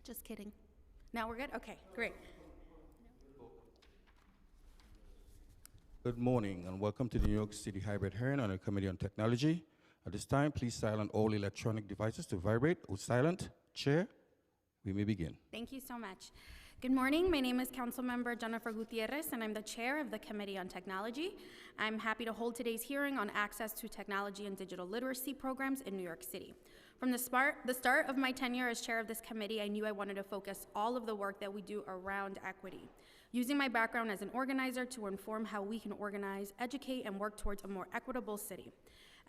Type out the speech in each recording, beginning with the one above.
Just kidding. Now we're good? Okay, great. Good morning and welcome to the New York City Hybrid Hearing on the Committee on Technology. At this time, please silence all electronic devices to vibrate or silent. Chair, we may begin. Thank you so much. Good morning. My name is Councilmember Jennifer Gutierrez, and I'm the chair of the Committee on Technology. I'm happy to hold today's hearing on access to technology and digital literacy programs in New York City. From the start of my tenure as chair of this committee, I knew I wanted to focus all of the work that we do around equity, using my background as an organizer to inform how we can organize, educate, and work towards a more equitable city.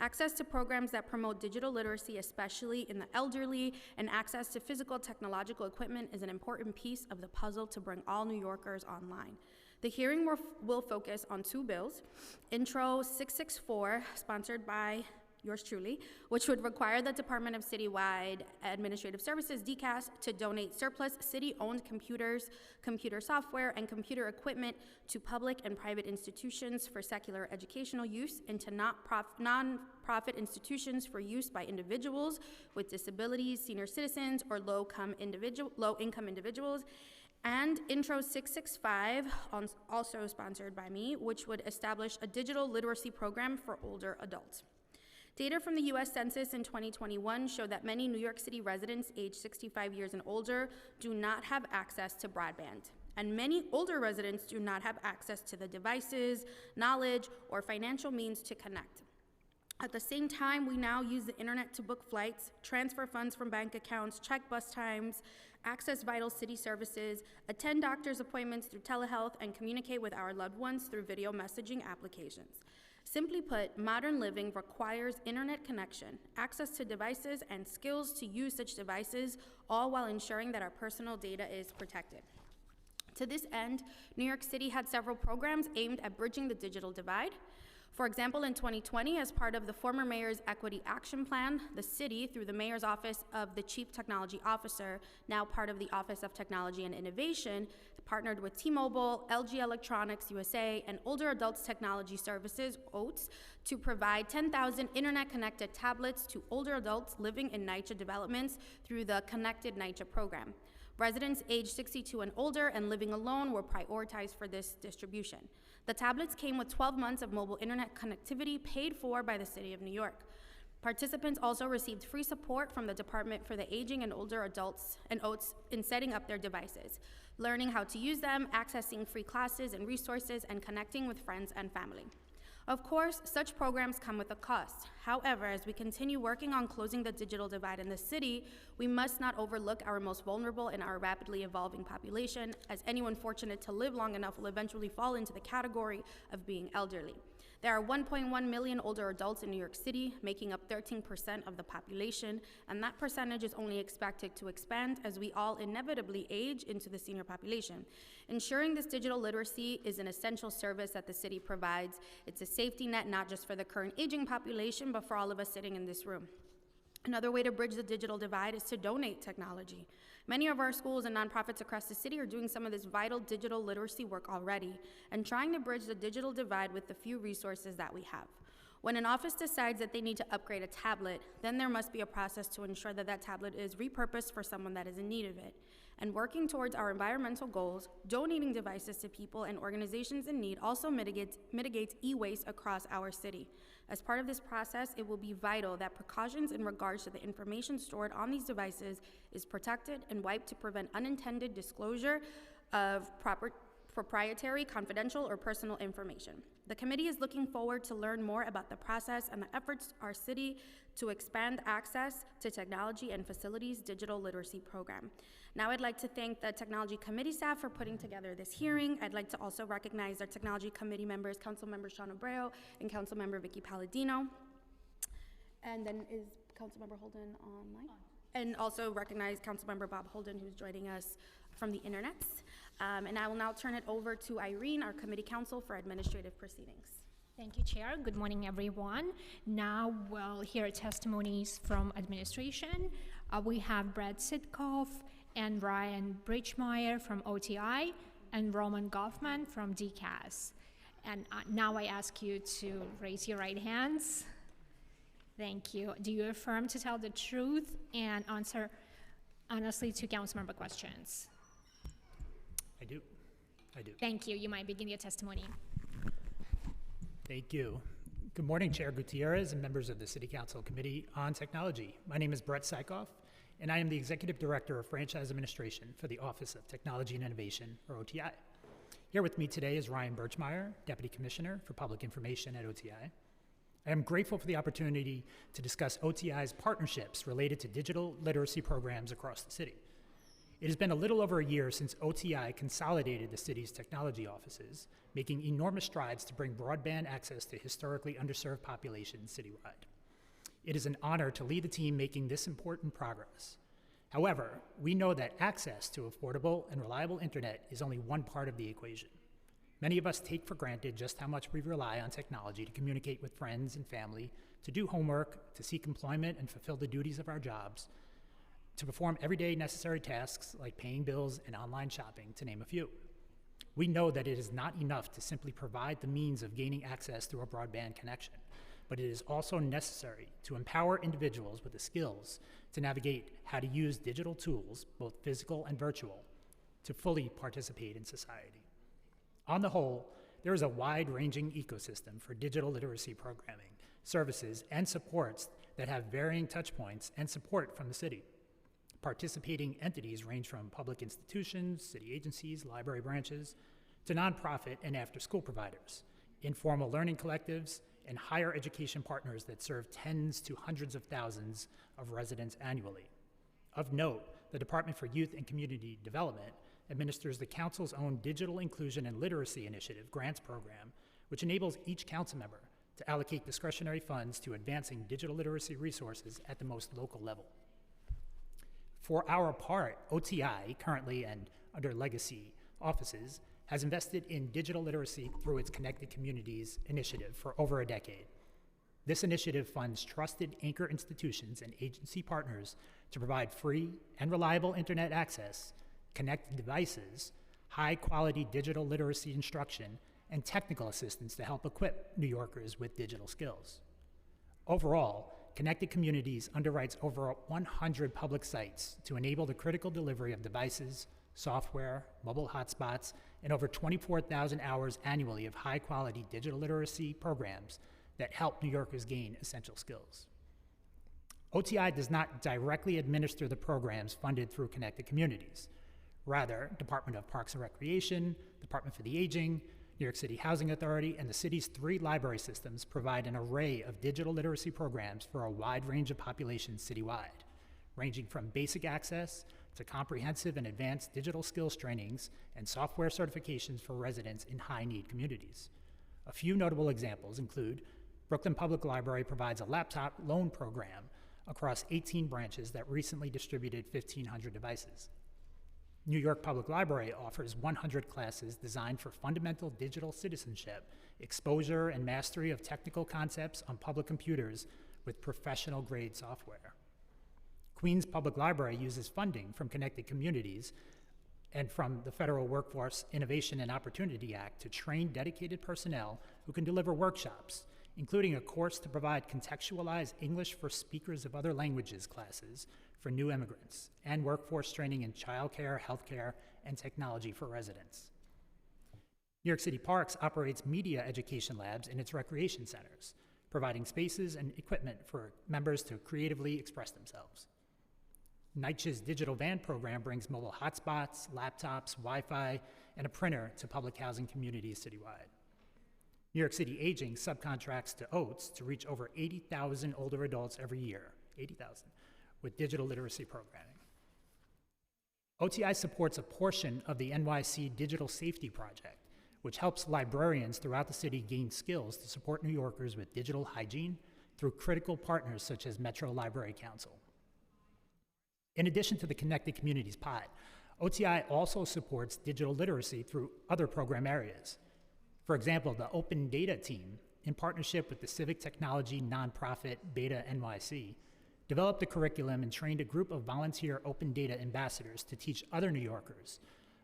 Access to programs that promote digital literacy, especially in the elderly, and access to physical technological equipment is an important piece of the puzzle to bring all New Yorkers online. The hearing will focus on two bills. Intro 664, sponsored by yours truly, which would require the Department of Citywide Administrative Services, DCAS, to donate surplus city-owned computers, computer software, and computer equipment to public and private institutions for secular educational use and to non-profit institutions for use by individuals with disabilities, senior citizens, or low-income individuals. And Intro 665, also sponsored by me, which would establish a digital literacy program for older adults. Data from the U.S. Census in 2021 show that many New York City residents aged 65 years and older do not have access to broadband, and many older residents do not have access to the devices, knowledge, or financial means to connect. At the same time, we now use the internet to book flights, transfer funds from bank accounts, check bus times, access vital city services, attend doctor's appointments through telehealth, and communicate with our loved ones through video messaging applications. Simply put, modern living requires internet connection, access to devices, and skills to use such devices, all while ensuring that our personal data is protected. To this end, New York City had several programs aimed at bridging the digital divide. For example, in 2020, as part of the former mayor's Equity Action Plan, the city, through the mayor's office of the Chief Technology Officer, now part of the Office of Technology and Innovation, partnered with T-Mobile, LG Electronics USA, and Older Adults Technology Services, OATS, to provide 10,000 internet-connected tablets to older adults living in NYCHA developments through the Connected NYCHA program. Residents aged 62 and older and living alone were prioritized for this distribution. The tablets came with 12 months of mobile internet connectivity paid for by the City of New York. Participants also received free support from the Department for the Aging and Older Adults and OATS in setting up their devices, learning how to use them, accessing free classes and resources, and connecting with friends and family. Of course, such programs come with a cost. However, as we continue working on closing the digital divide in the city, we must not overlook our most vulnerable in our rapidly evolving population, as anyone fortunate to live long enough will eventually fall into the category of being elderly. There are 1.1 million older adults in New York City, making up 13% of the population, and that percentage is only expected to expand as we all inevitably age into the senior population. Ensuring this digital literacy is an essential service that the city provides. It's a safety net not just for the current aging population, but for all of us sitting in this room. Another way to bridge the digital divide is to donate technology. Many of our schools and nonprofits across the city are doing some of this vital digital literacy work already and trying to bridge the digital divide with the few resources that we have. When an office decides that they need to upgrade a tablet, then there must be a process to ensure that that tablet is repurposed for someone that is in need of it. And working towards our environmental goals, donating devices to people and organizations in need also mitigates e-waste across our city. As part of this process, it will be vital that precautions in regards to the information stored on these devices is protected and wiped to prevent unintended disclosure of proprietary, confidential, or personal information. The committee is looking forward to learn more about the process and the efforts of our city to expand access to technology and facilities digital literacy program. Now I'd like to thank the Technology Committee staff for putting together this hearing. I'd like to also recognize our Technology Committee members, Councilmember Sean Abreu and Councilmember Vicky Palladino. And then is Councilmember Holden online? And also recognize Councilmember Bob Holden, who's joining us from the internet. And I will now turn it over to Irene, our committee counsel for administrative proceedings. Thank you, Chair. Good morning, everyone. Now we'll hear testimonies from administration. We have Brad Sitkoff and Ryan Bridgemeyer from OTI and Roman Goffman from DCAS. And now I ask you to raise your right hands. Thank you. Do you affirm to tell the truth and answer Honestly, to council member questions. I do. Thank you. You might begin your testimony. Thank you. Good morning, Chair Gutierrez and members of the City Council Committee on Technology. My name is Brett Sykoff, and I am the Executive Director of Franchise Administration for the Office of Technology and Innovation, or OTI. Here with me today is Ryan Birchmeyer, Deputy Commissioner for Public Information at OTI. I am grateful for the opportunity to discuss OTI's partnerships related to digital literacy programs across the city. It has been a little over a year since OTI consolidated the city's technology offices, making enormous strides to bring broadband access to historically underserved populations citywide. It is an honor to lead the team making this important progress. However, we know that access to affordable and reliable internet is only one part of the equation. Many of us take for granted just how much we rely on technology to communicate with friends and family, to do homework, to seek employment and fulfill the duties of our jobs, to perform everyday necessary tasks like paying bills and online shopping, to name a few. We know that it is not enough to simply provide the means of gaining access through a broadband connection, but it is also necessary to empower individuals with the skills to navigate how to use digital tools, both physical and virtual, to fully participate in society. On the whole, there is a wide-ranging ecosystem for digital literacy programming, services, and supports that have varying touchpoints and support from the city. Participating entities range from public institutions, city agencies, library branches, to nonprofit and after-school providers, informal learning collectives, and higher education partners that serve tens to hundreds of thousands of residents annually. Of note, the Department for Youth and Community Development administers the Council's own Digital Inclusion and Literacy Initiative grants program, which enables each council member to allocate discretionary funds to advancing digital literacy resources at the most local level. For our part, OTI, currently and under legacy offices, has invested in digital literacy through its Connected Communities initiative for over a decade. This initiative funds trusted anchor institutions and agency partners to provide free and reliable internet access, connected devices, high-quality digital literacy instruction, and technical assistance to help equip New Yorkers with digital skills. Overall, Connected Communities underwrites over 100 public sites to enable the critical delivery of devices, software, mobile hotspots, and over 24,000 hours annually of high-quality digital literacy programs that help New Yorkers gain essential skills. OTI does not directly administer the programs funded through Connected Communities. Rather, Department of Parks and Recreation, Department for the Aging, New York City Housing Authority, and the city's 3 library systems provide an array of digital literacy programs for a wide range of populations citywide, ranging from basic access to comprehensive and advanced digital skills trainings and software certifications for residents in high-need communities. A few notable examples include Brooklyn Public Library provides a laptop loan program across 18 branches that recently distributed 1,500 devices. New York Public Library offers 100 classes designed for fundamental digital citizenship, exposure, and mastery of technical concepts on public computers with professional-grade software. Queens Public Library uses funding from Connected Communities and from the Federal Workforce Innovation and Opportunity Act to train dedicated personnel who can deliver workshops, including a course to provide contextualized English for speakers of other languages classes for new immigrants, and workforce training in childcare, healthcare, and technology for residents. New York City Parks operates media education labs in its recreation centers, providing spaces and equipment for members to creatively express themselves. NYCHA's digital van program brings mobile hotspots, laptops, Wi-Fi, and a printer to public housing communities citywide. New York City Aging subcontracts to Oates to reach over 80,000 older adults every year, 80,000, with digital literacy programming. OTI supports a portion of the NYC Digital Safety Project, which helps librarians throughout the city gain skills to support New Yorkers with digital hygiene through critical partners such as Metro Library Council. In addition to the Connected Communities pot, OTI also supports digital literacy through other program areas. For example, the Open Data team, in partnership with the civic technology nonprofit Beta NYC, developed a curriculum and trained a group of volunteer open data ambassadors to teach other New Yorkers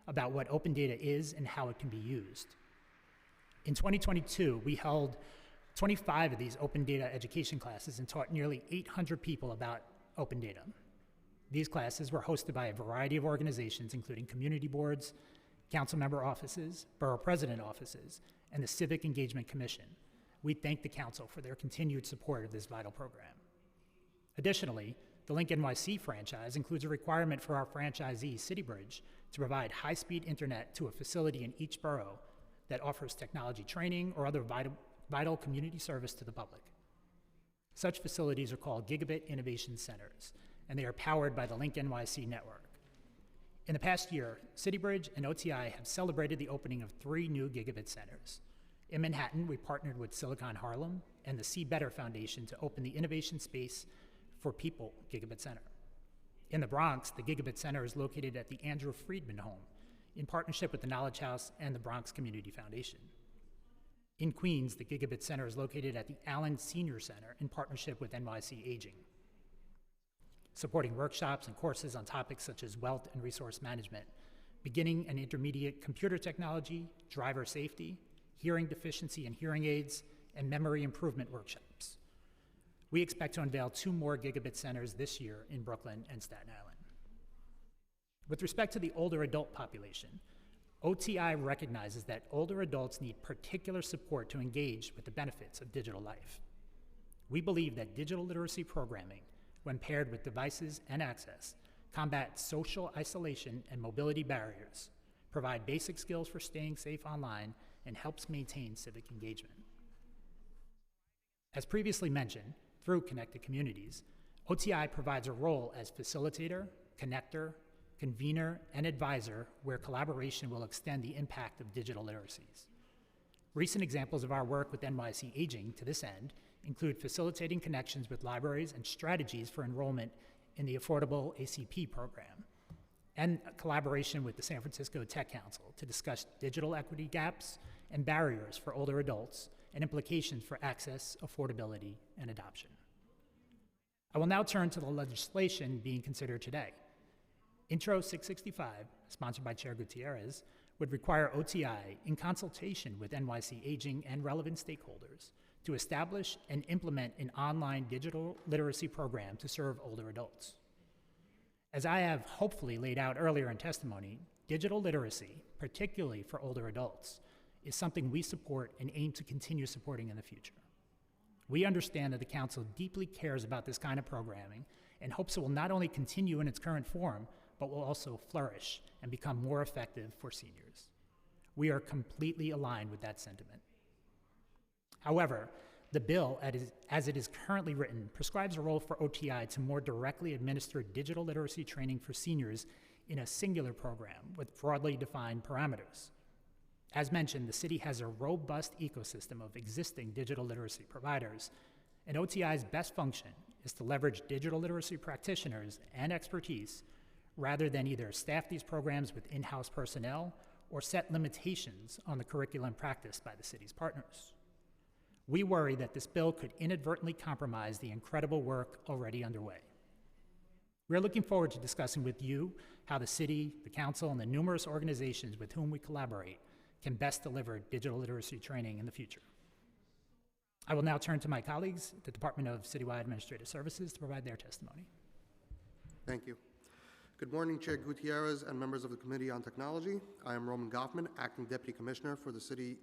about what open data is and how it can be used. In 2022, we held 25 of these open data education classes and taught nearly 800 people about open data. These classes were hosted by a variety of organizations, including community boards, council member offices, borough president offices, and the Civic Engagement Commission. We thank the council for their continued support of this vital program. Additionally, the Link NYC franchise includes a requirement for our franchisee, CityBridge, to provide high-speed internet to a facility in each borough that offers technology training or other vital community service to the public. Such facilities are called Gigabit Innovation Centers, and they are powered by the Link NYC network. In the past year, CityBridge and OTI have celebrated the opening of 3 new Gigabit Centers. In Manhattan, we partnered with Silicon Harlem and the See Better Foundation to open the Innovation Space for People Gigabit Center. In the Bronx, the Gigabit Center is located at the Andrew Friedman Home in partnership with the Knowledge House and the Bronx Community Foundation. In Queens, the Gigabit Center is located at the Allen Senior Center in partnership with NYC Aging, supporting workshops and courses on topics such as wealth and resource management, beginning and intermediate computer technology, driver safety, hearing deficiency and hearing aids, and memory improvement workshops. We expect to unveil 2 more Gigabit Centers this year in Brooklyn and Staten Island. With respect to the older adult population, OTI recognizes that older adults need particular support to engage with the benefits of digital life. We believe that digital literacy programming, when paired with devices and access, combats social isolation and mobility barriers, provide basic skills for staying safe online, and helps maintain civic engagement. As previously mentioned, through Connected Communities, OTI provides a role as facilitator, connector, convener, and advisor where collaboration will extend the impact of digital literacies. Recent examples of our work with NYC Aging to this end include facilitating connections with libraries and strategies for enrollment in the Affordable ACP program, and a collaboration with the San Francisco Tech Council to discuss digital equity gaps and barriers for older adults and implications for access, affordability, and adoption. I will now turn to the legislation being considered today. Intro 665, sponsored by Chair Gutierrez, would require OTI, in consultation with NYC Aging and relevant stakeholders, to establish and implement an online digital literacy program to serve older adults. As I have hopefully laid out earlier in testimony, digital literacy, particularly for older adults, is something we support and aim to continue supporting in the future. We understand that the Council deeply cares about this kind of programming and hopes it will not only continue in its current form, but will also flourish and become more effective for seniors. We are completely aligned with that sentiment. However, the bill, as it is currently written, prescribes a role for OTI to more directly administer digital literacy training for seniors in a singular program with broadly defined parameters. As mentioned, the city has a robust ecosystem of existing digital literacy providers, and OTI's best function is to leverage digital literacy practitioners and expertise rather than either staff these programs with in-house personnel or set limitations on the curriculum practiced by the city's partners. We worry that this bill could inadvertently compromise the incredible work already underway. We're looking forward to discussing with you how the city, the council, and the numerous organizations with whom we collaborate can best deliver digital literacy training in the future. I will now turn to my colleagues at the Department of Citywide Administrative Services to provide their testimony. Thank you. Good morning, Chair Gutierrez and members of the Committee on Technology. I am Roman Goffman, Acting Deputy Commissioner for the City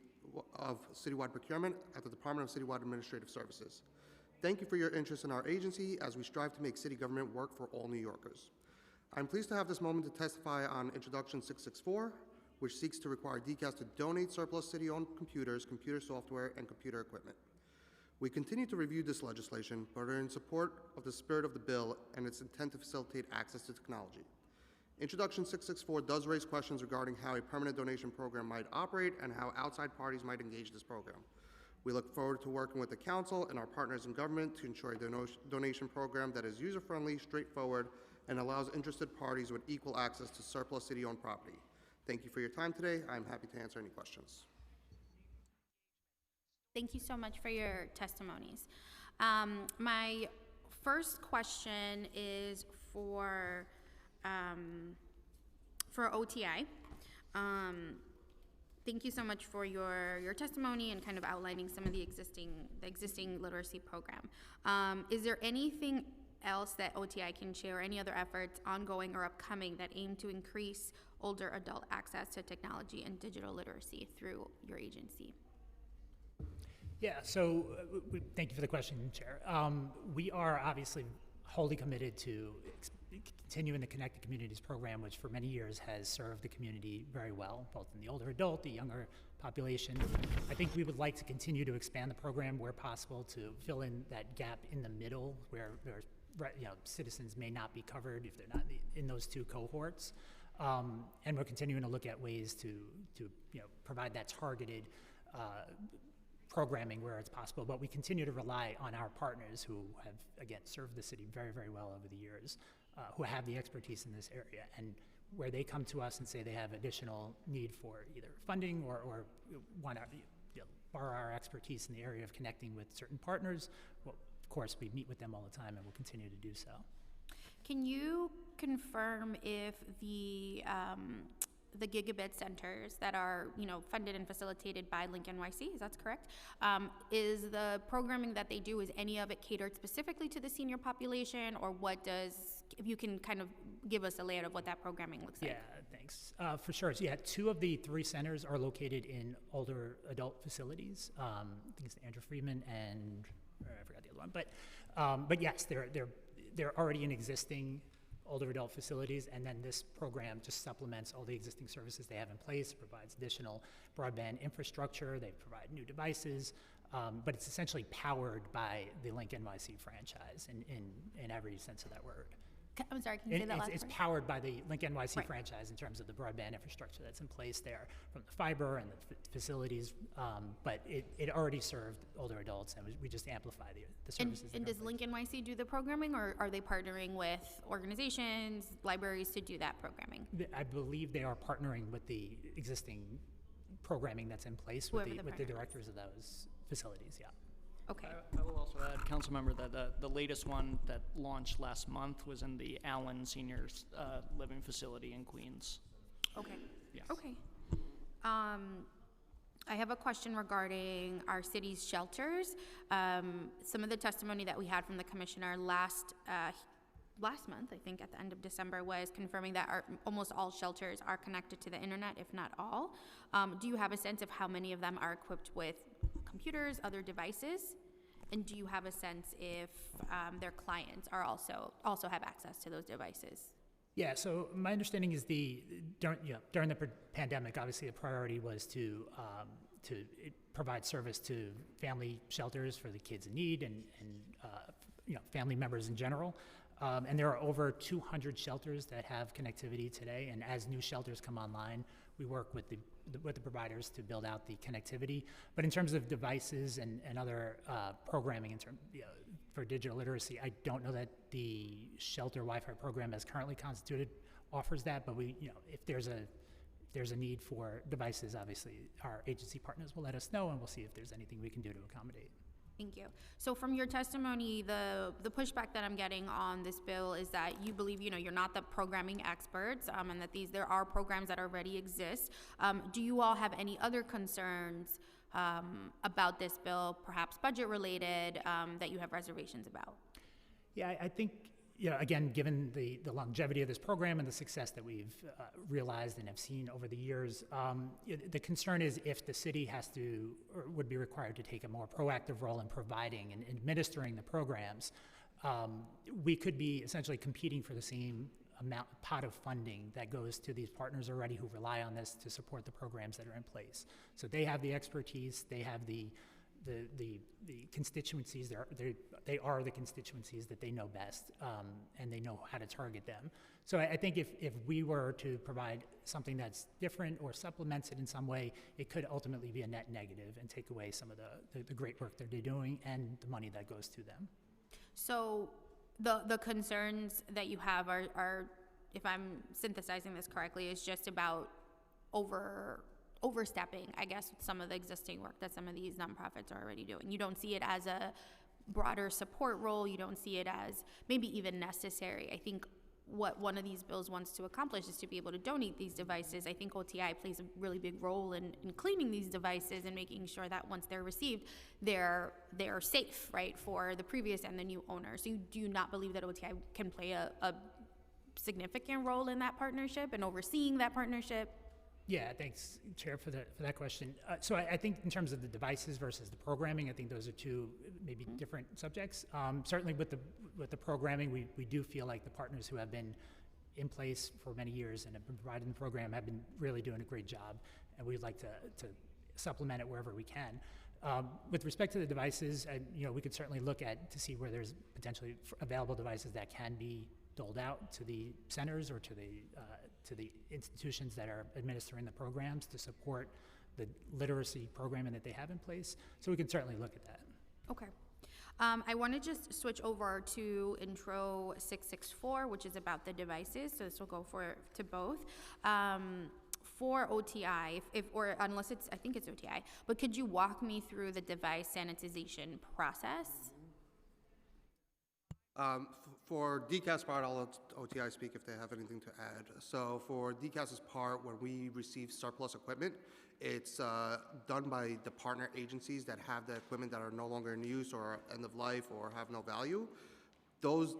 of Citywide Procurement at the Department of Citywide Administrative Services. Thank you for your interest in our agency as we strive to make city government work for all New Yorkers. I'm pleased to have this moment to testify on Introduction 664, which seeks to require DCAS to donate surplus city-owned computers, computer software, and computer equipment. We continue to review this legislation, but are in support of the spirit of the bill and its intent to facilitate access to technology. Introduction 664 does raise questions regarding how a permanent donation program might operate and how outside parties might engage this program. We look forward to working with the Council and our partners in government to ensure a donation program that is user-friendly, straightforward, and allows interested parties with equal access to surplus city-owned property. Thank you for your time today. I'm happy to answer any questions. Thank you so much for your testimonies. My first question is for OTI. Thank you so much for your testimony and kind of outlining some of the existing literacy program. Is there anything else that OTI can share, any other efforts ongoing or upcoming that aim to increase older adult access to technology and digital literacy through your agency? Yeah, so thank you for the question, Chair. We are obviously wholly committed to continuing the Connected Communities program, which for many years has served the community very well, both in the older adult, the younger population. I think we would like to continue to expand the program where possible to fill in that gap in the middle where citizens may not be covered if they're not in those two cohorts. And we're continuing to look at ways to provide that targeted programming where it's possible, but we continue to rely on our partners who have, again, served the city very, very well over the years, who have the expertise in this area. And where they come to us and say they have additional need for either funding or want to borrow our expertise in the area of connecting with certain partners, well, of course, we meet with them all the time and we'll continue to do so. Can you confirm if the gigabit centers that are, funded and facilitated by Link NYC, is that correct? Is the programming that they do, is any of it catered specifically to the senior population, or if you can kind of give us a layout of what that programming looks like? Yeah, thanks. For sure. So, yeah, 2 of the 3 centers are located in older adult facilities. I think it's Andrew Freeman and I forgot the other one, but yes, they're already in existing older adult facilities, and then this program just supplements all the existing services they have in place. It provides additional broadband infrastructure, they provide new devices, but it's essentially powered by the Link NYC franchise in every sense of that word. I'm sorry, can you say that last It's part? powered by the Link NYC Right. franchise in terms of the broadband infrastructure that's in place there, from the fiber and the facilities, but it already served older adults, and we just amplify the services. And that are does in Link NYC do the programming, or are they partnering with organizations, libraries to do that programming? I believe they are partnering with the existing programming that's in place Whoever with the the partner is. directors of those facilities, yeah. Okay. I will also add, Councilmember, that the latest one that launched last month was in the Allen Seniors Living Facility in Queens. Okay. Yes. Okay. I have a question regarding our city's shelters. Some of the testimony that we had from the commissioner last month, I think at the end of December, was confirming that almost all shelters are connected to the internet, if not all. Do you have a sense of how many of them are equipped with computers, other devices? And do you have a sense if their clients are also have access to those devices? Yeah, so my understanding is during the pandemic, obviously the priority was to provide service to family shelters for the kids in need and family members in general. And there are over 200 shelters that have connectivity today. And as new shelters come online, we work with the providers to build out the connectivity. But in terms of devices and other programming for digital literacy, I don't know that the shelter Wi-Fi program as currently constituted offers that. But if there's a need for devices, obviously our agency partners will let us know, and we'll see if there's anything we can do to accommodate. Thank you. So from your testimony, the pushback that I'm getting on this bill is that you believe, you're not the programming experts, and that there are programs that already exist. Do you all have any other concerns about this bill, perhaps budget related, that you have reservations about? Yeah, I think, again, given the longevity of this program and the success that we've realized and have seen over the years, the concern is if the city has to or would be required to take a more proactive role in providing and administering the programs, we could be essentially competing for the same pot of funding that goes to these partners already who rely on this to support the programs that are in place. So they have the expertise, they have the constituencies, they are the constituencies that they know best, and they know how to target them. So I think if we were to provide something that's different or supplements it in some way, it could ultimately be a net negative and take away some of the great work that they're doing and the money that goes to them. So the concerns that you have are, if I'm synthesizing this correctly, is just about overstepping, I guess, with some of the existing work that some of these nonprofits are already doing. You don't see it as a broader support role. You don't see it as maybe even necessary. I think what one of these bills wants to accomplish is to be able to donate these devices. I think OTI plays a really big role in cleaning these devices and making sure that once they're received, they're safe, right, for the previous and the new owner. So do you not believe that OTI can play a significant role in that partnership and overseeing that partnership? Yeah, thanks, Chair, for that question. So I think in terms of the devices versus the programming, I think those are two maybe different subjects. Certainly with the programming, we do feel like the partners who have been in place for many years and have been providing the program have been really doing a great job, and we'd like to supplement it wherever we can. With respect to the devices, we could certainly look to see where there's potentially available devices that can be doled out to the centers or to the institutions that are administering the programs to support the literacy programming that they have in place. So we can certainly look at that. Okay. I want to just switch over to Intro 664, which is about the devices. So this will go to both. For OTI, or unless I think it's OTI, but could you walk me through the device sanitization process? For DCAS part, I'll let OTI speak if they have anything to add. So for DCAS's part, when we receive surplus equipment, it's done by the partner agencies that have the equipment that are no longer in use or end of life or have no value. Those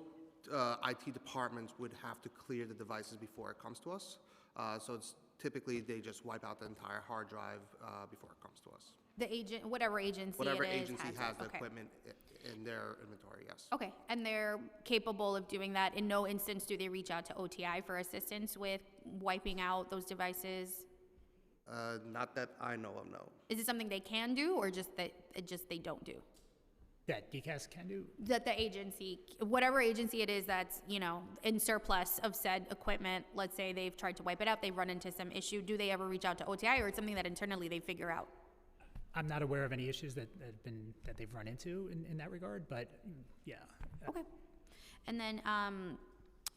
IT departments would have to clear the devices before it comes to us. So it's typically they just wipe out the entire hard drive before it comes to us. Whatever agency Whatever it is agency has the okay. equipment in their inventory, yes. Okay, and they're capable of doing that. In no instance do they reach out to OTI for assistance with wiping out those devices? Not that I know of, no. Is it something they can do, or just that they don't do? That DCAS can do? That the agency, whatever agency it is that's, in surplus of said equipment, let's say they've tried to wipe it out, they've run into some issue, do they ever reach out to OTI, or it's something that internally they figure out? I'm not aware of any issues that they've run into in that regard, but yeah. Okay. And then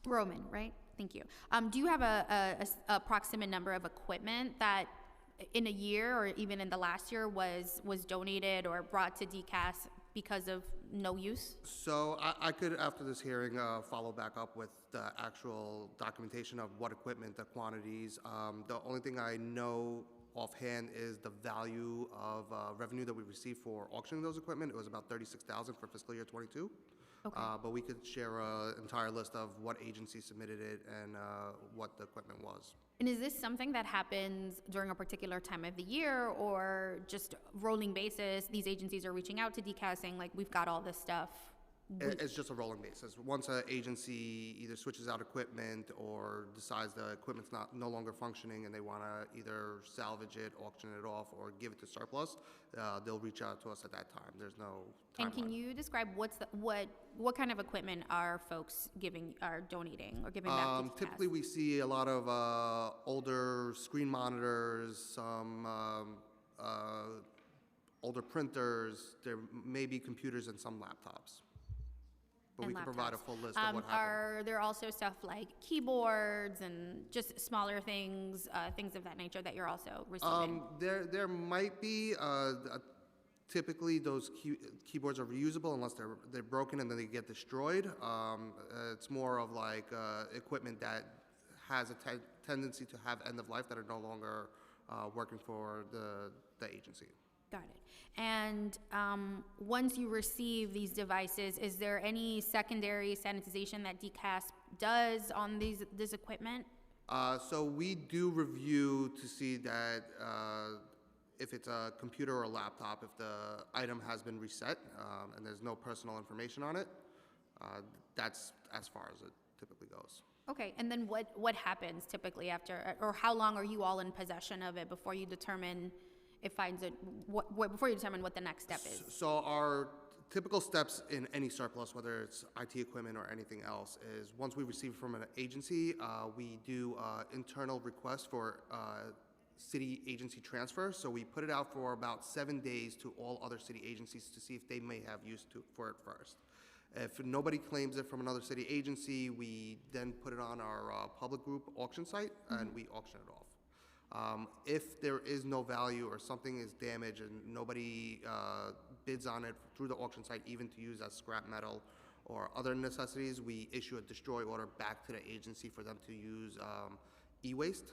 Roman, right? Thank you. Do you have a approximate number of equipment that in a year or even in the last year was donated or brought to DCAS because of no use? So I could, after this hearing, follow back up with the actual documentation of what equipment, the quantities. The only thing I know offhand is the value of revenue that we received for auctioning those equipment. It was about $36,000 for fiscal year 22. Okay. But we could share an entire list of what agency submitted it and what the equipment was. And is this something that happens during a particular time of the year, or just rolling basis? These agencies are reaching out to DCAS saying, like, we've got all this stuff. It's just a rolling basis. Once an agency either switches out equipment or decides the equipment's no longer functioning and they want to either salvage it, auction it off, or give it to surplus, they'll reach out to us at that time. There's no timeline. And can you describe what kind of equipment are folks donating or giving back to DCAS? Typically, we see a lot of older screen monitors, some older printers. There may be computers and some laptops. But we can provide a full list of what happened. Are there also stuff like keyboards and just smaller things, things of that nature that you're also receiving? There might be. Typically, those keyboards are reusable unless they're broken and then they get destroyed. It's more of like equipment that has a tendency to have end of life that are no longer working for the agency. Got it. And once you receive these devices, is there any secondary sanitization that DCAS does on this equipment? So we do review to see that if it's a computer or a laptop, if the item has been reset and there's no personal information on it, that's as far as it typically goes. Okay, and then what happens typically after, or how long are you all in possession of it before you determine before you determine what the next step is? So our typical steps in any surplus, whether it's IT equipment or anything else, is once we receive from an agency, we do internal requests for city agency transfer. So we put it out for about 7 days to all other city agencies to see if they may have use for it first. If nobody claims it from another city agency, we then put it on our public group auction site and we auction it off. If there is no value or something is damaged and nobody bids on it through the auction site, even to use as scrap metal or other necessities, we issue a destroy order back to the agency for them to use e-waste.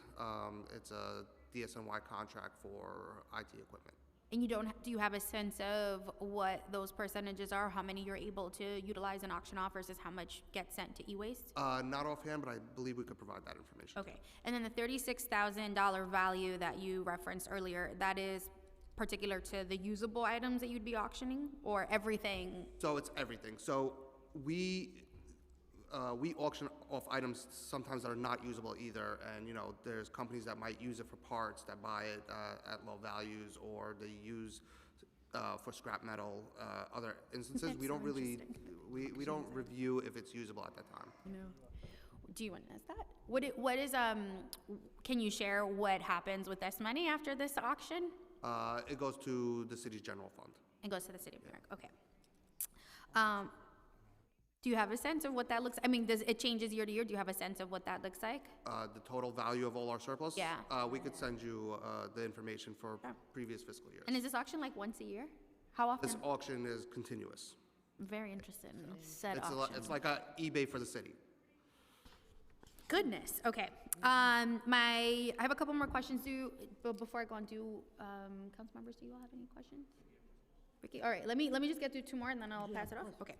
It's a DSNY contract for IT equipment. And do you have a sense of what those percentages are, how many you're able to utilize in auction off versus how much gets sent to e-waste? Not offhand, but I believe we could provide that information. Okay, and then the $36,000 value that you referenced earlier, that is particular to the usable items that you'd be auctioning, or everything? So it's everything. So we auction off items sometimes that are not usable either, and there's companies that might use it for parts that buy it at low values, or they use for scrap metal. Other instances, That's we don't so really interesting. we don't review if it's usable at that time. Do you want to ask that? What is can you share what happens with this money after this auction? It goes to the city's general fund. It goes to the city of New York, okay. Do you have a sense of what that looks, does it changes year to year? Do you have a sense of what that looks like? The total value of all our surplus? Yeah. We could send you the information for previous fiscal years. And is this auction like once a year? How often? This auction is continuous. I'm very interested in said It's auction. it's like a eBay for the city. Goodness, okay. I have a couple more questions. But before I go on, council members, do you all have any questions? Ricky, all right, let me just get through two more and then I'll pass it off. Okay.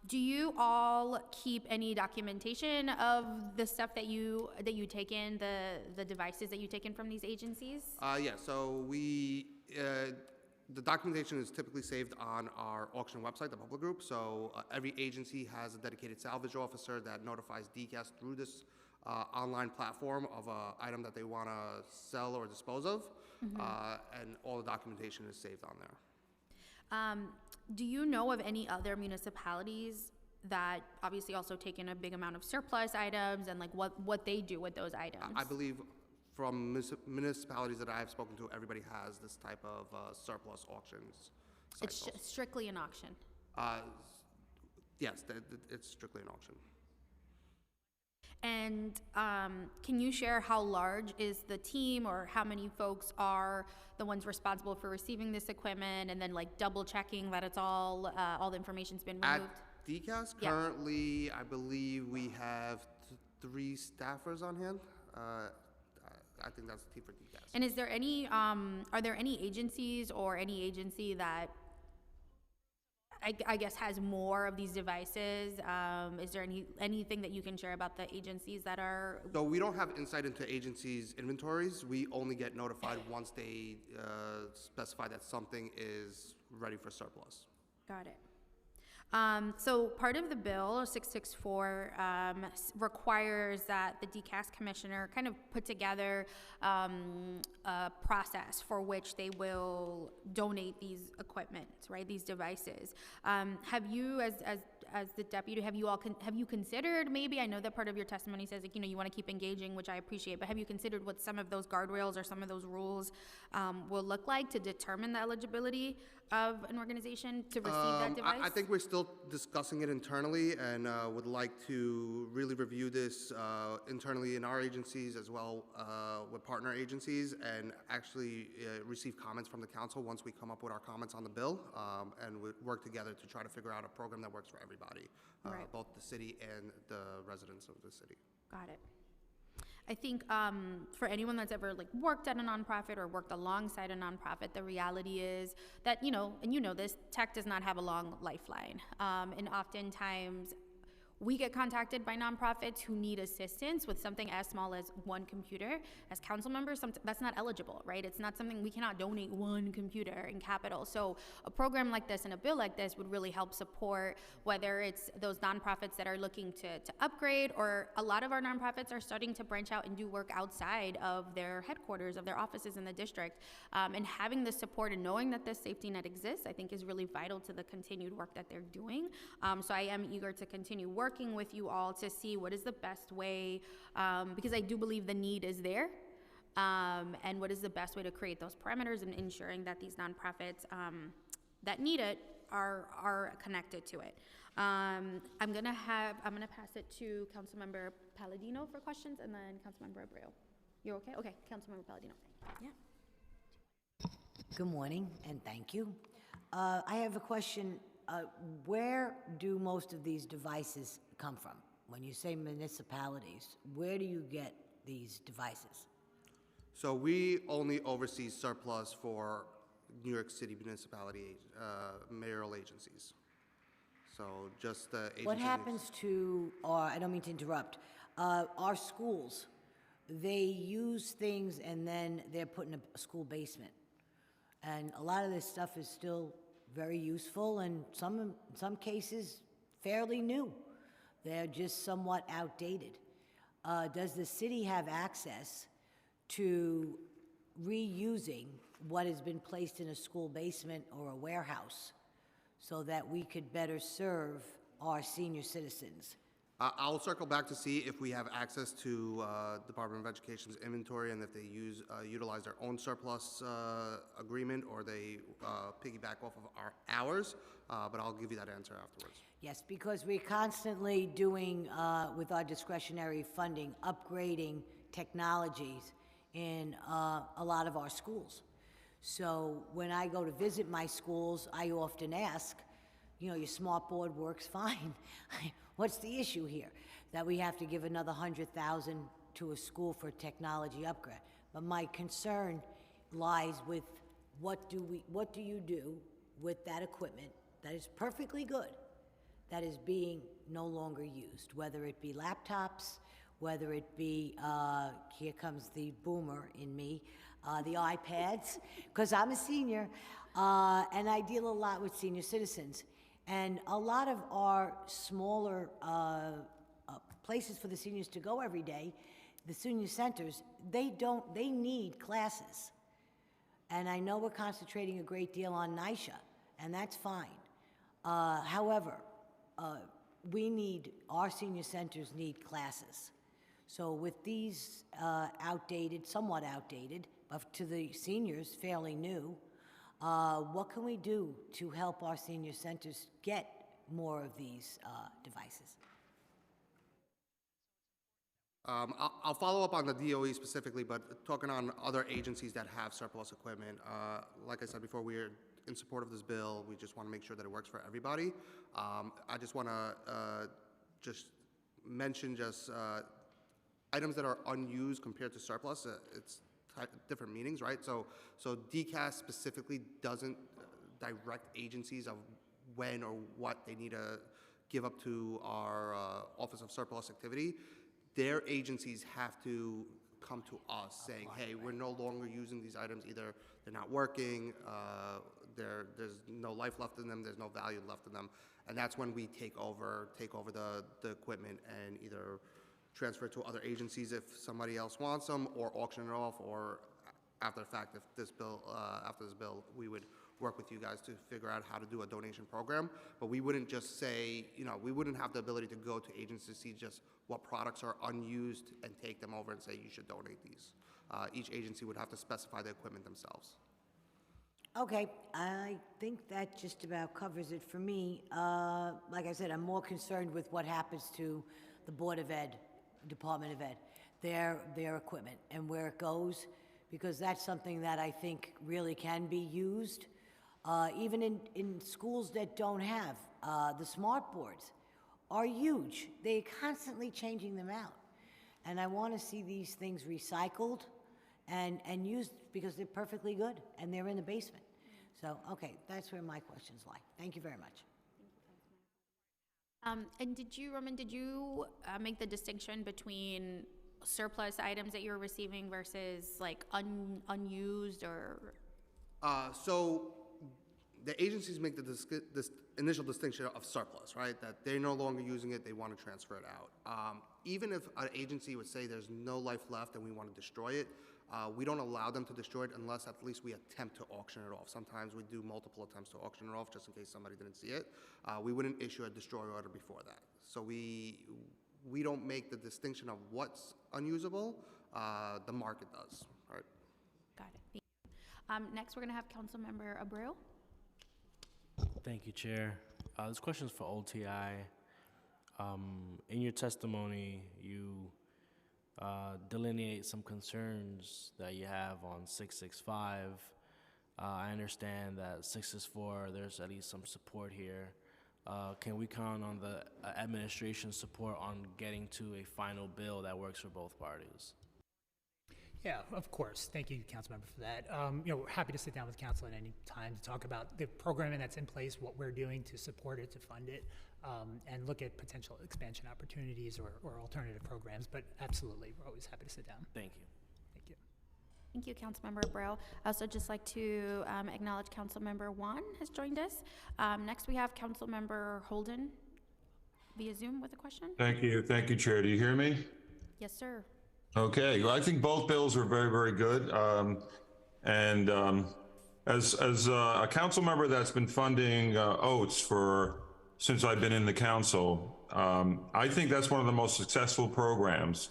Do you all keep any documentation of the stuff that you take in, the devices that you take in from these agencies? Yeah, so the documentation is typically saved on our auction website, the public group. So every agency has a dedicated salvage officer that notifies DCAS through this online platform of an item that they want to sell or dispose of. And all the documentation is saved on there. Do you know of any other municipalities that obviously also take in a big amount of surplus items and like what they do with those items? I believe from municipalities that I've spoken to, everybody has this type of surplus auctions. It's cycles. strictly an auction. Yes, it's strictly an auction. And can you share how large is the team, or how many folks are the ones responsible for receiving this equipment and then like double checking that it's all the information's been removed? At DCAS, Yeah. currently, I believe we have 3 staffers on hand. I think that's the team for DCAS. And is there any, are there any agencies or any agency that I guess has more of these devices? Is there anything that you can share about the agencies that are? So we don't have insight into agencies' inventories. We only get notified once they specify that something is ready for surplus. Got it. So part of the bill, 664, requires that the DCAS commissioner kind of put together a process for which they will donate these equipment, right, these devices. Have you, as the deputy, have you considered maybe, I know that part of your testimony says, like, you want to keep engaging, which I appreciate, but have you considered what some of those guardrails or some of those rules will look like to determine the eligibility of an organization to receive that device? I think we're still discussing it internally, and would like to really review this internally in our agencies as well with partner agencies, and actually receive comments from the council once we come up with our comments on the bill, and we work together to try to figure out a program that works for everybody, Right. both the city and the residents of the city. Got it. I think for anyone that's ever like worked at a nonprofit or worked alongside a nonprofit, the reality is that, and this, tech does not have a long lifeline. And oftentimes we get contacted by nonprofits who need assistance with something as small as one computer. As council members, that's not eligible, right? It's not something, we cannot donate one computer in capital. So a program like this and a bill like this would really help support whether it's those nonprofits that are looking to upgrade, or a lot of our nonprofits are starting to branch out and do work outside of their headquarters, of their offices in the district. And having the support and knowing that this safety net exists, I think is really vital to the continued work that they're doing. So I am eager to continue working with you all to see what is the best way, because I do believe the need is there, and what is the best way to create those parameters and ensuring that these nonprofits that need it are connected to it. I'm gonna pass it to Councilmember Palladino for questions, and then Councilmember Abreu. You're okay? Okay, Councilmember Palladino. Yeah. Good morning, and thank you. I have a question where do most of these devices come from? When you say municipalities, where do you get these devices? So we only oversee surplus for New York City municipality mayoral agencies. So just the agencies. What happens to, or I don't mean to interrupt, our schools? They use things and then they're put in a school basement. And a lot of this stuff is still very useful and in some cases fairly new. They're just somewhat outdated. Does the city have access to reusing what has been placed in a school basement or a warehouse so that we could better serve our senior citizens? I'll circle back to see if we have access to Department of Education's inventory and if they utilize their own surplus agreement or they piggyback off of ours, but I'll give you that answer afterwards. Yes, because we're constantly doing, with our discretionary funding, upgrading technologies in a lot of our schools. So when I go to visit my schools, I often ask, you know, your smart board works fine. What's the issue here? That we have to give another $100,000 to a school for a technology upgrade. But my concern lies with what do you do with that equipment that is perfectly good, that is being no longer used, whether it be laptops, whether it be, here comes the boomer in me, the iPads, because I'm a senior, and I deal a lot with senior citizens. And a lot of our smaller places for the seniors to go every day, the senior centers, they need classes. And I know we're concentrating a great deal on NYSHA, and that's fine. However, our senior centers need classes. So with these somewhat outdated, but to the seniors, fairly new, what can we do to help our senior centers get more of these devices? I'll follow up on the DOE specifically, but talking on other agencies that have surplus equipment, like I said before, we're in support of this bill. We just want to make sure that it works for everybody. I just want to mention items that are unused compared to surplus. It's different meanings, right? So DCAS specifically doesn't direct agencies of when or what they need to give up to our Office of Surplus Activity. Their agencies have to come to us saying, hey, we're no longer using these items. Either they're not working, there's no life left in them, there's no value left in them. And that's when we take over the equipment and either transfer it to other agencies if somebody else wants them, or auction it off, or after the fact, if after this bill, we would work with you guys to figure out how to do a donation program. But we wouldn't just say, we wouldn't have the ability to go to agencies to see just what products are unused and take them over and say you should donate these. Each agency would have to specify the equipment themselves. Okay, I think that just about covers it for me. Like I said, I'm more concerned with what happens to the Board of Ed, Department of Ed, their equipment and where it goes, because that's something that I think really can be used. Even in schools that don't have the smart boards are huge. They're constantly changing them out. And I want to see these things recycled and used because they're perfectly good and they're in the basement. So, okay, that's where my questions lie. Thank you very much. And Roman, did you make the distinction between surplus items that you're receiving versus like unused or? So the agencies make this initial distinction of surplus, right? That they're no longer using it, they want to transfer it out. Even if an agency would say there's no life left and we want to destroy it, we don't allow them to destroy it unless at least we attempt to auction it off. Sometimes we do multiple attempts to auction it off just in case somebody didn't see it. We wouldn't issue a destroy order before that. So we don't make the distinction of what's unusable, the market does, right? Got it. Thank you. Next, we're going to have Councilmember Abreu. Thank you, Chair. This question is for OTI. In your testimony, you delineate some concerns that you have on 665 I understand that 6 is 4, there's at least some support here. Can we count on the administration support on getting to a final bill that works for both parties? Yeah, of course. Thank you, Councilmember, for that. We're happy to sit down with council at any time to talk about the programming that's in place, what we're doing to support it, to fund it, and look at potential expansion opportunities or alternative programs. But absolutely, we're always happy to sit down. Thank you. Thank you. Thank you, Councilmember Abreu. I also just like to acknowledge Councilmember Juan has joined us. Next, we have Councilmember Holden via Zoom with a question. Thank you, Chair. Do you hear me? Yes, sir. Okay, well, I think both bills are very, very good. As a council member that's been funding OATS since I've been in the council, I think that's one of the most successful programs.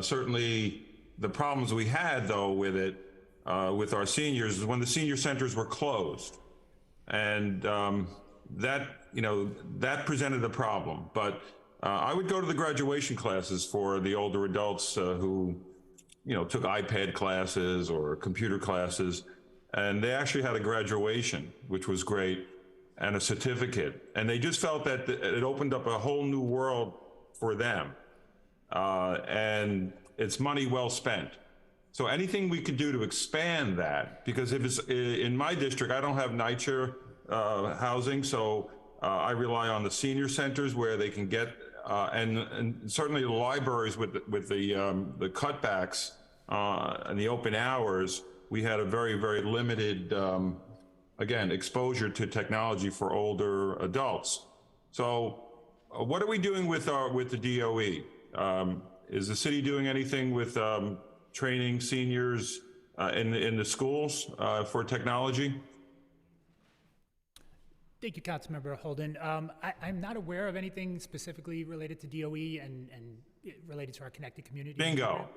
Certainly, the problems we had though with it, with our seniors, is when the senior centers were closed, and that presented a problem. But I would go to the graduation classes for the older adults who, took iPad classes or computer classes, and they actually had a graduation, which was great, and a certificate. And they just felt that it opened up a whole new world for them. And it's money well spent. So anything we could do to expand that, because if it's in my district, I don't have NYCHA housing, so I rely on the senior centers where they can get and certainly the libraries with the cutbacks and the open hours, we had a very, very limited, again, exposure to technology for older adults. So what are we doing with the DOE? Is the city doing anything with training seniors in the schools for technology? Thank you, Councilmember Holden. I'm not aware of anything specifically related to DOE and related to our connected community. Bingo.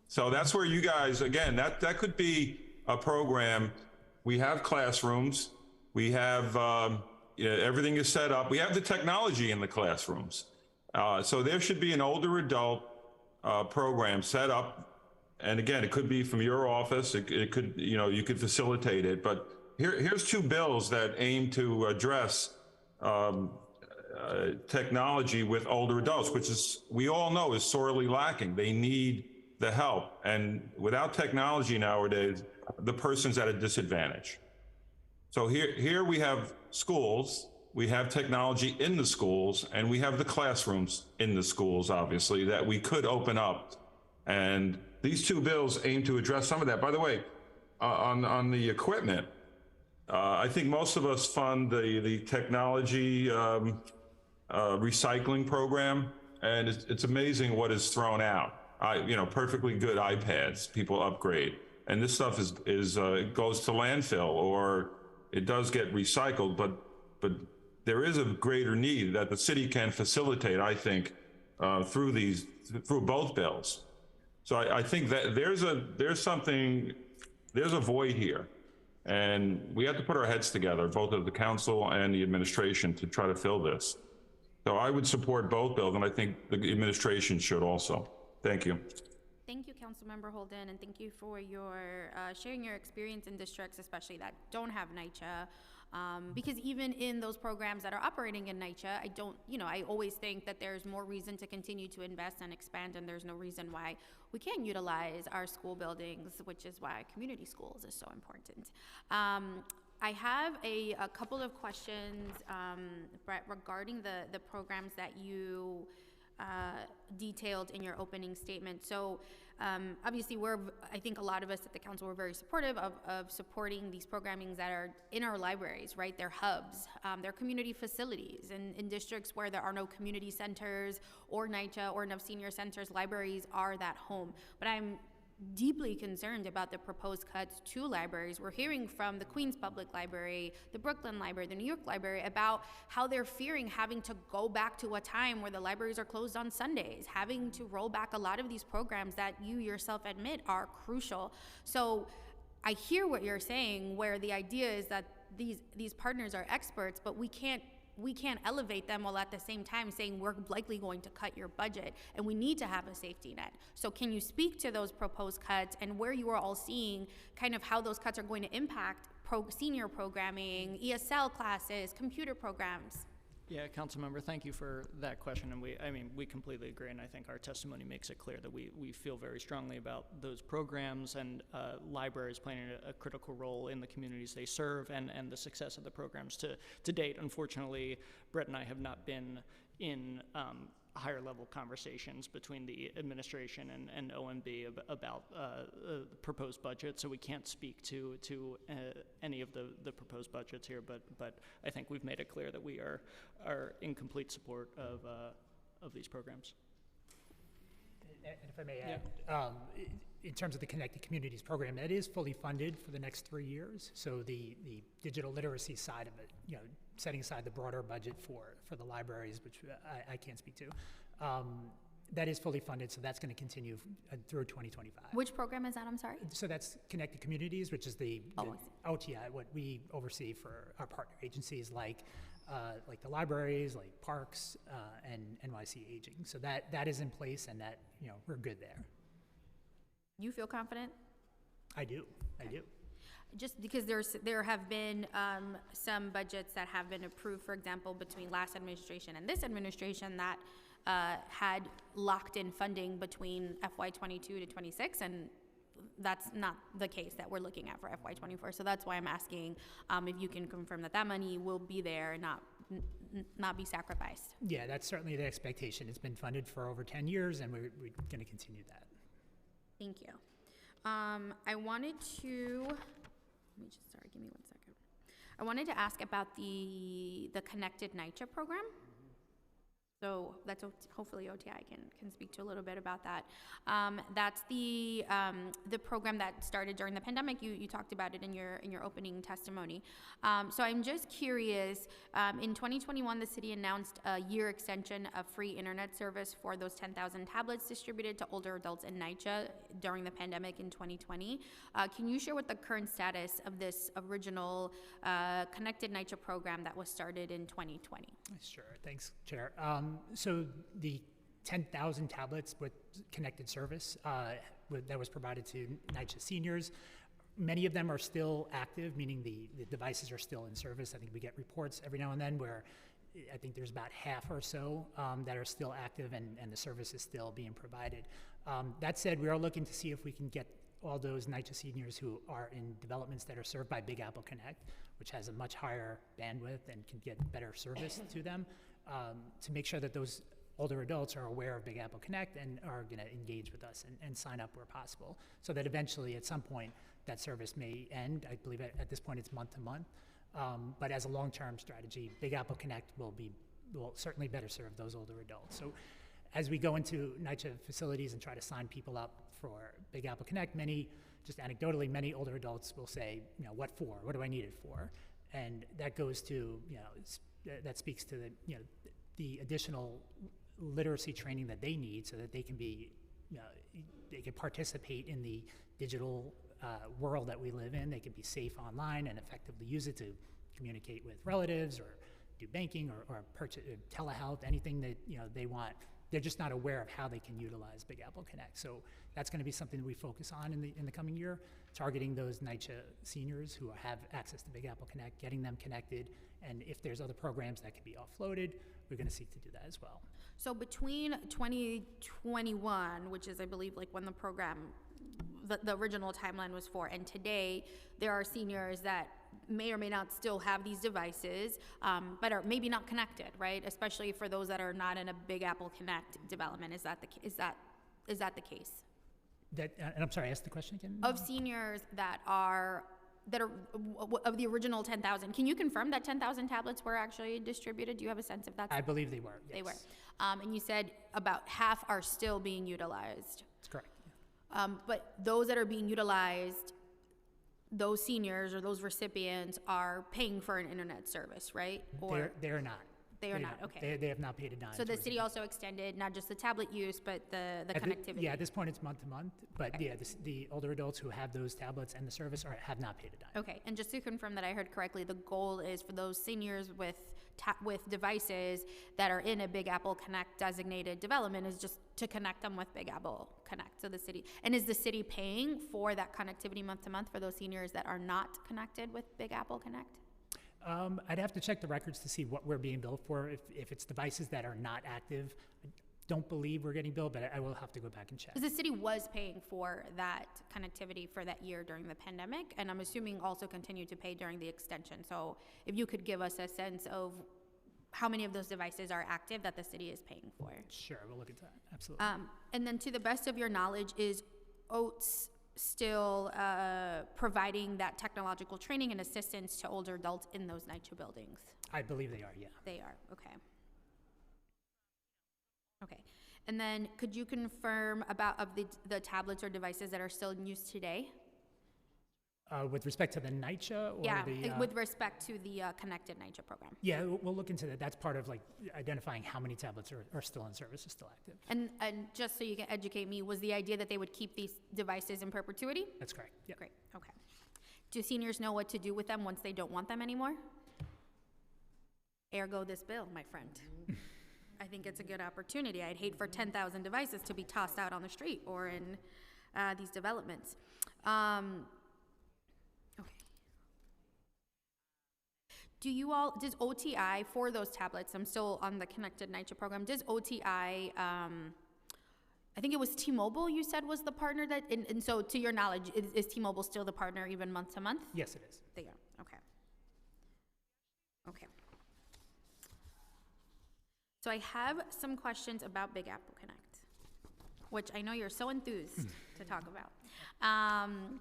So that's where you guys, again, that could be a program. We have classrooms. We have, everything is set up. We have the technology in the classrooms. So there should be an older adult program set up. And again, it could be from your office. It could, you could facilitate it. But here's two bills that aim to address technology with older adults, which is, we all know, is sorely lacking. They need the help. And without technology nowadays, the person's at a disadvantage. So here we have schools, we have technology in the schools, and we have the classrooms in the schools, obviously, that we could open up. And these two bills aim to address some of that. By the way, on the equipment, I think most of us fund the technology recycling program, and it's amazing what is thrown out. Perfectly good iPads, people upgrade. And this stuff it goes to landfill, or it does get recycled, but there is a greater need that the city can facilitate, I think, through both bills. So I think that there's a void here, and we have to put our heads together, both of the council and the administration, to try to fill this. So I would support both bills, and I think the administration should also. Thank you. Thank you, Councilmember Holden, and thank you for your sharing your experience in districts, especially that don't have NYCHA. Because even in those programs that are operating in NYCHA, I always think that there's more reason to continue to invest and expand, and there's no reason why we can't utilize our school buildings, which is why community schools is so important. I have a couple of questions, Brett, regarding the programs that you detailed in your opening statement. So obviously I think a lot of us at the council were very supportive of supporting these programmings that are in our libraries, right? They're hubs, they're community facilities, and in districts where there are no community centers or NYCHA or enough senior centers, libraries are that home. But I'm deeply concerned about the proposed cuts to libraries. We're hearing from the Queens Public Library, the Brooklyn Library, the New York Library about how they're fearing having to go back to a time where the libraries are closed on Sundays, having to roll back a lot of these programs that you yourself admit are crucial. So I hear what you're saying, where the idea is that these partners are experts, but we can't elevate them while at the same time saying we're likely going to cut your budget, and we need to have a safety net. So can you speak to those proposed cuts and where you are all seeing kind of how those cuts are going to impact senior programming, ESL classes, computer programs? Yeah, Councilmember, thank you for that question, and we completely agree, and I think our testimony makes it clear that we feel very strongly about those programs, and libraries playing a critical role in the communities they serve, and the success of the programs to date. Unfortunately, Brett and I have not been in higher level conversations between the administration and OMB about proposed budget, so we can't speak to any of the proposed budgets here, but I think we've made it clear that we are in complete support of these programs. And if I may add, in terms of the Connected Communities program, that is fully funded for the next 3 years. So the digital literacy side of it, setting aside the broader budget for the libraries, which I can't speak to, that is fully funded, so that's going to continue through 2025. Which program is that, I'm sorry? So that's Connected Communities, which is the I see. OTI, what we oversee for our partner agencies like the libraries, like parks, and NYC Aging. So that is in place, and that, we're good there. You feel confident? I do. Just because there have been some budgets that have been approved, for example, between last administration and this administration that had locked in funding between FY22 to 26, and that's not the case that we're looking at for FY24. So that's why I'm asking if you can confirm that money will be there and not be sacrificed. Yeah, that's certainly the expectation. It's been funded for over 10 years, and we're going to continue that. Thank you. I wanted to, give me 1 second. I wanted to ask about the Connected NYCHA program. So that's hopefully OTI can speak to a little bit about that. That's the program that started during the pandemic. You talked about it in your opening testimony. So I'm just curious. In 2021, the city announced a year extension of free internet service for those 10,000 tablets distributed to older adults in NYCHA during the pandemic in 2020. Can you share what the current status of this original Connected NYCHA program that was started in 2020? Sure. Thanks, Chair. So the 10,000 tablets with connected service that was provided to NYCHA seniors, many of them are still active, meaning the devices are still in service. I think we get reports every now and then where I think there's about half or so that are still active, and the service is still being provided. That said, we are looking to see if we can get all those NYCHA seniors who are in developments that are served by Big Apple Connect, which has a much higher bandwidth and can get better service to them, to make sure that those older adults are aware of Big Apple Connect and are going to engage with us and sign up where possible, so that eventually at some point that service may end. I believe at this point it's month to month, but as a long-term strategy, Big Apple Connect will certainly better serve those older adults. So as we go into NYCHA facilities and try to sign people up for Big Apple Connect, just anecdotally, many older adults will say, what for? What do I need it for? And that goes to, that speaks to the additional literacy training that they need so that they can they can participate in the digital world that we live in. They can be safe online and effectively use it to communicate with relatives or do banking or purchase telehealth, anything that they want. They're just not aware of how they can utilize Big Apple Connect. So that's going to be something that we focus on in the coming year, targeting those NYCHA seniors who have access to Big Apple Connect, getting them connected, and if there's other programs that can be offloaded, we're going to seek to do that as well. So between 2021, which is I believe like when the program, the original timeline was for, and today, there are seniors that may or may not still have these devices, but are maybe not connected, right? Especially for those that are not in a Big Apple Connect development. Is that the case? And I'm sorry, ask the question again. Of seniors that are of the original 10,000, can you confirm that 10,000 tablets were actually distributed? Do you have a sense if that's? I believe they were. Yes. They were, and you said about half are still being utilized. That's correct. But those that are being utilized, those seniors or those recipients are paying for an internet service, right? Or they're not. They are not. Okay. They have not paid a dime. So the city also extended not just the tablet use, but the connectivity. At this point it's month to month, but okay. Yeah, the older adults who have those tablets and the service have not paid a dime. Okay, and just to confirm that I heard correctly, the goal is for those seniors with with devices that are in a Big Apple Connect designated development is just to connect them with Big Apple Connect. So the city, and is the city paying for that connectivity month to month for those seniors that are not connected with Big Apple Connect? I'd have to check the records to see what we're being billed for. If it's devices that are not active, I don't believe we're getting billed, but I will have to go back and check. Because the city was paying for that connectivity for that year during the pandemic, and I'm assuming also continued to pay during the extension. So if you could give us a sense of how many of those devices are active that the city is paying for. Sure, we'll look into that, absolutely. And then to the best of your knowledge, is Oates still providing that technological training and assistance to older adults in those NYCHA buildings? I believe they are, yeah. They are, okay. Okay, and then could you confirm about the tablets or devices that are still in use today? With respect to the NYCHA or Yeah, the... with respect to the Connected NYCHA program. Yeah, we'll look into that. That's part of like identifying how many tablets are still in service, are still active. And just so you can educate me, was the idea that they would keep these devices in perpetuity? That's correct, yeah. Great, okay. Do seniors know what to do with them once they don't want them anymore? Ergo this bill, my friend. I think it's a good opportunity. I'd hate for 10,000 devices to be tossed out on the street or in these developments. Okay. Does OTI, for those tablets, I'm still on the Connected NYCHA program, does OTI, I think it was T-Mobile you said was the partner that, and so to your knowledge, is T-Mobile still the partner even month to month? Yes, it is. They are, okay. Okay. So I have some questions about Big Apple Connect, which I know you're so enthused to talk about.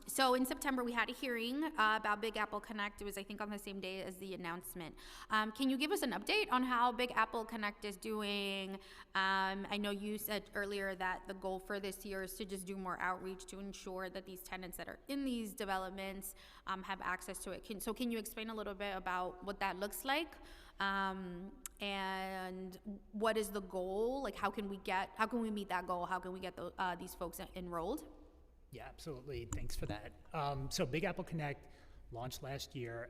So in September, we had a hearing about Big Apple Connect. It was, I think, on the same day as the announcement. Can you give us an update on how Big Apple Connect is doing? I know you said earlier that the goal for this year is to just do more outreach to ensure that these tenants that are in these developments have access to it. So can you explain a little bit about what that looks like? And what is the goal? Like, how can we meet that goal? How can we get these folks enrolled? Yeah, absolutely. Thanks for that. So Big Apple Connect launched last year,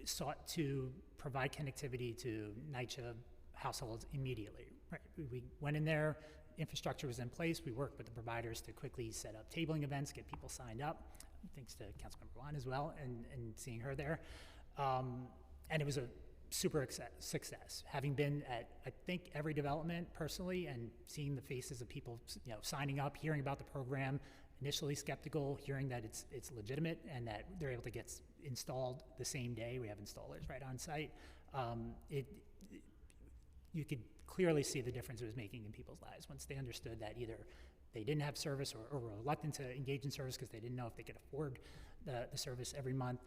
sought to provide connectivity to NYCHA households immediately. Right. We went in there, infrastructure was in place. We worked with the providers to quickly set up tabling events, get people signed up. Thanks to Councilmember Juan as well, and seeing her there. And it was a super success. Having been at, I think, every development personally and seeing the faces of people, signing up, hearing about the program, initially skeptical, hearing that it's legitimate and that they're able to get installed the same day. We have installers right on site. You could clearly see the difference it was making in people's lives once they understood that either they didn't have service or were reluctant to engage in service because they didn't know if they could afford the service every month.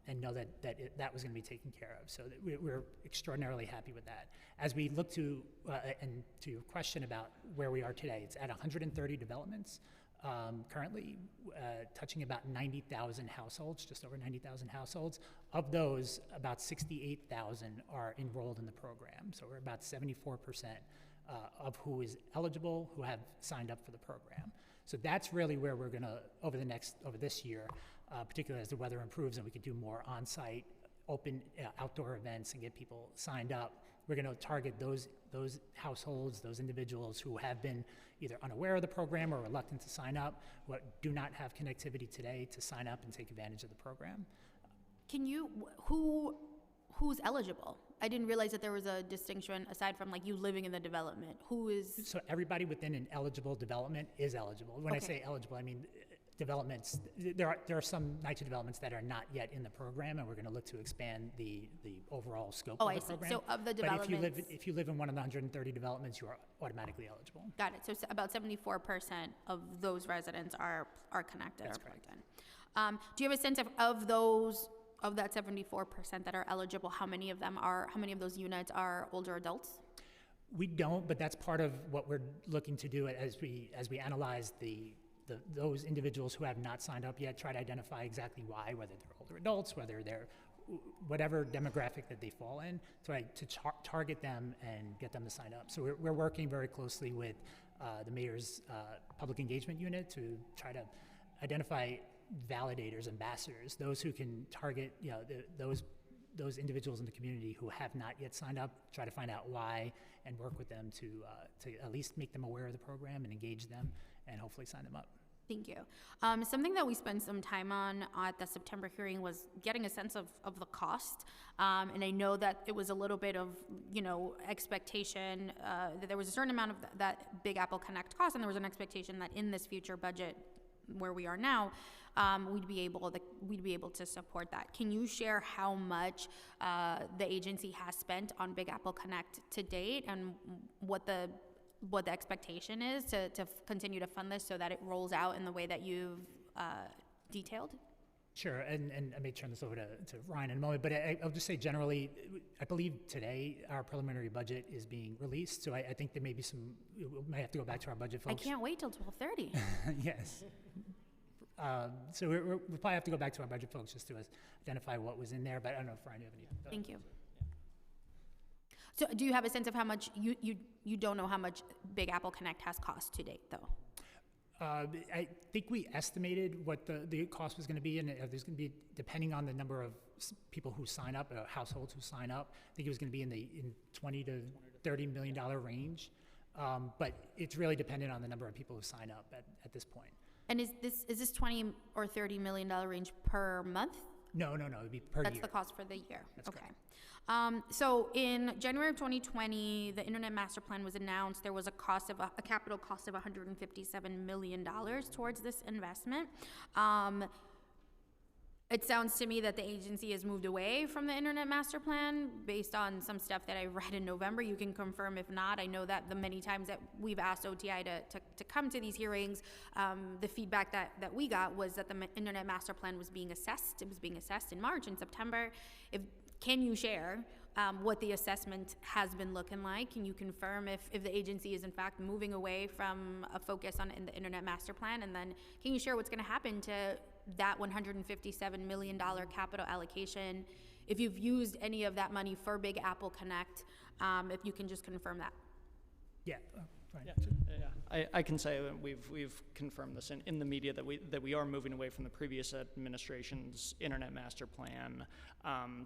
And know that was going to be taken care of. So that we're extraordinarily happy with that. As we look to, and to your question about where we are today, it's at 130 developments currently, touching about 90,000 households, just over 90,000 households. Of those, about 68,000 are enrolled in the program. So we're about 74% of who is eligible, who have signed up for the program. So that's really where we're going to, over this year, particularly as the weather improves and we can do more on-site, open outdoor events and get people signed up, we're going to target those households, those individuals who have been either unaware of the program or reluctant to sign up, who do not have connectivity today to sign up and take advantage of the program. Who's eligible? I didn't realize that there was a distinction aside from like you living in the development. Who is? So everybody within an eligible development is eligible. When I say eligible, I mean developments. There are some NYCHA developments that are not yet in the program, and we're going to look to expand the overall scope of the program. So of the developments. But if you live in one of the 130 developments, you are automatically eligible. Got it. So about 74% of those residents are connected. That's or correct. Plugged in. Do you have a sense of those? Of that 74% that are eligible, how many of those units are older adults? We don't, but that's part of what we're looking to do as we analyze those individuals who have not signed up yet, try to identify exactly why, whether they're older adults, whether they're whatever demographic that they fall in, to target them and get them to sign up. So we're working very closely with the mayor's public engagement unit to try to identify validators, ambassadors, those who can target those those individuals in the community who have not yet signed up, try to find out why, and work with them to at least make them aware of the program and engage them, and hopefully sign them up. Thank you. Something that we spent some time on at the September hearing was getting a sense of the cost. And I know that it was a little bit of, expectation that there was a certain amount of that Big Apple Connect cost, and there was an expectation that in this future budget where we are now, we'd be able to support that. Can you share how much the agency has spent on Big Apple Connect to date, and what the expectation is to continue to fund this so that it rolls out in the way that you've detailed? Sure, and I may turn this over to Ryan in a moment, but I'll just say generally, I believe today our preliminary budget is being released, so I think there may be we might have to go back to our budget folks. I can't wait till 12:30. Yes. So we'll probably have to go back to our budget folks just to identify what was in there, but I don't know if Ryan, you have any thoughts? Thank you. So do you have a sense of how much, you don't know how much Big Apple Connect has cost to date, though? I think we estimated what the cost was going to be, and there's going to be, depending on the number of people who sign up, households who sign up, I think it was going to be in $20 to $30 million range. But it's really dependent on the number of people who sign up at this point. And is this $20 or $30 million range per month? No, it'd be per year. That's the cost for the year. That's okay. correct. So in January of 2020, the Internet Master Plan was announced. There was a capital cost of $157 million towards this investment. It sounds to me that the agency has moved away from the Internet Master Plan based on some stuff that I read in November. You can confirm if not. I know that the many times that we've asked OTI to come to these hearings, the feedback that we got was that the Internet Master Plan was being assessed. It was being assessed in March and September. Can you share what the assessment has been looking like? Can you confirm if the agency is in fact moving away from a focus on in the Internet Master Plan? And then can you share what's going to happen to that $157 million capital allocation, if you've used any of that money for Big Apple Connect, if you can just confirm that? Yeah. Right. Yeah. I can say that we've confirmed this in the media that we are moving away from the previous administration's Internet Master Plan.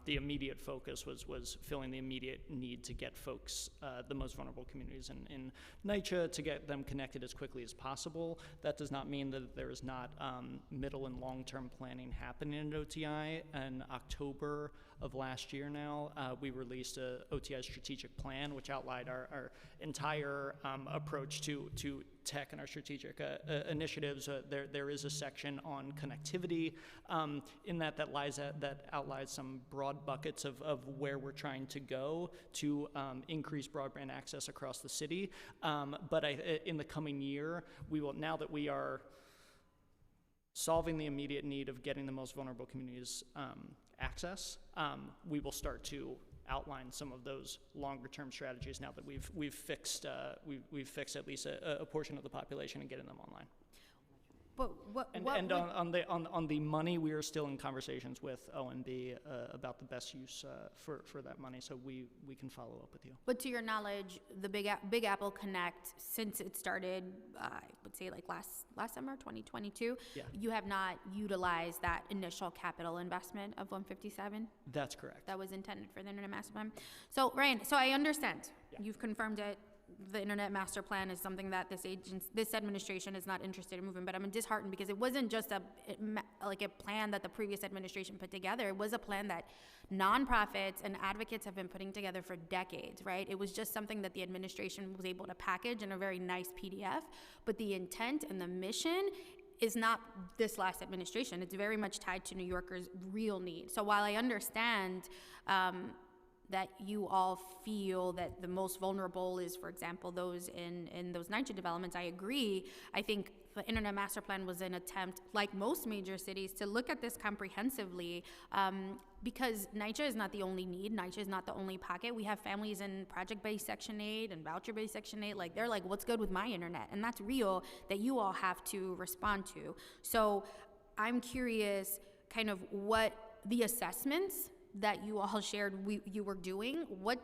The immediate focus was filling the immediate need to get folks, the most vulnerable communities in NYCHA, to get them connected as quickly as possible. That does not mean that there is not middle and long-term planning happening at OTI. In October of last year now, we released a OTI strategic plan, which outlined our entire approach to tech and our strategic initiatives. There is a section on connectivity in that outlines some broad buckets of where we're trying to go to increase broadband access across the city. But in the coming year, we will, now that we are solving the immediate need of getting the most vulnerable communities access, we will start to outline some of those longer-term strategies now that we've fixed at least a portion of the population and getting them online. But On the money, we are still in conversations with OMB about the best use for that money, so we can follow up with you. But to your knowledge, the Big Apple Connect, since it started, I would say like last summer, 2022, yeah, you have not utilized that initial capital investment of 157? That's correct. That was intended for the Internet Master Plan. So Ryan, so I understand. Yeah. You've confirmed it. The Internet Master Plan is something that this administration is not interested in moving, but I'm disheartened because it wasn't just a plan that the previous administration put together. It was a plan that nonprofits and advocates have been putting together for decades, right? It was just something that the administration was able to package in a very nice PDF, but the intent and the mission is not this last administration. It's very much tied to New Yorkers' real need. So while I understand that you all feel that the most vulnerable is, for example, those in those NYCHA developments, I agree. I think the Internet Master Plan was an attempt, like most major cities, to look at this comprehensively, because NYCHA is not the only need. NYCHA is not the only pocket. We have families in project-based Section 8 and voucher-based Section 8. Like, they're like, what's good with my internet? And that's real, that you all have to respond to. So I'm curious kind of what the assessments that you all shared you were doing, what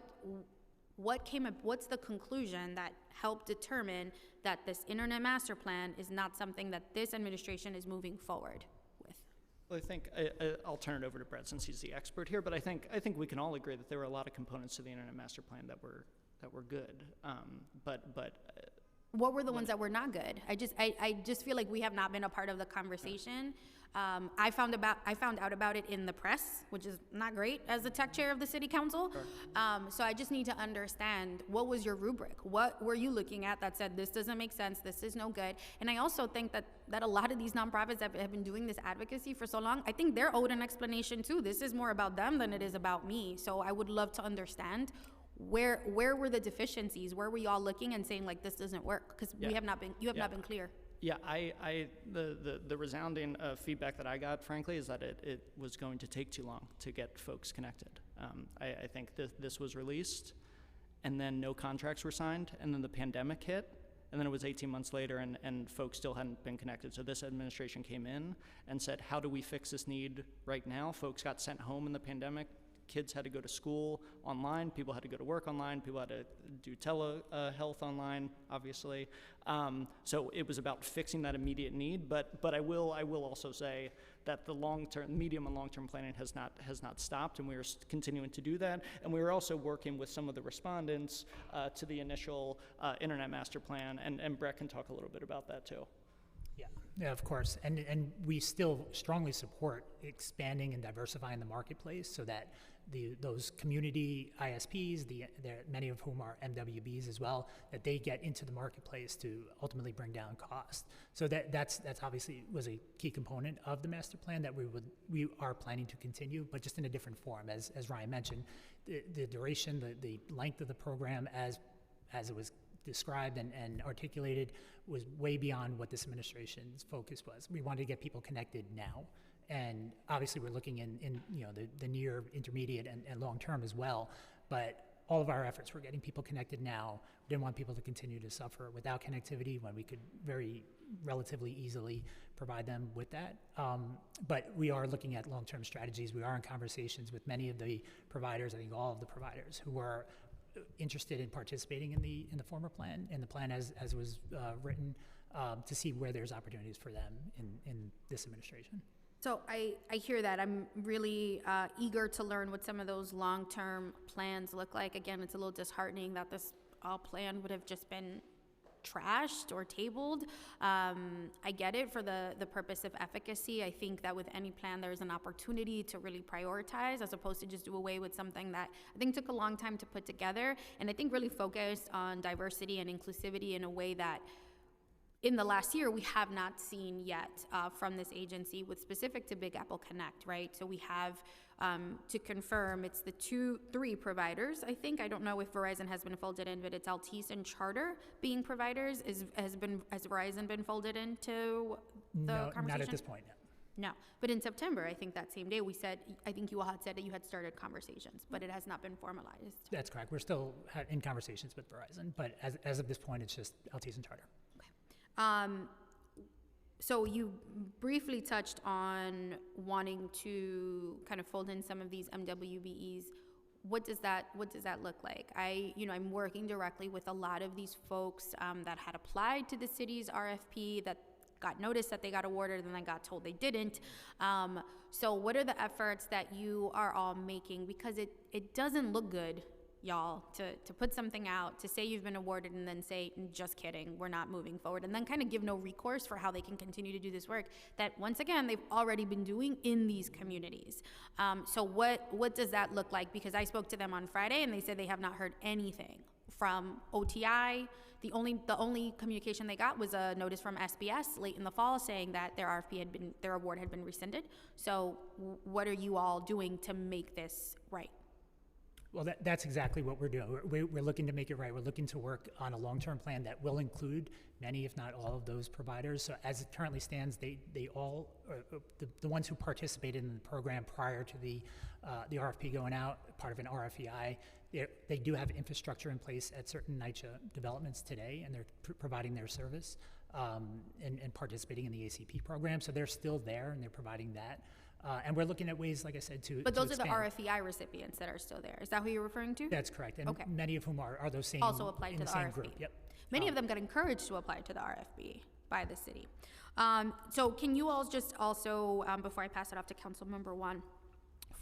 came up, what's the conclusion that helped determine that this Internet Master Plan is not something that this administration is moving forward with? Well, I think I'll turn it over to Brett since he's the expert here, but I think we can all agree that there were a lot of components to the Internet Master Plan that were good. But What were the ones that were not good? I just feel like we have not been a part of the conversation. I found out about it in the press, which is not great as the tech chair of the city council. So I just need to understand, what was your rubric? What were you looking at that said, this doesn't make sense, this is no good? And I also think that a lot of these nonprofits that have been doing this advocacy for so long, I think they're owed an explanation too. This is more about them than it is about me. So I would love to understand where were the deficiencies? Where were y'all looking and saying, like, this doesn't work? Because you have not been clear. yeah, the resounding feedback that I got, frankly, is that it was going to take too long to get folks connected. I think this was released, and then no contracts were signed, and then the pandemic hit, and then it was 18 months later, and folks still hadn't been connected. So this administration came in and said, how do we fix this need right now? Folks got sent home in the pandemic. Kids had to go to school online. People had to go to work online. People had to do telehealth online, obviously. So it was about fixing that immediate need. But I will also say that the medium and long-term planning has not stopped, and we are continuing to do that. And we are also working with some of the respondents to the initial Internet Master Plan, and Brett can talk a little bit about that too. Yeah, of course. And we still strongly support expanding and diversifying the marketplace so that those community ISPs, many of whom are MWBs as well, that they get into the marketplace to ultimately bring down cost. So that's obviously was a key component of the master plan that we are planning to continue, but just in a different form. As Ryan mentioned, the duration, the length of the program as it was described and articulated was way beyond what this administration's focus was. We wanted to get people connected now. And obviously we're looking in the near, intermediate, and long term as well. But all of our efforts were getting people connected now. We didn't want people to continue to suffer without connectivity when we could very relatively easily provide them with that. But we are looking at long-term strategies. We are in conversations with many of the providers, I think all of the providers, who are interested in participating in the former plan, in the plan as was written, to see where there's opportunities for them in this administration. So I hear that. I'm really eager to learn what some of those long-term plans look like. Again, it's a little disheartening that this plan would have just been trashed or tabled. I get it for the purpose of efficacy. I think that with any plan, there's an opportunity to really prioritize as opposed to just do away with something that I think took a long time to put together. And I think really focused on diversity and inclusivity in a way that in the last year, we have not seen yet from this agency with specific to Big Apple Connect, right? So we have, to confirm, it's the 3 providers, I think. I don't know if Verizon has been folded in, but it's Altice and Charter being providers. Has Verizon been folded into the conversation? No, not at this point, no. No, but in September, I think that same day, I think you all had said that you had started conversations, but it has not been formalized. That's correct. We're still in conversations with Verizon, but as of this point, it's just Altice and Charter. So you briefly touched on wanting to kind of fold in some of these MWBEs. What does that look like? I'm working directly with a lot of these folks that had applied to the city's RFP, that got notice that they got awarded and then got told they didn't. So what are the efforts that you are all making? Because it doesn't look good, y'all, to put something out, to say you've been awarded and then say, just kidding, we're not moving forward, and then kind of give no recourse for how they can continue to do this work that, once again, they've already been doing in these communities. So what does that look like? Because I spoke to them on Friday and they said they have not heard anything from OTI. The only communication they got was a notice from SBS late in the fall saying that their award had been rescinded. So what are you all doing to make this right? Well, that's exactly what we're doing. We're looking to make it right. We're looking to work on a long-term plan that will include many, if not all, of those providers. So as it currently stands, they all, the ones who participated in the program prior to the RFP going out, part of an RFEI, they do have infrastructure in place at certain NYCHA developments today, and they're providing their service and participating in the ACP program. So they're still there, and they're providing that. And we're looking at ways, like I said, to But those expand. are the RFEI recipients that are still there. Is that who you're referring to? That's correct. And Okay. many of whom are those same Also applied in to the the same RFP. group. Yep. Many of them got encouraged to apply to the RFP by the city. So can you all just also, before I pass it off to Councilmember Juan,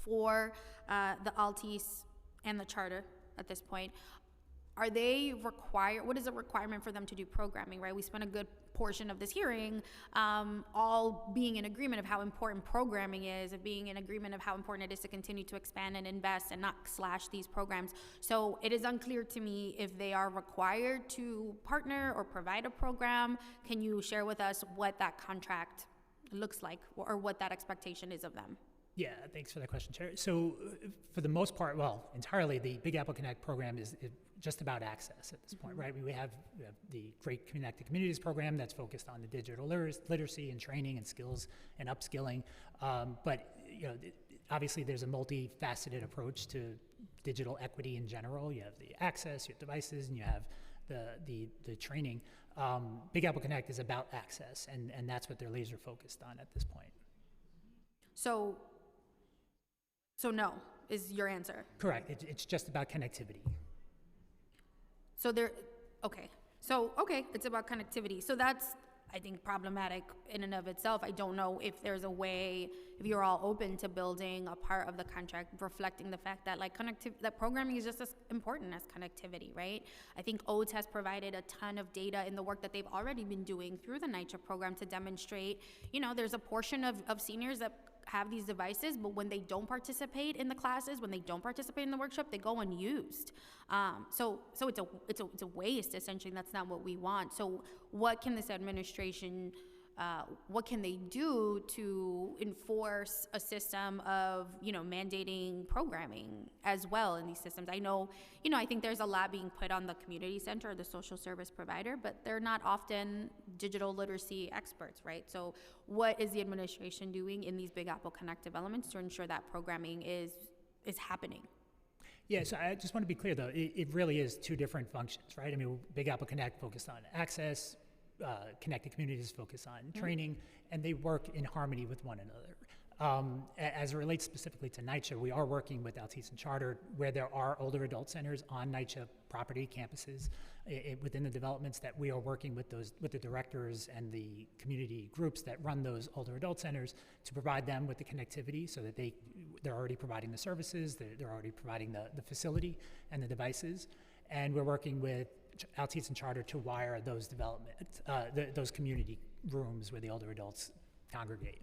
for the Altice and the charter at this point, are they required, what is the requirement for them to do programming, right? We spent a good portion of this hearing all being in agreement of how important programming is, of being in agreement of how important it is to continue to expand and invest and not slash these programs. So it is unclear to me if they are required to partner or provide a program. Can you share with us what that contract looks like or what that expectation is of them? Yeah, thanks for that question, Chair. So for the most part, well, entirely, the Big Apple Connect program is just about access at this point, right? We have the Great Connected Communities program that's focused on the digital literacy and training and skills and upskilling. But obviously there's a multifaceted approach to digital equity in general. You have the access, you have devices, and you have the training. Big Apple Connect is about access, and that's what they're laser focused on at this point. So no is your answer? Correct. It's just about connectivity. So it's about connectivity. So that's, I think, problematic in and of itself. I don't know if there's a way, if you're all open to building a part of the contract reflecting the fact that that programming is just as important as connectivity, right? I think OATS has provided a ton of data in the work that they've already been doing through the NYCHA program to demonstrate, there's a portion of seniors that have these devices, but when they don't participate in the classes, when they don't participate in the workshop, they go unused. So it's a waste, essentially. That's not what we want. So what can this administration, what can they do to enforce a system of, mandating programming as well in these systems? I know, I think there's a lot being put on the community center or the social service provider, but they're not often digital literacy experts, right? So what is the administration doing in these Big Apple Connect developments to ensure that programming is happening? Yeah, so I just want to be clear, though, it really is two different functions, right? I mean, Big Apple Connect focused on access, Connected Communities focus on training, and they work in harmony with one another. As it relates specifically to NYCHA, we are working with Altice and Charter where there are older adult centers on NYCHA property campuses within the developments that we are working with the directors and the community groups that run those older adult centers to provide them with the connectivity so that they're already providing the services, they're already providing the facility and the devices, and we're working with Altice and Charter to wire those those community rooms where the older adults congregate.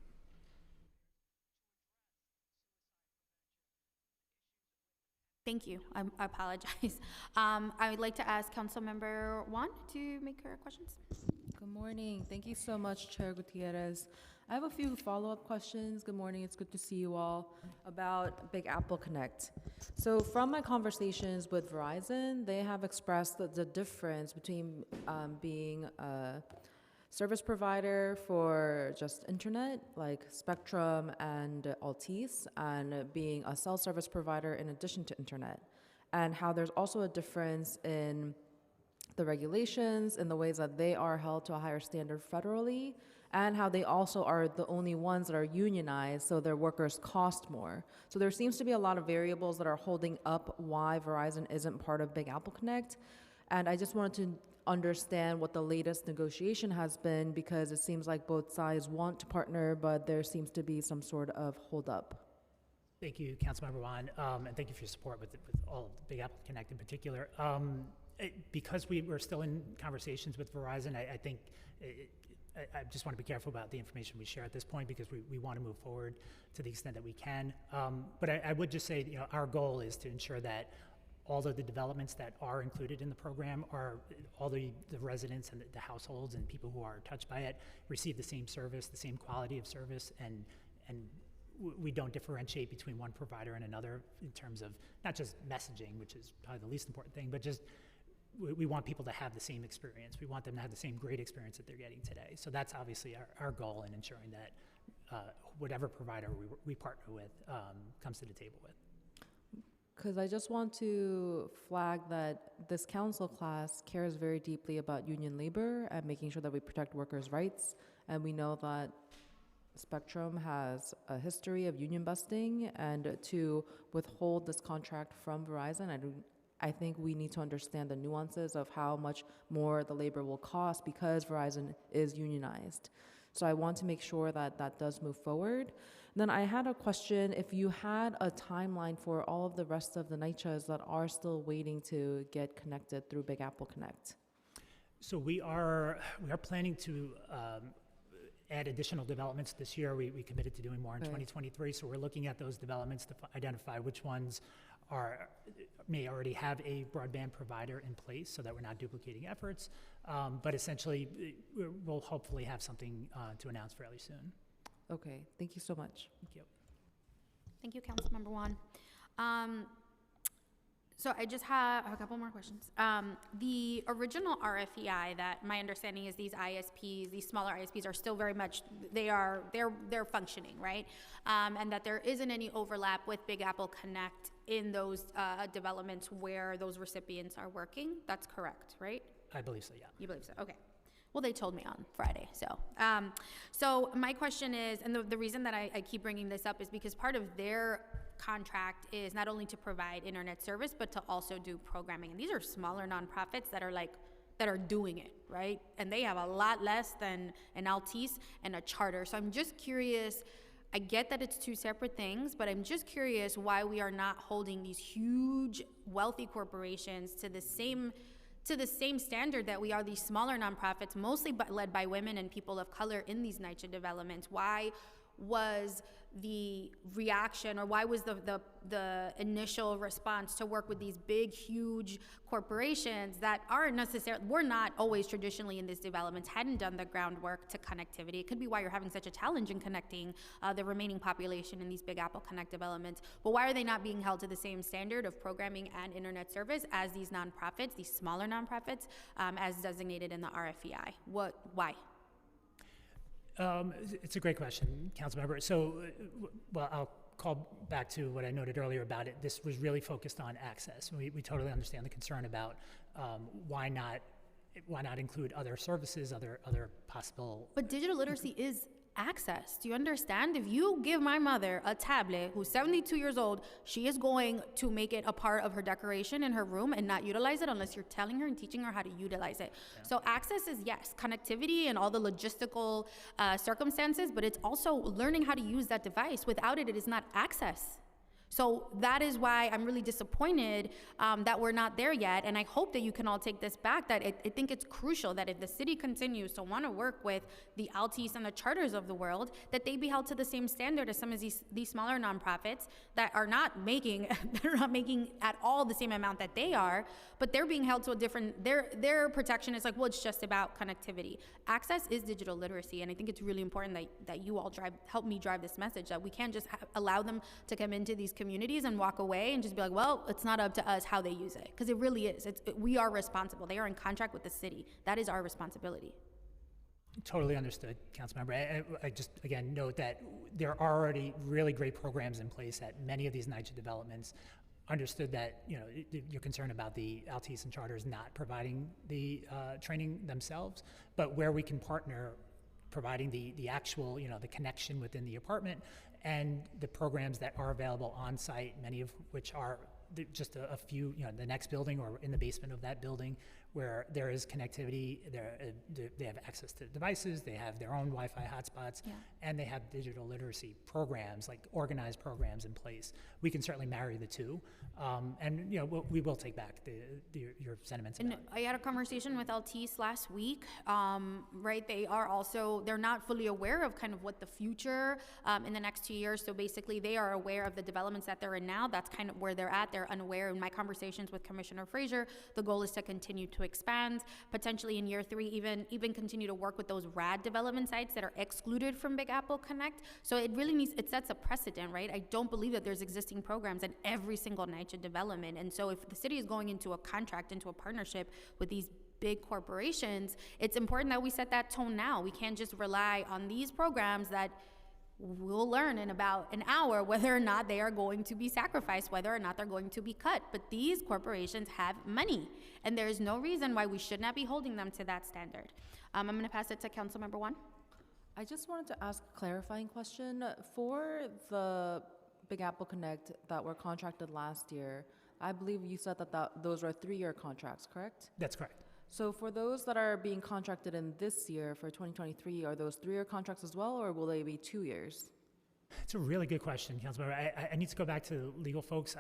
Thank you. I apologize. I would like to ask Councilmember Juan to make her questions. Good morning. Thank you so much, Chair Gutierrez. I have a few follow-up questions. Good morning. It's good to see you all about Big Apple Connect. So from my conversations with Verizon, they have expressed the difference between being a service provider for just internet, like Spectrum and Altice, and being a cell service provider in addition to internet, and how there's also a difference in the regulations and the ways that they are held to a higher standard federally, and how they also are the only ones that are unionized, so their workers cost more. So there seems to be a lot of variables that are holding up why Verizon isn't part of Big Apple Connect. And I just wanted to understand what the latest negotiation has been, because it seems like both sides want to partner, but there seems to be some sort of holdup. Thank you, Councilmember Juan, and thank you for your support with all of Big Apple Connect in particular. Because we're still in conversations with Verizon, I think I just want to be careful about the information we share at this point, because we want to move forward to the extent that we can. But I would just say, our goal is to ensure that all of the developments that are included in the program are all the residents and the households and people who are touched by it receive the same service, the same quality of service, and we don't differentiate between one provider and another in terms of not just messaging, which is probably the least important thing, but just we want people to have the same experience. We want them to have the same great experience that they're getting today. So that's obviously our goal in ensuring that whatever provider we partner with comes to the table with. Because I just want to flag that this council class cares very deeply about union labor and making sure that we protect workers' rights. And we know that Spectrum has a history of union busting, and to withhold this contract from Verizon, I think we need to understand the nuances of how much more the labor will cost because Verizon is unionized. So I want to make sure that that does move forward. And then I had a question, if you had a timeline for all of the rest of the NYCHAs that are still waiting to get connected through Big Apple Connect. So we are planning to add additional developments this year. We committed to doing more in Right. 2023, so we're looking at those developments to identify which ones may already have a broadband provider in place so that we're not duplicating efforts. But essentially, we'll hopefully have something to announce fairly soon. Okay, thank you so much. Thank you. Thank you, Councilmember Juan. So I just have a couple more questions. The original RFEI, that my understanding is these ISPs, these smaller ISPs are still very much, they're functioning, right? And that there isn't any overlap with Big Apple Connect in those developments where those recipients are working. That's correct, right? I believe so, yeah. You believe so? Okay. Well, they told me on Friday. So my question is, and the reason that I keep bringing this up is because part of their contract is not only to provide internet service, but to also do programming. And these are smaller nonprofits that are doing it, right? And they have a lot less than an Altice and a charter. So I'm just curious. I get that it's two separate things, but I'm just curious why we are not holding these huge, wealthy corporations to the same standard that we are these smaller nonprofits, mostly led by women and people of color in these NYCHA developments. Why was the reaction, or why was the initial response to work with these big, huge corporations that aren't necessarily, were not always traditionally in these developments, hadn't done the groundwork to connectivity? It could be why you're having such a challenge in connecting the remaining population in these Big Apple Connect developments. But why are they not being held to the same standard of programming and internet service as these nonprofits, these smaller nonprofits, as designated in the RFEI? Why? It's a great question, Councilmember. So, well, I'll call back to what I noted earlier about it. This was really focused on access. We totally understand the concern about why not include other services, other possible. But digital literacy is access. Do you understand? If you give my mother a tablet who's 72 years old, she is going to make it a part of her decoration in her room and not utilize it unless you're telling her and teaching her how to utilize it. Yeah. So access is, yes, connectivity and all the logistical circumstances, but it's also learning how to use that device. Without it, it is not access. So that is why I'm really disappointed that we're not there yet, and I hope that you can all take this back, that I think it's crucial that if the city continues to want to work with the Altice and the charters of the world, that they be held to the same standard as some of these smaller nonprofits that are not making at all the same amount that they are, but they're being held to a different, their protection is like, well, it's just about connectivity. Access is digital literacy, and I think it's really important that you all help me drive this message, that we can't just allow them to come into these communities and walk away and just be like, well, it's not up to us how they use it, because it really is. We are responsible. They are in contract with the city. That is our responsibility. Totally understood, Councilmember. I just, again, note that there are already really great programs in place at many of these NYCHA developments. Understood that, you're concerned about the Altice and charters not providing the training themselves, but where we can partner, providing the actual, the connection within the apartment and the programs that are available on site, many of which are just a few, the next building or in the basement of that building, where there is connectivity, they have access to devices, they have their own Wi-Fi hotspots, yeah, and they have digital literacy programs, like organized programs in place. We can certainly marry the two, and we will take back your sentiments about it. I had a conversation with Altice last week, right? They're not fully aware of kind of what the future in the next 2 years, so basically they are aware of the developments that they're in now. That's kind of where they're at. They're unaware. In my conversations with Commissioner Frazier, the goal is to continue to expand, potentially in year 3, even continue to work with those RAD development sites that are excluded from Big Apple Connect. So it sets a precedent, right? I don't believe that there's existing programs in every single NYCHA development. And so if the city is going into a contract, into a partnership with these big corporations, it's important that we set that tone now. We can't just rely on these programs that we'll learn in about an hour whether or not they are going to be sacrificed, whether or not they're going to be cut. But these corporations have money, and there is no reason why we should not be holding them to that standard. I'm going to pass it to Councilmember Juan. I just wanted to ask a clarifying question. For the Big Apple Connect that were contracted last year, I believe you said that those were 3-year contracts, correct? That's correct. So for those that are being contracted in this year for 2023, are those 3-year contracts as well, or will they be 2 years? It's a really good question, Councilmember. I need to go back to legal folks.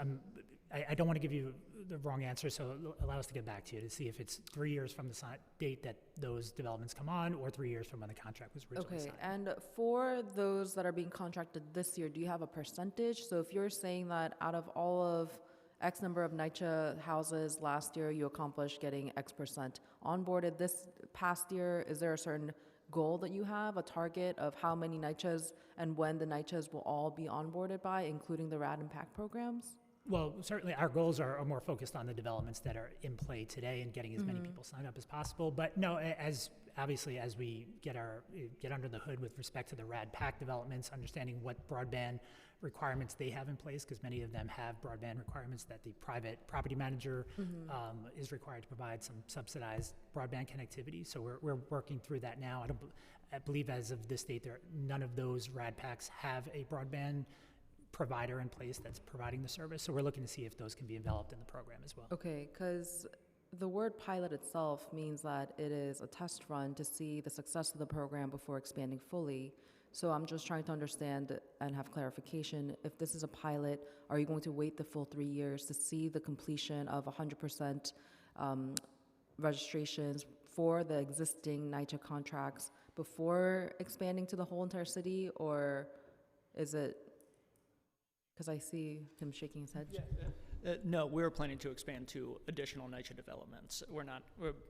I don't want to give you the wrong answer, so allow us to get back to you to see if it's 3 years from the date that those developments come on or 3 years from when the contract was originally Okay, signed. and for those that are being contracted this year, do you have a percentage? So if you're saying that out of all of X number of NYCHA houses last year, you accomplished getting X percent onboarded this past year, is there a certain goal that you have, a target of how many NYCHAs and when the NYCHAs will all be onboarded by, including the RAD Impact programs? Well, certainly our goals are more focused on the developments that are in play today and getting as many people signed up as possible. But no, as obviously as we get under the hood with respect to the RAD PAC developments, understanding what broadband requirements they have in place, because many of them have broadband requirements that the private property manager is required to provide some subsidized broadband connectivity. So we're working through that now. I believe as of this date, none of those RAD PACs have a broadband provider in place that's providing the service. So we're looking to see if those can be enveloped in the program as well. Okay, because the word pilot itself means that it is a test run to see the success of the program before expanding fully. So I'm just trying to understand and have clarification. If this is a pilot, are you going to wait the full 3 years to see the completion of 100% registrations for the existing NYCHA contracts before expanding to the whole entire city? Or is it, because I see him shaking his head. No, we're planning to expand to additional NYCHA developments.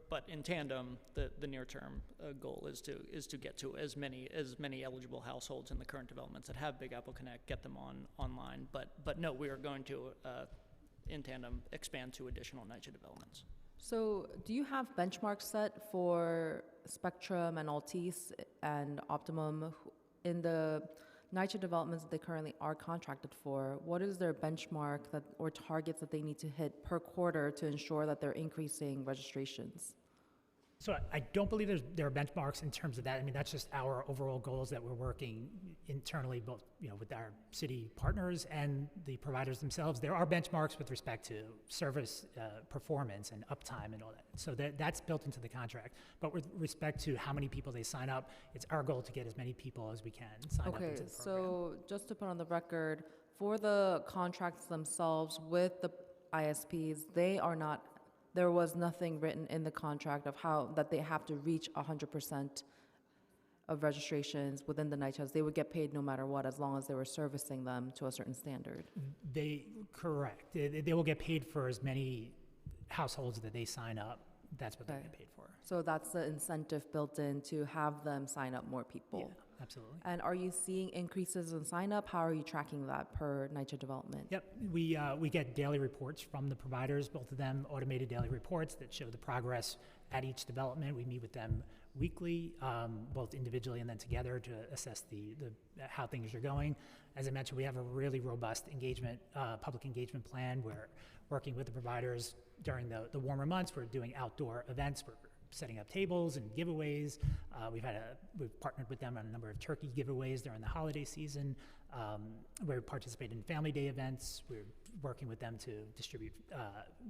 But in tandem, the near-term goal is to get to as many eligible households in the current developments that have Big Apple Connect, get them online. But no, we are going to, in tandem, expand to additional NYCHA developments. So do you have benchmarks set for Spectrum and Altice and Optimum in the NYCHA developments that they currently are contracted for? What is their benchmark or targets that they need to hit per quarter to ensure that they're increasing registrations? So I don't believe there are benchmarks in terms of that. I mean, that's just our overall goals that we're working internally, both with our city partners and the providers themselves. There are benchmarks with respect to service performance and uptime and all that. So that's built into the contract. But with respect to how many people they sign up, it's our goal to get as many people as we can sign up into the program. So just to put on the record, for the contracts themselves with the ISPs, there was nothing written in the contract of how that they have to reach 100% of registrations within the NYCHAs. They would get paid no matter what, as long as they were servicing them to a certain standard. Correct. They will get paid for as many households that they sign up. That's what they get paid for. So that's the incentive built in to have them sign up more people. Yeah, absolutely. And are you seeing increases in sign up? How are you tracking that per NYCHA development? Yep, we get daily reports from the providers, both of them automated daily reports that show the progress at each development. We meet with them weekly, both individually and then together to assess how things are going. As I mentioned, we have a really robust public engagement plan. We're working with the providers during the warmer months. We're doing outdoor events. We're setting up tables and giveaways. We've partnered with them on a number of turkey giveaways during the holiday season. We're participating in family day events. We're working with them to distribute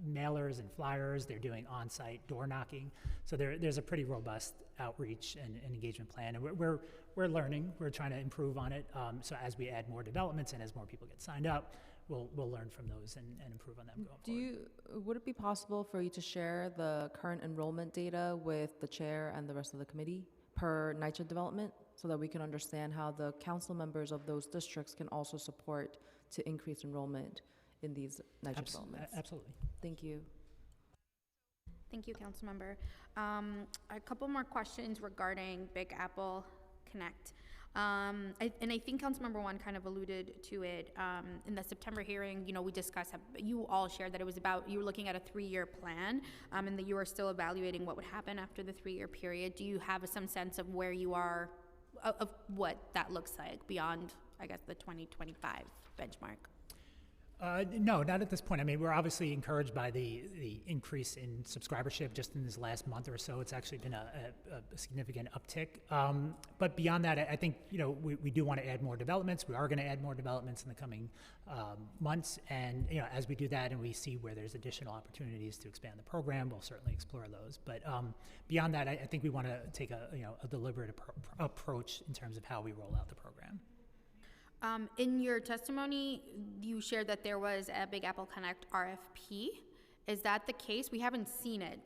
mailers and flyers. They're doing on-site door knocking. So there's a pretty robust outreach and engagement plan. And we're learning. We're trying to improve on it. So as we add more developments and as more people get signed up, we'll learn from those and improve on them going forward. Would it be possible for you to share the current enrollment data with the chair and the rest of the committee per NYCHA development, so that we can understand how the council members of those districts can also support to increase enrollment in these NYCHA developments? Absolutely. Thank you. Thank you, Councilmember. A couple more questions regarding Big Apple Connect. I think Councilmember One kind of alluded to it in the September hearing. We discussed, you all shared that you were looking at a 3-year plan, and that you are still evaluating what would happen after the 3-year period. Do you have some sense of where you are, of what that looks like beyond, I guess, the 2025 benchmark? No, not at this point. I mean, we're obviously encouraged by the increase in subscribership just in this last month or so. It's actually been a significant uptick. But beyond that, I think, we do want to add more developments. We are going to add more developments in the coming months. And, as we do that and we see where there's additional opportunities to expand the program, we'll certainly explore those. But beyond that, I think we want to take a deliberate approach in terms of how we roll out the program. In your testimony, you shared that there was a Big Apple Connect RFP. Is that the case? We haven't seen it.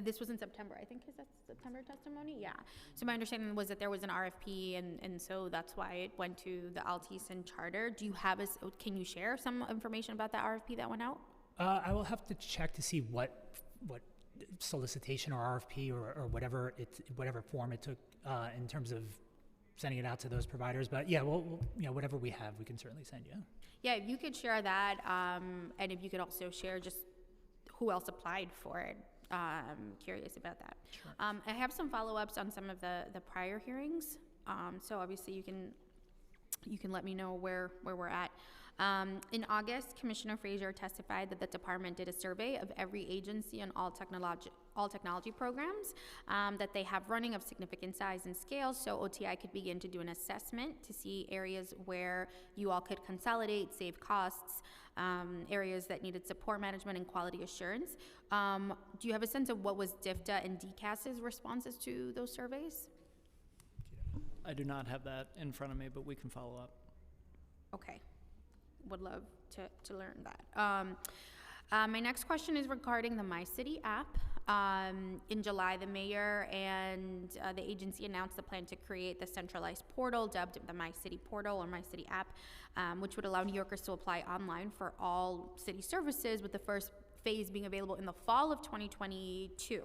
This was in September, I think. Is that September testimony? Yeah. So my understanding was that there was an RFP, and so that's why it went to the Altice and Charter. Do you have can you share some information about that RFP that went out? I will have to check to see what solicitation or RFP or whatever form it took in terms of sending it out to those providers. But yeah, we'll whatever we have, we can certainly send you. Yeah, if you could share that, and if you could also share just who else applied for it. Curious about that. Sure. I have some follow-ups on some of the prior hearings. So obviously you can let me know where we're at. In August, Commissioner Frazier testified that the department did a survey of every agency and all technology programs that they have running of significant size and scale, so OTI could begin to do an assessment to see areas where you all could consolidate, save costs, areas that needed support management and quality assurance. Do you have a sense of what was DFTA and DCAS's responses to those surveys? I do not have that in front of me, but we can follow up. Okay. Would love to learn that. My next question is regarding the My City app. In July, the mayor and the agency announced the plan to create the centralized portal dubbed the My City portal or My City app, which would allow New Yorkers to apply online for all city services, with the first phase being available in the fall of 2022.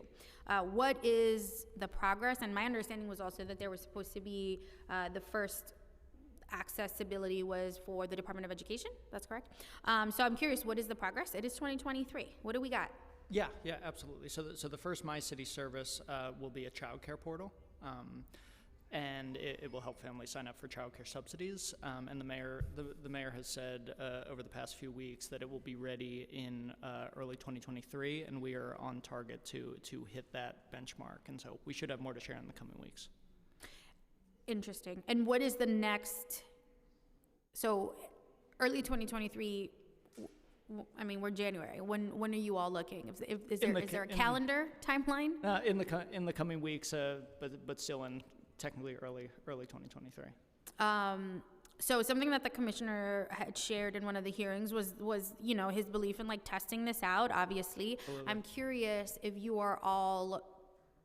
What is the progress? And my understanding was also that there was supposed to be the first accessibility was for the Department of Education. That's correct. So I'm curious, what is the progress? It is 2023. What do we got? Yeah, absolutely. So the first My City service will be a child care portal, and it will help families sign up for child care subsidies. And the mayor has said over the past few weeks that it will be ready in early 2023, and we are on target to hit that benchmark. And so we should have more to share in the coming weeks. Interesting. And what is the next? So early 2023. I mean, we're January. When are you all looking? Is there a calendar timeline? In the coming weeks, but still in technically early 2023. So something that the commissioner had shared in one of the hearings was his belief in testing this out. Obviously, absolutely. I'm curious if you are all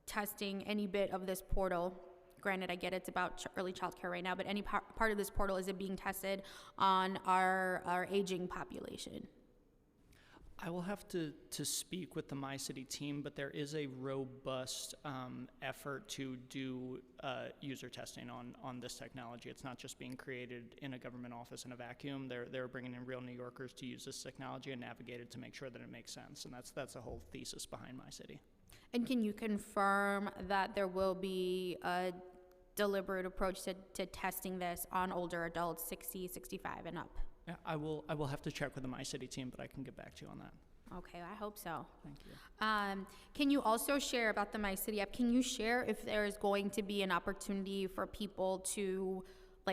testing any bit of this portal. Granted, I get it's about early childcare right now, but any part of this portal, is it being tested on our aging population? I will have to speak with the My City team, but there is a robust effort to do user testing on this technology. It's not just being created in a government office in a vacuum. They're bringing in real New Yorkers to use this technology and navigate it to make sure that it makes sense, and that's the whole thesis behind My City. And can you confirm that there will be a deliberate approach to testing this on older adults, 60, 65 and up? Yeah, I will have to check with the My City team, but I can get back to you on that. Okay, I hope so. Thank you. Can you also share about the My City app? Can you share if there is going to be an opportunity for people to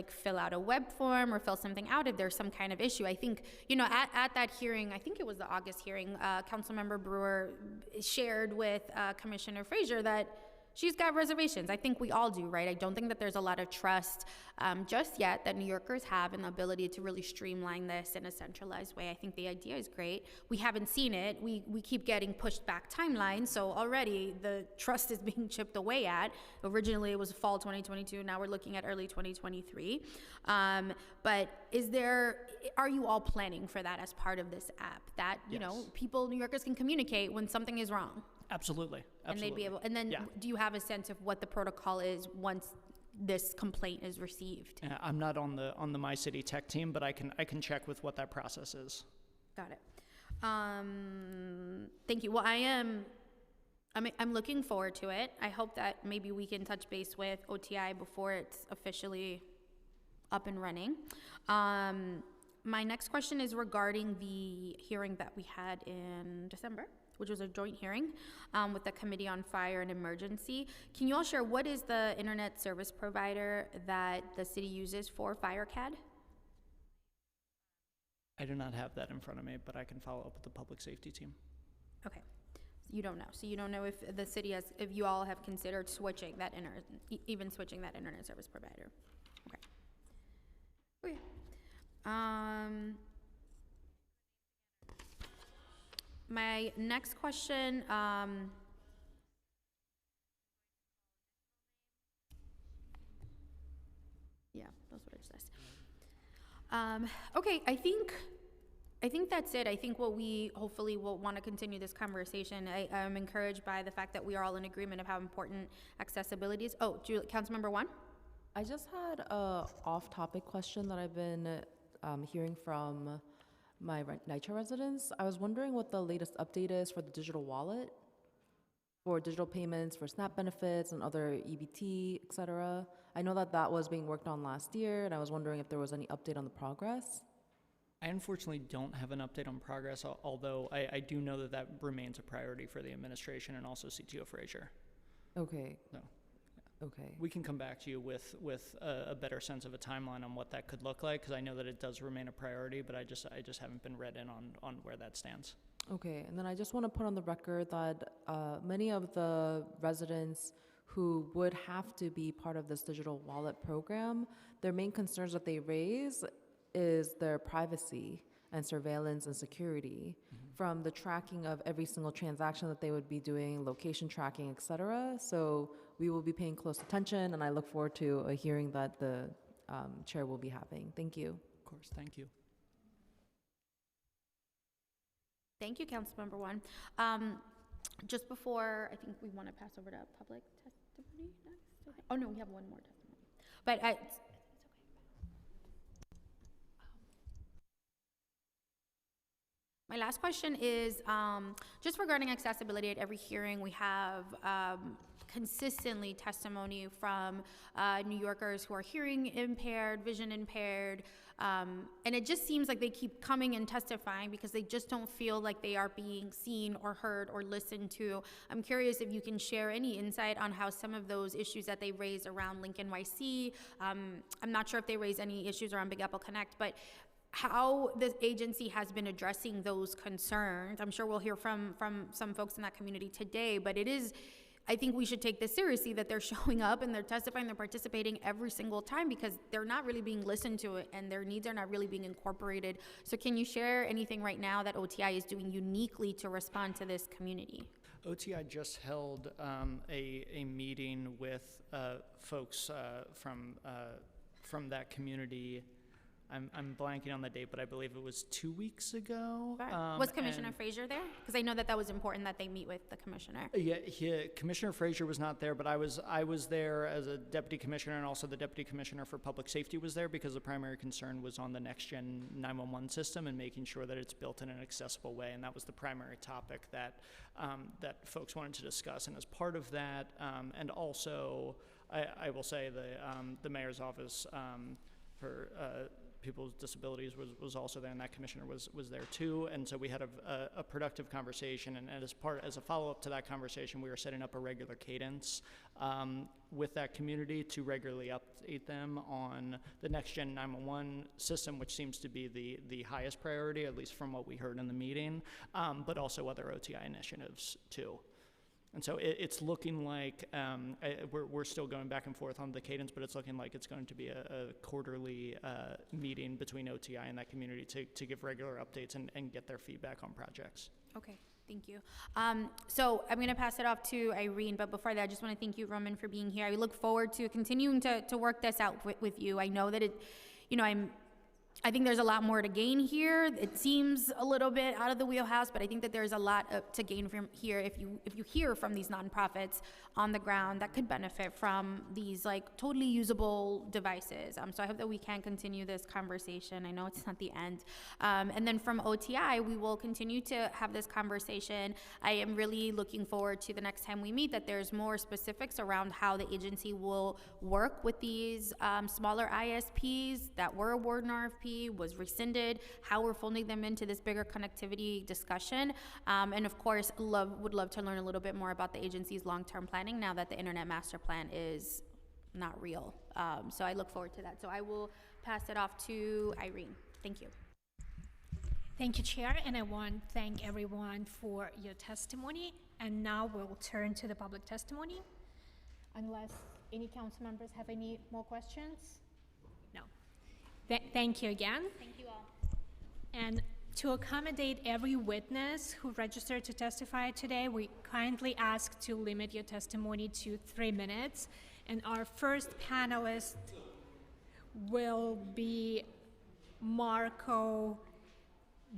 fill out a web form or fill something out if there's some kind of issue? I think, at that hearing, I think it was the August hearing, Councilmember Brewer shared with Commissioner Frazier that she's got reservations. I think we all do, right? I don't think that there's a lot of trust just yet that New Yorkers have in the ability to really streamline this in a centralized way. I think the idea is great. We haven't seen it. We keep getting pushed back timelines, so already the trust is being chipped away at. Originally, it was fall 2022. Now we're looking at early 2023. But are you all planning for that as part of this app? That, Yes. People, New Yorkers can communicate when something is wrong. Absolutely. And they'd be able, and then do you have a sense of what the protocol is once this complaint is received? I'm not on the My City tech team, but I can check with what that process is. Got it. Thank you. Well, I'm looking forward to it. I hope that maybe we can touch base with OTI before it's officially up and running. My next question is regarding the hearing that we had in December, which was a joint hearing with the Committee on Fire and Emergency. Can you all share what is the internet service provider that the city uses for FireCAD? I do not have that in front of me, but I can follow up with the public safety team. Okay, you don't know. So you don't know if the city has, if you all have considered switching that even switching that internet service provider. Okay. Okay. My next question, yeah, that's what it says. Okay, I think that's it. I think what we hopefully will want to continue this conversation. I'm encouraged by the fact that we are all in agreement of how important accessibility is. Oh, Councilmember Juan? I just had a off-topic question that I've been hearing from my NYCHA residents. I was wondering what the latest update is for the digital wallet, for digital payments, for SNAP benefits and other EBT, et cetera. I know that that was being worked on last year, and I was wondering if there was any update on the progress. I unfortunately don't have an update on progress, although I do know that that remains a priority for the administration and also CTO Frazier. Okay. No. Okay. We can come back to you with a better sense of a timeline on what that could look like, because I know that it does remain a priority, but I just haven't been read in on where that stands. Okay, and then I just want to put on the record that many of the residents who would have to be part of this digital wallet program, their main concerns that they raise is their privacy and surveillance and security from the tracking of every single transaction that they would be doing, location tracking, et cetera. So we will be paying close attention, and I look forward to a hearing that the chair will be having. Thank you. Of course, thank you. Thank you, Councilmember Juan. Just before, I think we want to pass over to public testimony next. Okay. Oh, no, we have one more testimony. But it's okay. My last question is just regarding accessibility. At every hearing, we have consistently testimony from New Yorkers who are hearing impaired, vision impaired, and it just seems like they keep coming and testifying because they just don't feel like they are being seen or heard or listened to. I'm curious if you can share any insight on how some of those issues that they raise around Link NYC, I'm not sure if they raise any issues around Big Apple Connect, but how the agency has been addressing those concerns. I'm sure we'll hear from some folks in that community today, but it is, I think we should take this seriously that they're showing up and they're testifying, they're participating every single time because they're not really being listened to and their needs are not really being incorporated. So can you share anything right now that OTI is doing uniquely to respond to this community? OTI just held a meeting with folks from that community. I'm blanking on the date, but I believe it was 2 weeks ago. Was Commissioner Frazier there? Because I know that was important that they meet with the commissioner. Yeah, Commissioner Frazier was not there, but I was there as a deputy commissioner, and also the deputy commissioner for public safety was there because the primary concern was on the next-gen 911 system and making sure that it's built in an accessible way, and that was the primary topic that that folks wanted to discuss. And as part of that, and also I will say the mayor's office for people with disabilities was also there, and that commissioner was there too. And so we had a productive conversation, and as a follow-up to that conversation, we were setting up a regular cadence with that community to regularly update them on the next-gen 911 system, which seems to be the highest priority, at least from what we heard in the meeting, but also other OTI initiatives too. And so it's looking like we're still going back and forth on the cadence, but it's looking like it's going to be a quarterly meeting between OTI and that community to give regular updates and get their feedback on projects. Okay, thank you. So I'm going to pass it off to Irene, but before that, I just want to thank you, Roman, for being here. I look forward to continuing to work this out with you. I know that I think there's a lot more to gain here. It seems a little bit out of the wheelhouse, but I think that there's a lot to gain from here if you hear from these nonprofits on the ground that could benefit from these like totally usable devices. So I hope that we can continue this conversation. I know it's not the end. And then from OTI, we will continue to have this conversation. I am really looking forward to the next time we meet that there's more specifics around how the agency will work with these smaller ISPs that were awarded RFPs IEP was rescinded, how we're folding them into this bigger connectivity discussion. And of course, would love to learn a little bit more about the agency's long-term planning now that the Internet Master Plan is not real. So I look forward to that. So I will pass it off to Irene. Thank you. Thank you, Chair, and I want to thank everyone for your testimony. And now we'll turn to the public testimony, unless any council members have any more questions? No. Thank you again. Thank you all. And to accommodate every witness who registered to testify today, we kindly ask to limit your testimony to 3 minutes. And our first panelist will be Marco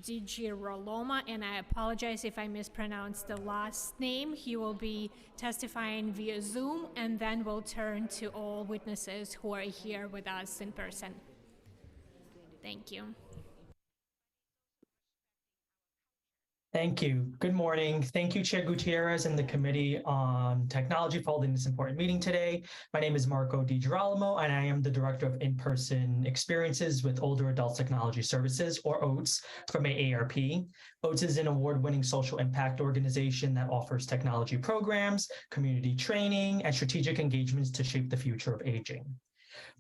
Di Girolamo, and I apologize if I mispronounced the last name. He will be testifying via Zoom, and then we'll turn to all witnesses who are here with us in person. Thank you. Thank you. Good morning. Thank you, Chair Gutierrez and the Committee on Technology for holding this important meeting today. My name is Marco Di Girolamo, and I am the Director of In-Person Experiences with Older Adults Technology Services, or OATS, from AARP. OATS is an award-winning social impact organization that offers technology programs, community training, and strategic engagements to shape the future of aging.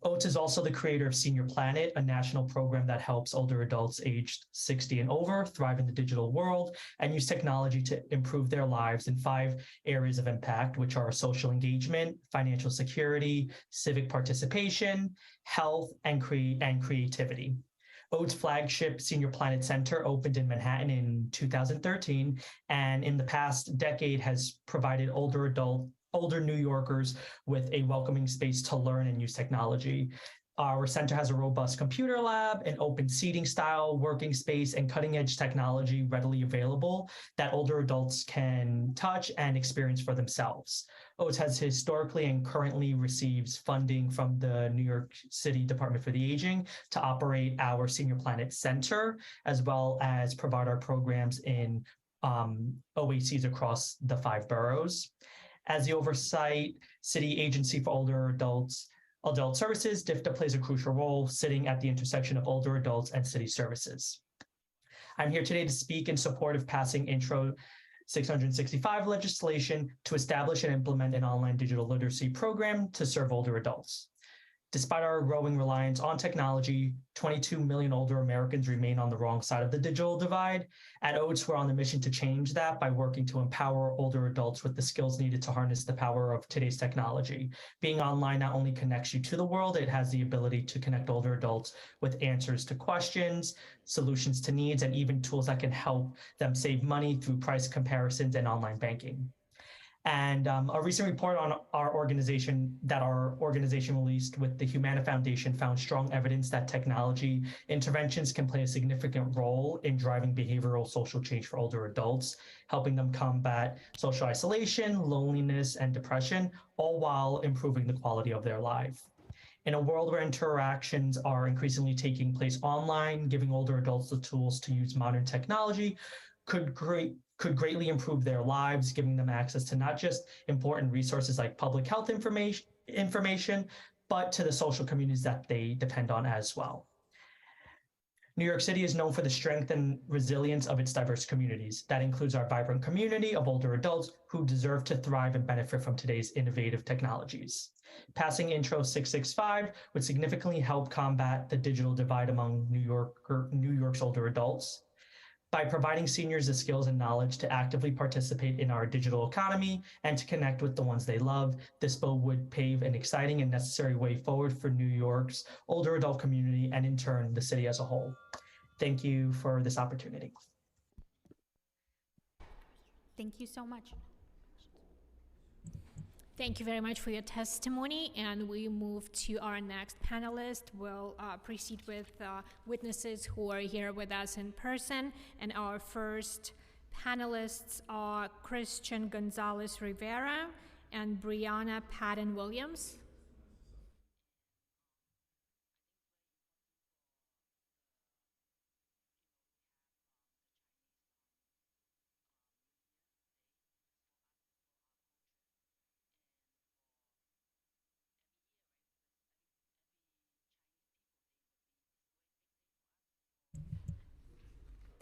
OATS is also the creator of Senior Planet, a national program that helps older adults aged 60 and over thrive in the digital world and use technology to improve their lives in 5 areas of impact, which are social engagement, financial security, civic participation, health, and creativity. OATS flagship Senior Planet Center opened in Manhattan in 2013, and in the past decade has provided older New Yorkers with a welcoming space to learn and use technology. Our center has a robust computer lab, an open seating style working space, and cutting edge technology readily available that older adults can touch and experience for themselves. OATS has historically and currently receives funding from the New York City Department for the Aging to operate our Senior Planet Center, as well as provide our programs in OACs across the 5 boroughs. As the oversight city agency for older adult services, DIFTA plays a crucial role, sitting at the intersection of older adults and city services. I'm here today to speak in support of passing Intro 665 legislation to establish and implement an online digital literacy program to serve older adults. Despite our growing reliance on technology, 22 million older Americans remain on the wrong side of the digital divide. At OATS, we're on the mission to change that by working to empower older adults with the skills needed to harness the power of today's technology. Being online not only connects you to the world, it has the ability to connect older adults with answers to questions, solutions to needs, and even tools that can help them save money through price comparisons and online banking. And a recent report on our organization released with the Humana Foundation found strong evidence that technology interventions can play a significant role in driving behavioral social change for older adults, helping them combat social isolation, loneliness, and depression, all while improving the quality of their life. In a world where interactions are increasingly taking place online, giving older adults the tools to use modern technology could greatly improve their lives, giving them access to not just important resources like public health information, but to the social communities that they depend on as well. New York City is known for the strength and resilience of its diverse communities. That includes our vibrant community of older adults who deserve to thrive and benefit from today's innovative technologies. Passing Intro 665 would significantly help combat the digital divide among New York's older adults. By providing seniors the skills and knowledge to actively participate in our digital economy and to connect with the ones they love, this bill would pave an exciting and necessary way forward for New York's older adult community and in turn, the city as a whole. Thank you for this opportunity. Thank you so much. Thank you very much for your testimony, and we move to our next panelist. We'll proceed with witnesses who are here with us in person, and our first panelists are Christian Gonzalez Rivera and Brianna Patton Williams.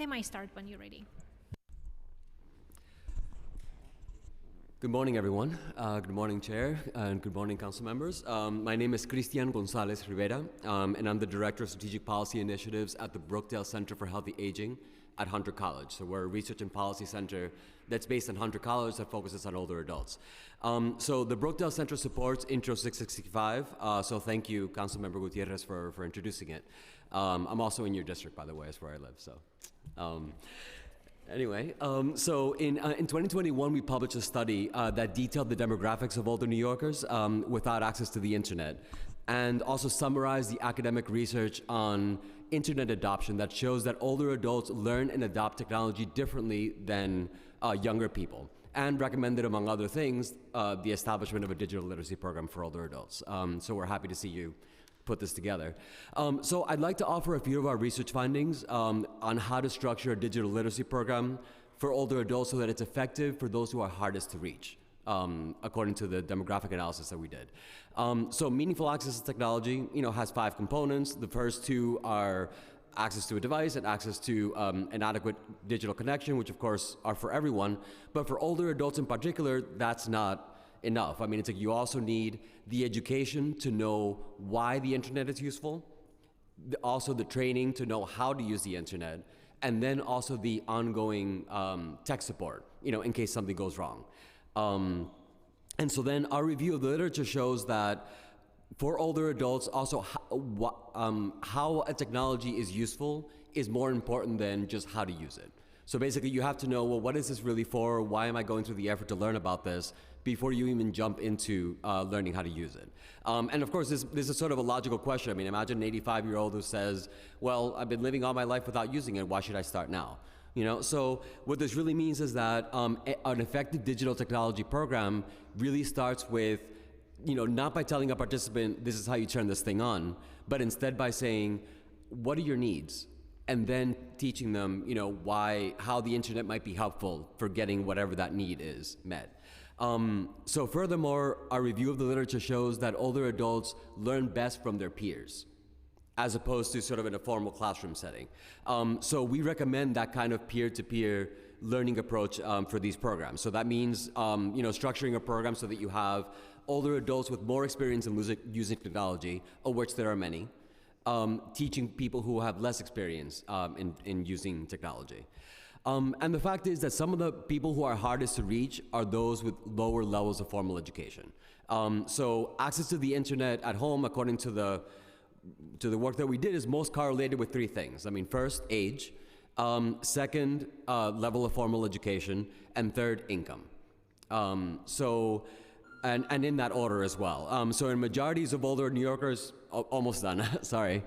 They might start when you're ready. Good morning, everyone. Good morning, Chair, and good morning, Council members. My name is Cristian Gonzalez Rivera, and I'm the Director of Strategic Policy Initiatives at the Brookdale Center for Healthy Aging at Hunter College. So we're a research and policy center that's based in Hunter College that focuses on older adults. So the Brookdale Center supports Intro 665, so thank you, Councilmember Gutierrez, for introducing it. I'm also in your district, by the way, is where I live, so. Anyway, so in 2021, we published a study that detailed the demographics of older New Yorkers without access to the internet, and also summarized the academic research on internet adoption that shows that older adults learn and adopt technology differently than younger people, and recommended, among other things, the establishment of a digital literacy program for older adults. So we're happy to see you put this together. So I'd like to offer a few of our research findings on how to structure a digital literacy program for older adults so that it's effective for those who are hardest to reach, according to the demographic analysis that we did. So meaningful access to technology, has 5 components. The first 2 are access to a device and access to an adequate digital connection, which of course are for everyone, but for older adults in particular, that's not enough. I mean, it's like you also need the education to know why the internet is useful, also the training to know how to use the internet, and then also the ongoing tech support, in case something goes wrong. And so then our review of the literature shows that for older adults, also how a technology is useful is more important than just how to use it. So basically you have to know, well, what is this really for? Why am I going through the effort to learn about this before you even jump into learning how to use it? And of course, this is sort of a logical question. I mean, imagine an 85-year-old who says, well, I've been living all my life without using it. Why should I start now? So what this really means is that an effective digital technology program really starts with, not by telling a participant, this is how you turn this thing on, but instead by saying, what are your needs? And then teaching them, how the internet might be helpful for getting whatever that need is met. So furthermore, our review of the literature shows that older adults learn best from their peers, as opposed to sort of in a formal classroom setting. So we recommend that kind of peer-to-peer learning approach for these programs. So that means, structuring a program so that you have older adults with more experience in using technology, of which there are many, teaching people who have less experience in using technology. And the fact is that some of the people who are hardest to reach are those with lower levels of formal education. So access to the internet at home, according to the work that we did, is most correlated with 3 things. I mean, first, age, second, level of formal education, and third, income. And in that order as well. So in majorities of older New Yorkers, almost done, sorry.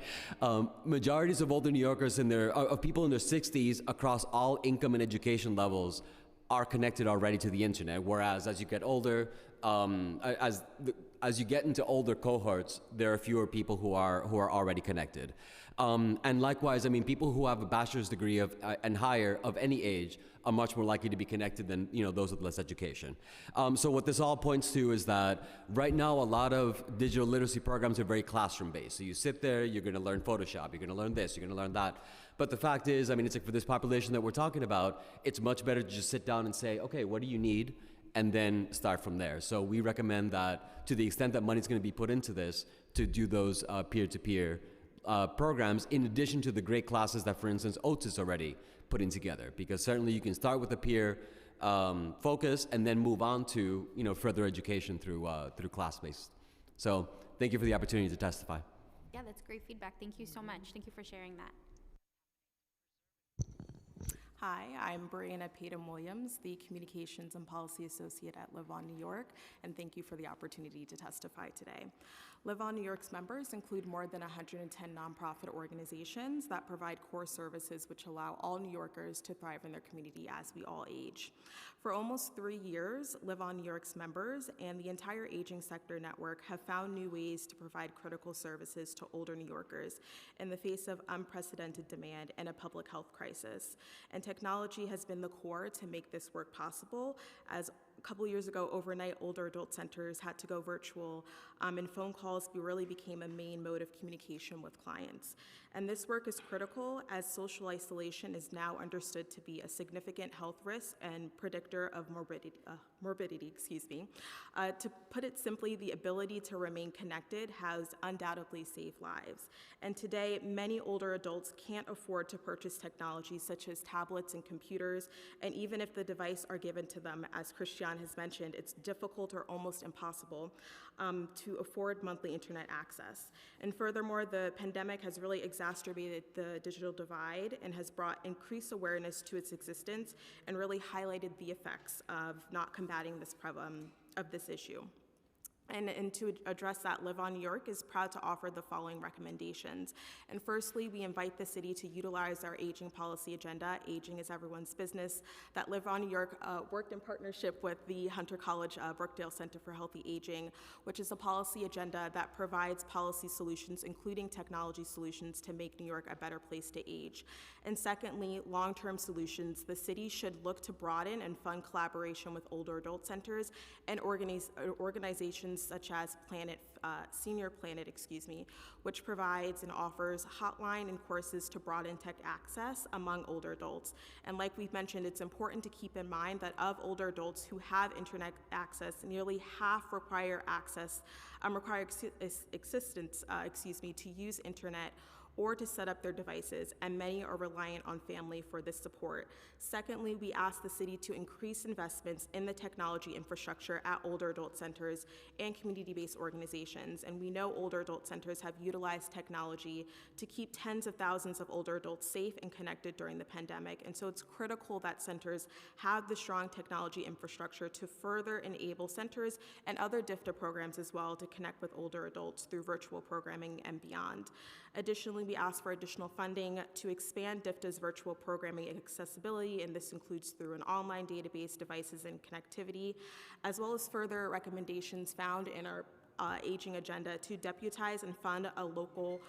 Majorities of older New Yorkers of people in their 60s across all income and education levels are connected already to the internet, whereas as you get older, as you get into older cohorts, there are fewer people who are already connected. And likewise, I mean, people who have a bachelor's degree and higher of any age are much more likely to be connected than those with less education. So what this all points to is that right now a lot of digital literacy programs are very classroom-based. So you sit there, you're going to learn Photoshop, you're going to learn this, you're going to learn that. But the fact is, I mean, it's like for this population that we're talking about, it's much better to just sit down and say, okay, what do you need? And then start from there. So we recommend that to the extent that money's going to be put into this, to do those peer-to-peer programs, in addition to the great classes that, for instance, Oates is already putting together. Because certainly you can start with a peer focus and then move on to further education through class-based. So thank you for the opportunity to testify. Yeah, that's great feedback. Thank you so much. Thank you for sharing that. Hi, I'm Brianna Payton-Williams, the Communications and Policy Associate at Live On New York, and thank you for the opportunity to testify today. Live On New York's members include more than 110 nonprofit organizations that provide core services which allow all New Yorkers to thrive in their community as we all age. For almost 3 years, Live On New York's members and the entire aging sector network have found new ways to provide critical services to older New Yorkers in the face of unprecedented demand and a public health crisis. And technology has been the core to make this work possible, as couple years ago, overnight, older adult centers had to go virtual, and phone calls really became a main mode of communication with clients. And this work is critical as social isolation is now understood to be a significant health risk and predictor of morbidity. To put it simply, the ability to remain connected has undoubtedly saved lives. And today, many older adults can't afford to purchase technology such as tablets and computers, and even if the device are given to them, as Christian has mentioned, it's difficult or almost impossible to afford monthly internet access. And furthermore, the pandemic has really exacerbated the digital divide and has brought increased awareness to its existence and really highlighted the effects of not combating this problem of this issue. And to address that, Live On New York is proud to offer the following recommendations. And firstly, we invite the city to utilize our aging policy agenda, Aging is Everyone's Business, that Live On New York worked in partnership with the Hunter College Brookdale Center for Healthy Aging, which is a policy agenda that provides policy solutions, including technology solutions, to make New York a better place to age. And secondly, long-term solutions. The city should look to broaden and fund collaboration with older adult centers and organizations such as Senior Planet, which provides and offers hotline and courses to broaden tech access among older adults. And like we've mentioned, it's important to keep in mind that of older adults who have internet access, nearly half require assistance, to use internet or to set up their devices, and many are reliant on family for this support. Secondly, we ask the city to increase investments in the technology infrastructure at older adult centers and community-based organizations. And we know older adult centers have utilized technology to keep tens of thousands of older adults safe and connected during the pandemic. And so it's critical that centers have the strong technology infrastructure to further enable centers and other DFTA programs as well to connect with older adults through virtual programming and beyond. Additionally, we ask for additional funding to expand DFTA's virtual programming accessibility, and this includes through an online database, devices, and connectivity, as well as further recommendations found in our aging agenda to deputize and fund local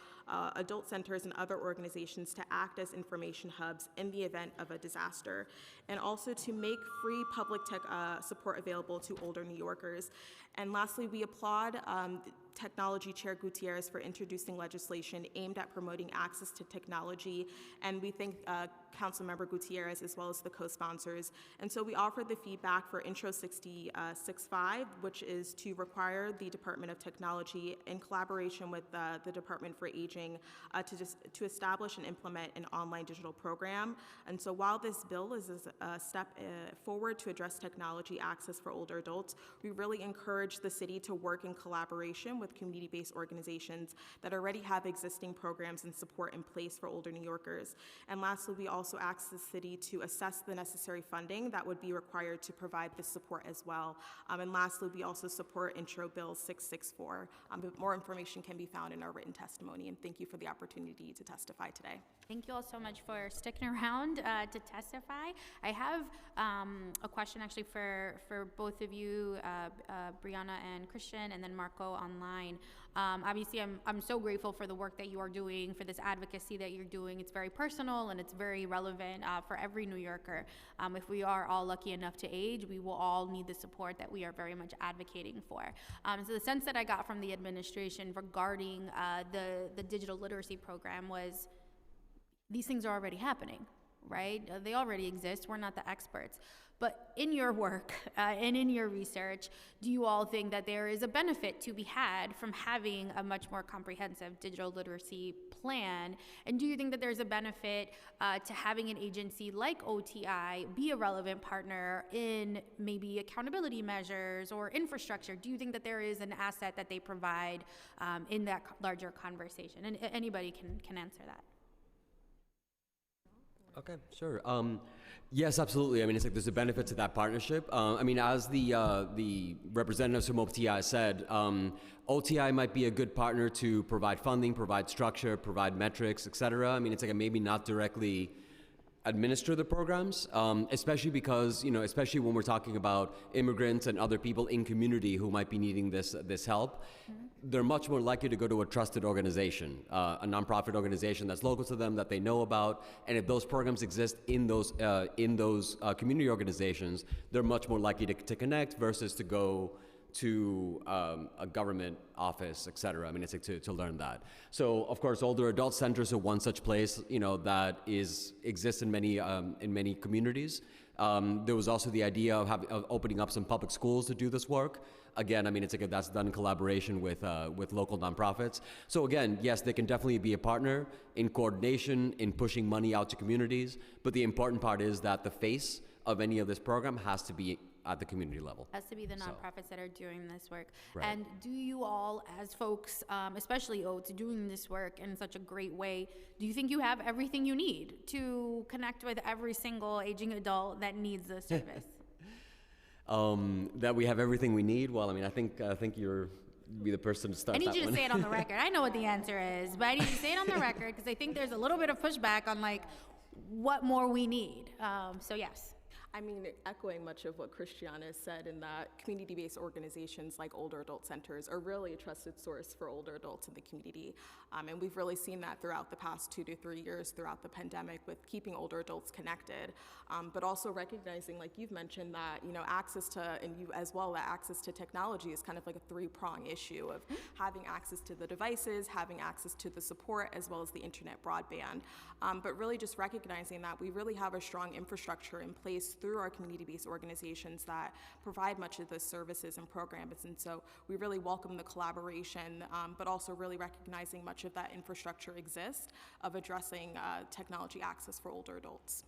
adult centers and other organizations to act as information hubs in the event of a disaster, and also to make free public tech support available to older New Yorkers. And lastly, we applaud Technology Chair Gutierrez for introducing legislation aimed at promoting access to technology, and we thank Councilmember Gutierrez as well as the co-sponsors. And so we offered the feedback for Intro 66.5, which is to require the Department of Technology in collaboration with the Department for Aging to establish and implement an online digital program. And so while this bill is a step forward to address technology access for older adults, we really encourage the city to work in collaboration with community-based organizations that already have existing programs and support in place for older New Yorkers. And lastly, we also ask the city to assess the necessary funding that would be required to provide this support as well. And lastly, we also support Intro Bill 664. But more information can be found in our written testimony, and thank you for the opportunity to testify today. Thank you all so much for sticking around to testify. I have a question actually for both of you, Brianna and Christian, and then Marco online. Obviously, I'm so grateful for the work that you are doing, for this advocacy that you're doing. It's very personal and it's very relevant for every New Yorker. If we are all lucky enough to age, we will all need the support that we are very much advocating for. So the sense that I got from the administration regarding the digital literacy program was these things are already happening, right? They already exist. We're not the experts. But in your work and in your research, do you all think that there is a benefit to be had from having a much more comprehensive digital literacy plan? And do you think that there's a benefit to having an agency like OTI be a relevant partner in maybe accountability measures or infrastructure? Do you think that there is an asset that they provide in that larger conversation? And anybody can answer that. Okay, sure. Yes, absolutely. I mean, it's like there's a benefit to that partnership. I mean, as the representatives from OTI said, OTI might be a good partner to provide funding, provide structure, provide metrics, et cetera. I mean, it's like maybe not directly administer the programs, especially because, especially when we're talking about immigrants and other people in community who might be needing this help, they're much more likely to go to a trusted organization, a nonprofit organization that's local to them, that they know about. And if those programs exist in those community organizations, they're much more likely to connect versus to go to a government office, et cetera. I mean, it's like to learn that. So, of course, older adult centers are one such place, that exists in many communities. There was also the idea of opening up some public schools to do this work. Again, I mean, it's like that's done in collaboration with local nonprofits. So again, yes, they can definitely be a partner in coordination, in pushing money out to communities. But the important part is that the face of any of this program has to be at the community level. Has to be the nonprofits that are doing this work. Right. And do you all, as folks, especially Oates, doing this work in such a great way, do you think you have everything you need to connect with every single aging adult that needs this service? That we have everything we need? Well, I mean, I think you're be the person to start. I need that you to one. say it on the record. I know what the answer is, but I need you to say it on the record because I think there's a little bit of pushback on like what more we need. So yes. I mean, echoing much of what Christiana said, in that community-based organizations like older adult centers are really a trusted source for older adults in the community. And we've really seen that throughout the past 2 to 3 years throughout the pandemic with keeping older adults connected, but also recognizing, like you've mentioned, that, access to, and you as well, that access to technology is kind of like a three-prong issue of having access to the devices, having access to the support, as well as the internet broadband. But really just recognizing that we really have a strong infrastructure in place through our community-based organizations that provide much of the services and programs. And so we really welcome the collaboration, but also really recognizing much of that infrastructure exists of addressing technology access for older adults.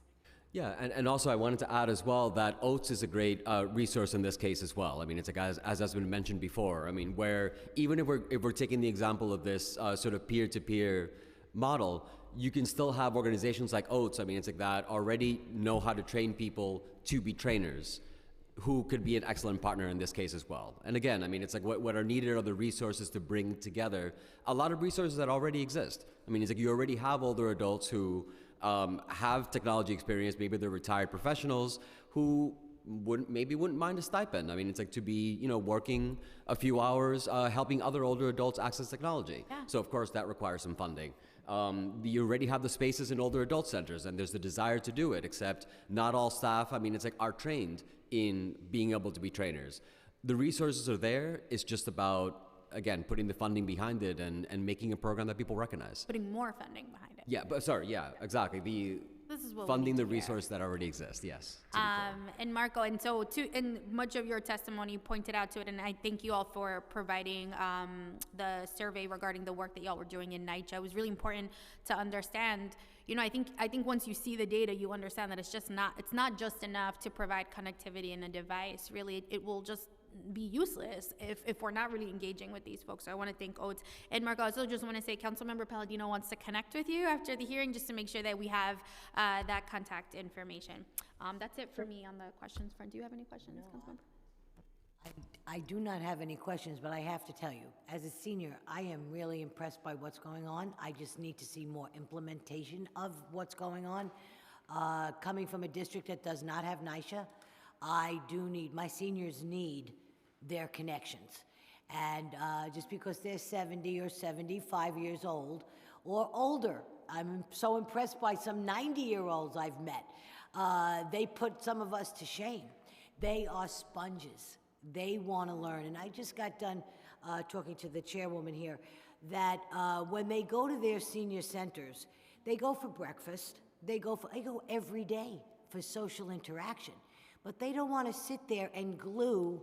Yeah, and also I wanted to add as well that Oates is a great resource in this case as well. I mean, it's like as has been mentioned before. I mean, where even if we're taking the example of this sort of peer-to-peer model, you can still have organizations like Oates. I mean, it's like that already know how to train people to be trainers, who could be an excellent partner in this case as well. And again, I mean, it's like what are needed are the resources to bring together a lot of resources that already exist. I mean, it's like you already have older adults who have technology experience. Maybe they're retired professionals who wouldn't mind a stipend. I mean, it's like to be, working a few hours, helping other older adults access technology. Yeah. So of course that requires some funding. You already have the spaces in older adult centers, and there's the desire to do it, except not all staff, I mean, it's like are trained in being able to be trainers. The resources are there. It's just about, again, putting the funding behind it and making a program that people recognize. Putting more funding behind it. Yeah, but sorry, yeah, exactly. This is what we Funding need the to hear. resource that already exists, yes. to be clear. And Marco, and so in much of your testimony you pointed out to it, and I thank you all for providing the survey regarding the work that y'all were doing in NYCHA. It was really important to understand. I think once you see the data, you understand that it's not just enough to provide connectivity in a device. Really, it will just be useless if we're not really engaging with these folks. So I want to thank Oates. And Marco, I also just want to say Councilmember Palladino wants to connect with you after the hearing just to make sure that we have that contact information. That's it for me on the questions front. Do you have any questions, Councilmember? I do not have any questions, but I have to tell you, as a senior, I am really impressed by what's going on. I just need to see more implementation of what's going on. Coming from a district that does not have NYCHA, my seniors need their connections. And just because they're 70 or 75 years old or older, I'm so impressed by some 90-year-olds I've met. They put some of us to shame. They are sponges. They want to learn. And I just got done talking to the chairwoman here that when they go to their senior centers, they go for breakfast. They go every day for social interaction. But they don't want to sit there and glue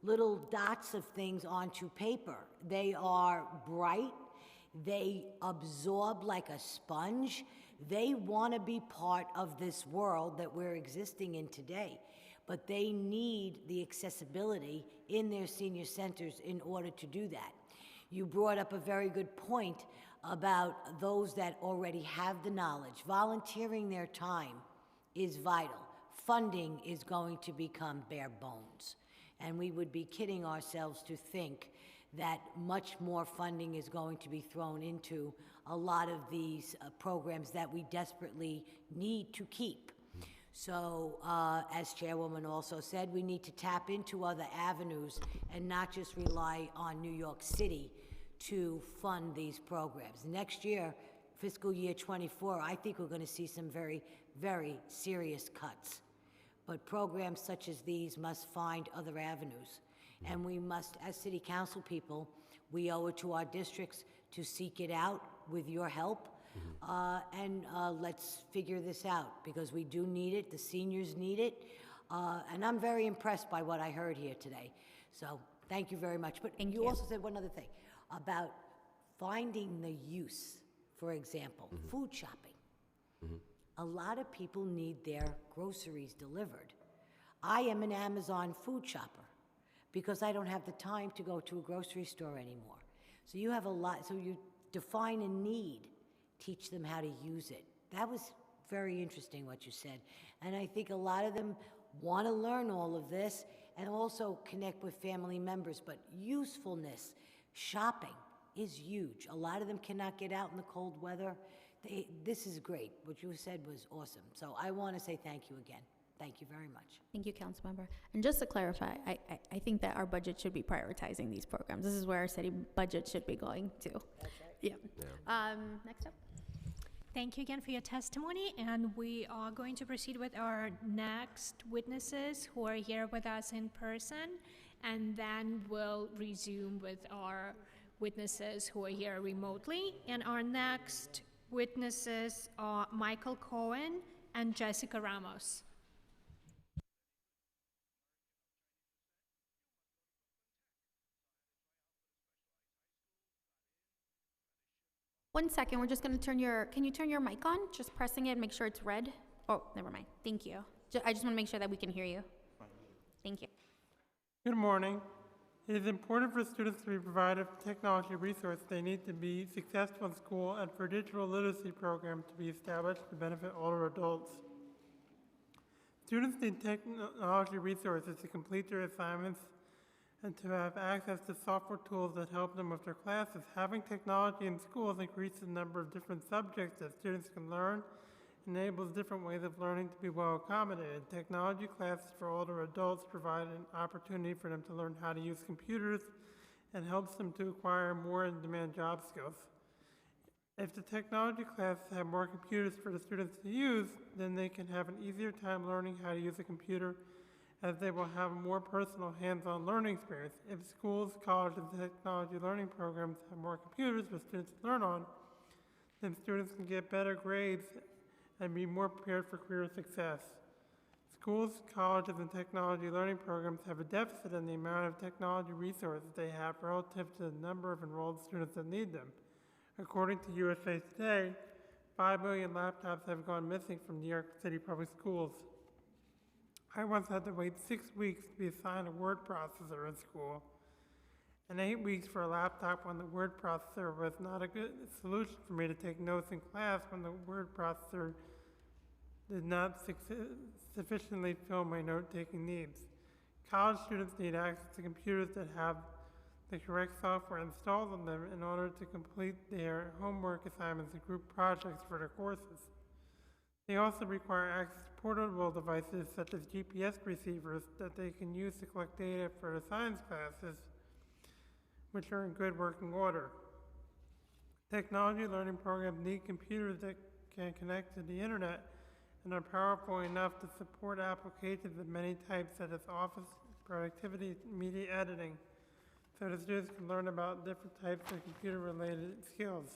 little dots of things onto paper. They are bright. They absorb like a sponge. They want to be part of this world that we're existing in today. But they need the accessibility in their senior centers in order to do that. You brought up a very good point about those that already have the knowledge. Volunteering their time is vital. Funding is going to become bare bones. And we would be kidding ourselves to think that much more funding is going to be thrown into a lot of these programs that we desperately need to keep. So, as Chairwoman also said, we need to tap into other avenues and not just rely on New York City to fund these programs. Next year, fiscal year '24, I think we're going to see some very, very serious cuts. But programs such as these must find other avenues. And we must, as city council people, we owe it to our districts to seek it out with your help. And let's figure this out, because we do need it, the seniors need it. And I'm very impressed by what I heard here today. So thank you very much. But you also said one other thing about finding the use, for example, food shopping. A lot of people need their groceries delivered. I am an Amazon food shopper because I don't have the time to go to a grocery store anymore. So you have a lot, so you define a need, teach them how to use it. That was very interesting what you said. And I think a lot of them want to learn all of this and also connect with family members, but usefulness, shopping is huge. A lot of them cannot get out in the cold weather. This is great. What you said was awesome. So I want to say thank you again. Thank you very much. Thank you, Councilmember. And just to clarify, I think that our budget should be prioritizing these programs. This is where our city budget should be going to. That's right. Yeah. Next up. Thank you again for your testimony, and we are going to proceed with our next witnesses who are here with us in person, and then we'll resume with our witnesses who are here remotely. And our next witnesses are Michael Cohen and Jessica Ramos. One second, we're just going to can you turn your mic on? Just pressing it, make sure it's red. Oh, never mind. Thank you. I just want to make sure that we can hear you. Thank you. Good morning. It is important for students to be provided with technology resources they need to be successful in school and for digital literacy programs to be established to benefit older adults. Students need technology resources to complete their assignments and to have access to software tools that help them with their classes. Having technology in schools increases the number of different subjects that students can learn, enables different ways of learning to be well accommodated. Technology classes for older adults provide an opportunity for them to learn how to use computers and helps them to acquire more in-demand job skills. If the technology classes have more computers for the students to use, then they can have an easier time learning how to use a computer, as they will have a more personal hands-on learning experience. If schools, colleges, and technology learning programs have more computers for students to learn on, then students can get better grades and be more prepared for career success. Schools, colleges, and technology learning programs have a deficit in the amount of technology resources they have relative to the number of enrolled students that need them. According to USA Today, 5 million laptops have gone missing from New York City public schools. I once had to wait 6 weeks to be assigned a word processor in school, and 8 weeks for a laptop when the word processor was not a good solution for me to take notes in class when the word processor did not sufficiently fill my note-taking needs. College students need access to computers that have the correct software installed on them in order to complete their homework assignments and group projects for their courses. They also require access to portable devices such as GPS receivers that they can use to collect data for the science classes, which are in good working order. Technology learning programs need computers that can connect to the internet and are powerful enough to support applications of many types such as office, productivity, media editing, so the students can learn about different types of computer-related skills.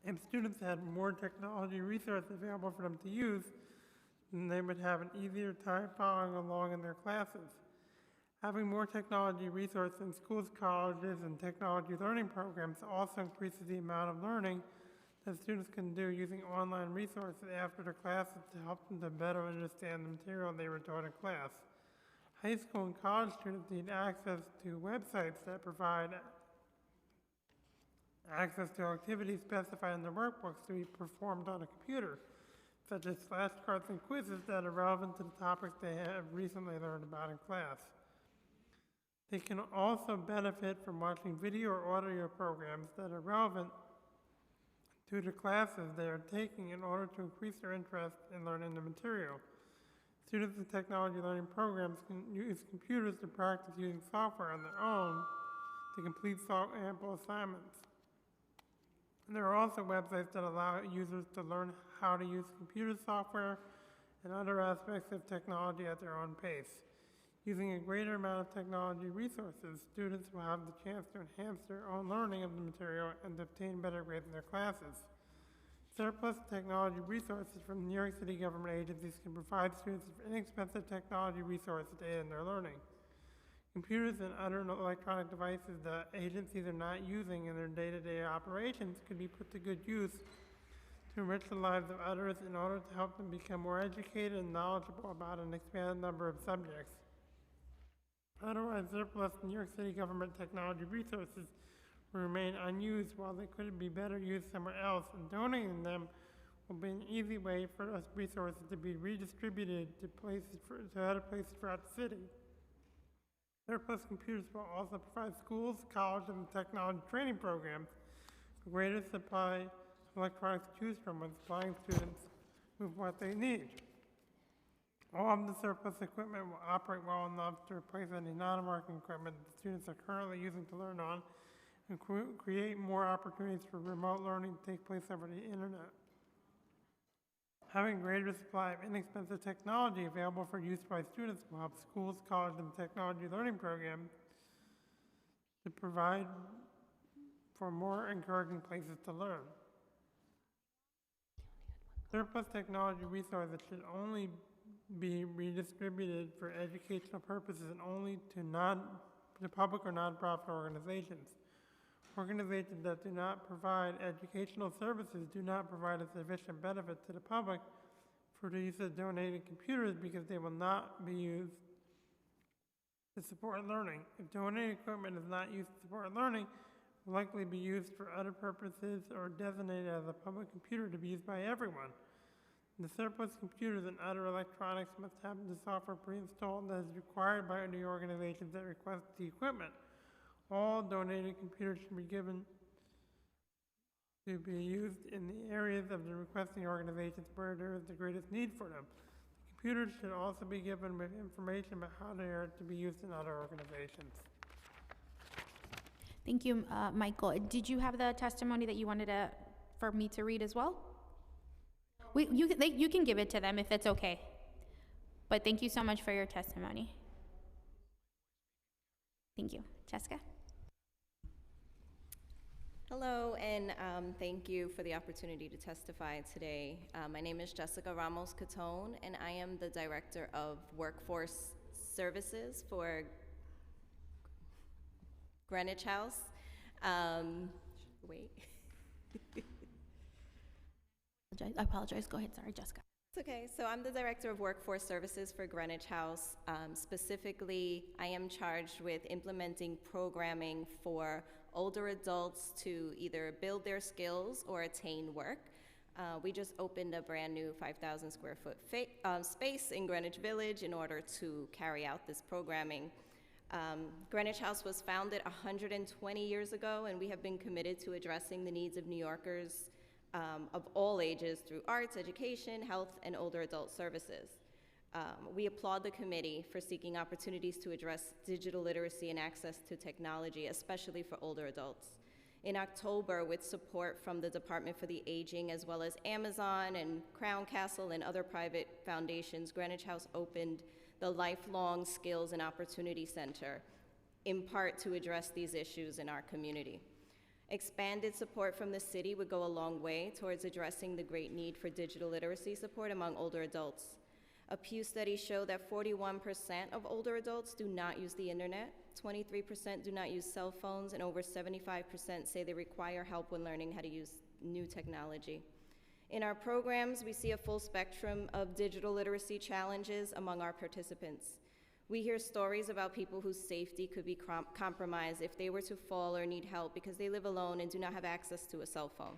If students had more technology resources available for them to use, then they would have an easier time following along in their classes. Having more technology resources in schools, colleges, and technology learning programs also increases the amount of learning that students can do using online resources after their classes to help them to better understand the material they were taught in class. High school and college students need access to websites that provide access to activities specified in their workbooks to be performed on a computer, such as flashcards and quizzes that are relevant to the topics they have recently learned about in class. They can also benefit from watching video or audio programs that are relevant to the classes they are taking in order to increase their interest in learning the material. Students in technology learning programs can use computers to practice using software on their own to complete sample assignments. And there are also websites that allow users to learn how to use computer software and other aspects of technology at their own pace. Using a greater amount of technology resources, students will have the chance to enhance their own learning of the material and to obtain better grades in their classes. Surplus technology resources from New York City government agencies can provide students with inexpensive technology resources to aid in their learning. Computers and other electronic devices that agencies are not using in their day-to-day operations could be put to good use to enrich the lives of others in order to help them become more educated and knowledgeable about an expanded number of subjects. Otherwise, surplus New York City government technology resources will remain unused while they could be better used somewhere else, and donating them will be an easy way for those resources to be redistributed to other places throughout the city. Surplus computers will also provide schools, colleges, and technology training programs a greater supply of electronics to choose from when supplying students with what they need. All of the surplus equipment will operate well enough to replace any non-working equipment that students are currently using to learn on and create more opportunities for remote learning to take place over the internet. Having a greater supply of inexpensive technology available for use by students will help schools, colleges, and technology learning programs to provide for more encouraging places to learn. Surplus technology resources should only be redistributed for educational purposes and only to public or nonprofit organizations. Organizations that do not provide educational services do not provide a sufficient benefit to the public for the use of donated computers because they will not be used to support learning. If donated equipment is not used to support learning, it will likely be used for other purposes or designated as a public computer to be used by everyone. The surplus computers and other electronics must have the software pre-installed that is required by the organizations that request the equipment. All donated computers should be given to be used in the areas of the requesting organizations where there is the greatest need for them. The computers should also be given with information about how they are to be used in other organizations. Thank you, Michael. Did you have the testimony that you wanted for me to read as well? You can give it to them if it's okay. But thank you so much for your testimony. Thank you. Jessica? Hello, and thank you for the opportunity to testify today. My name is Jessica Ramos-Catone, and I am the Director of Workforce Services for Greenwich House. Wait. I apologize. Go ahead. Sorry, Jessica. It's okay. So I'm the Director of Workforce Services for Greenwich House. Specifically, I am charged with implementing programming for older adults to either build their skills or attain work. We just opened a brand new 5,000 square foot space in Greenwich Village in order to carry out this programming. Greenwich House was founded 120 years ago, and we have been committed to addressing the needs of New Yorkers of all ages through arts, education, health, and older adult services. We applaud the committee for seeking opportunities to address digital literacy and access to technology, especially for older adults. In October, with support from the Department for the Aging, as well as Amazon and Crown Castle and other private foundations, Greenwich House opened the Lifelong Skills and Opportunity Center, in part to address these issues in our community. Expanded support from the city would go a long way towards addressing the great need for digital literacy support among older adults. A Pew study showed that 41% of older adults do not use the internet, 23% do not use cell phones, and over 75% say they require help when learning how to use new technology. In our programs, we see a full spectrum of digital literacy challenges among our participants. We hear stories about people whose safety could be compromised if they were to fall or need help because they live alone and do not have access to a cell phone,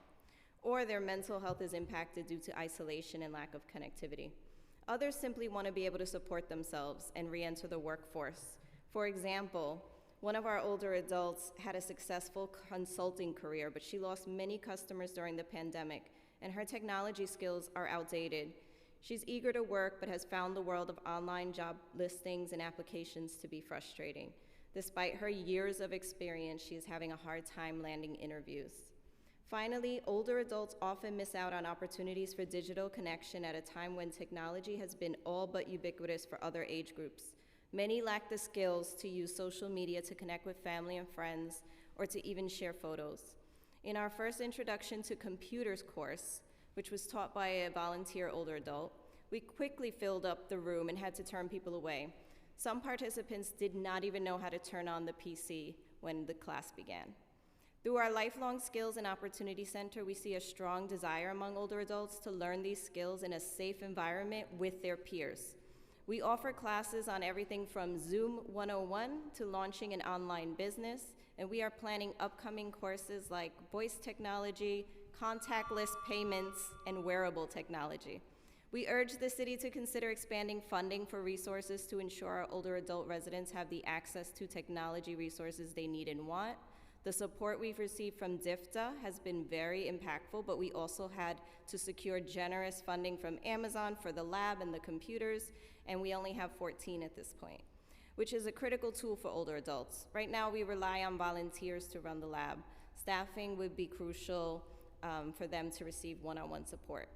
or their mental health is impacted due to isolation and lack of connectivity. Others simply want to be able to support themselves and re-enter the workforce. For example, One of our older adults had a successful consulting career, but she lost many customers during the pandemic, and her technology skills are outdated. She's eager to work, but has found the world of online job listings and applications to be frustrating. Despite her years of experience, she is having a hard time landing interviews. Finally, older adults often miss out on opportunities for digital connection at a time when technology has been all but ubiquitous for other age groups. Many lack the skills to use social media to connect with family and friends, or to even share photos. In our first Introduction to Computers course, which was taught by a volunteer older adult, we quickly filled up the room and had to turn people away. Some participants did not even know how to turn on the PC when the class began. Through our Lifelong Skills and Opportunity Center, we see a strong desire among older adults to learn these skills in a safe environment with their peers. We offer classes on everything from Zoom 101 to launching an online business, and we are planning upcoming courses like voice technology, contactless payments, and wearable technology. We urge the city to consider expanding funding for resources to ensure our older adult residents have the access to technology resources they need and want. The support we've received from DFTA has been very impactful, but we also had to secure generous funding from Amazon for the lab and the computers, and we only have 14 at this point, which is a critical tool for older adults. Right now, we rely on volunteers to run the lab. Staffing would be crucial for them to receive one-on-one support.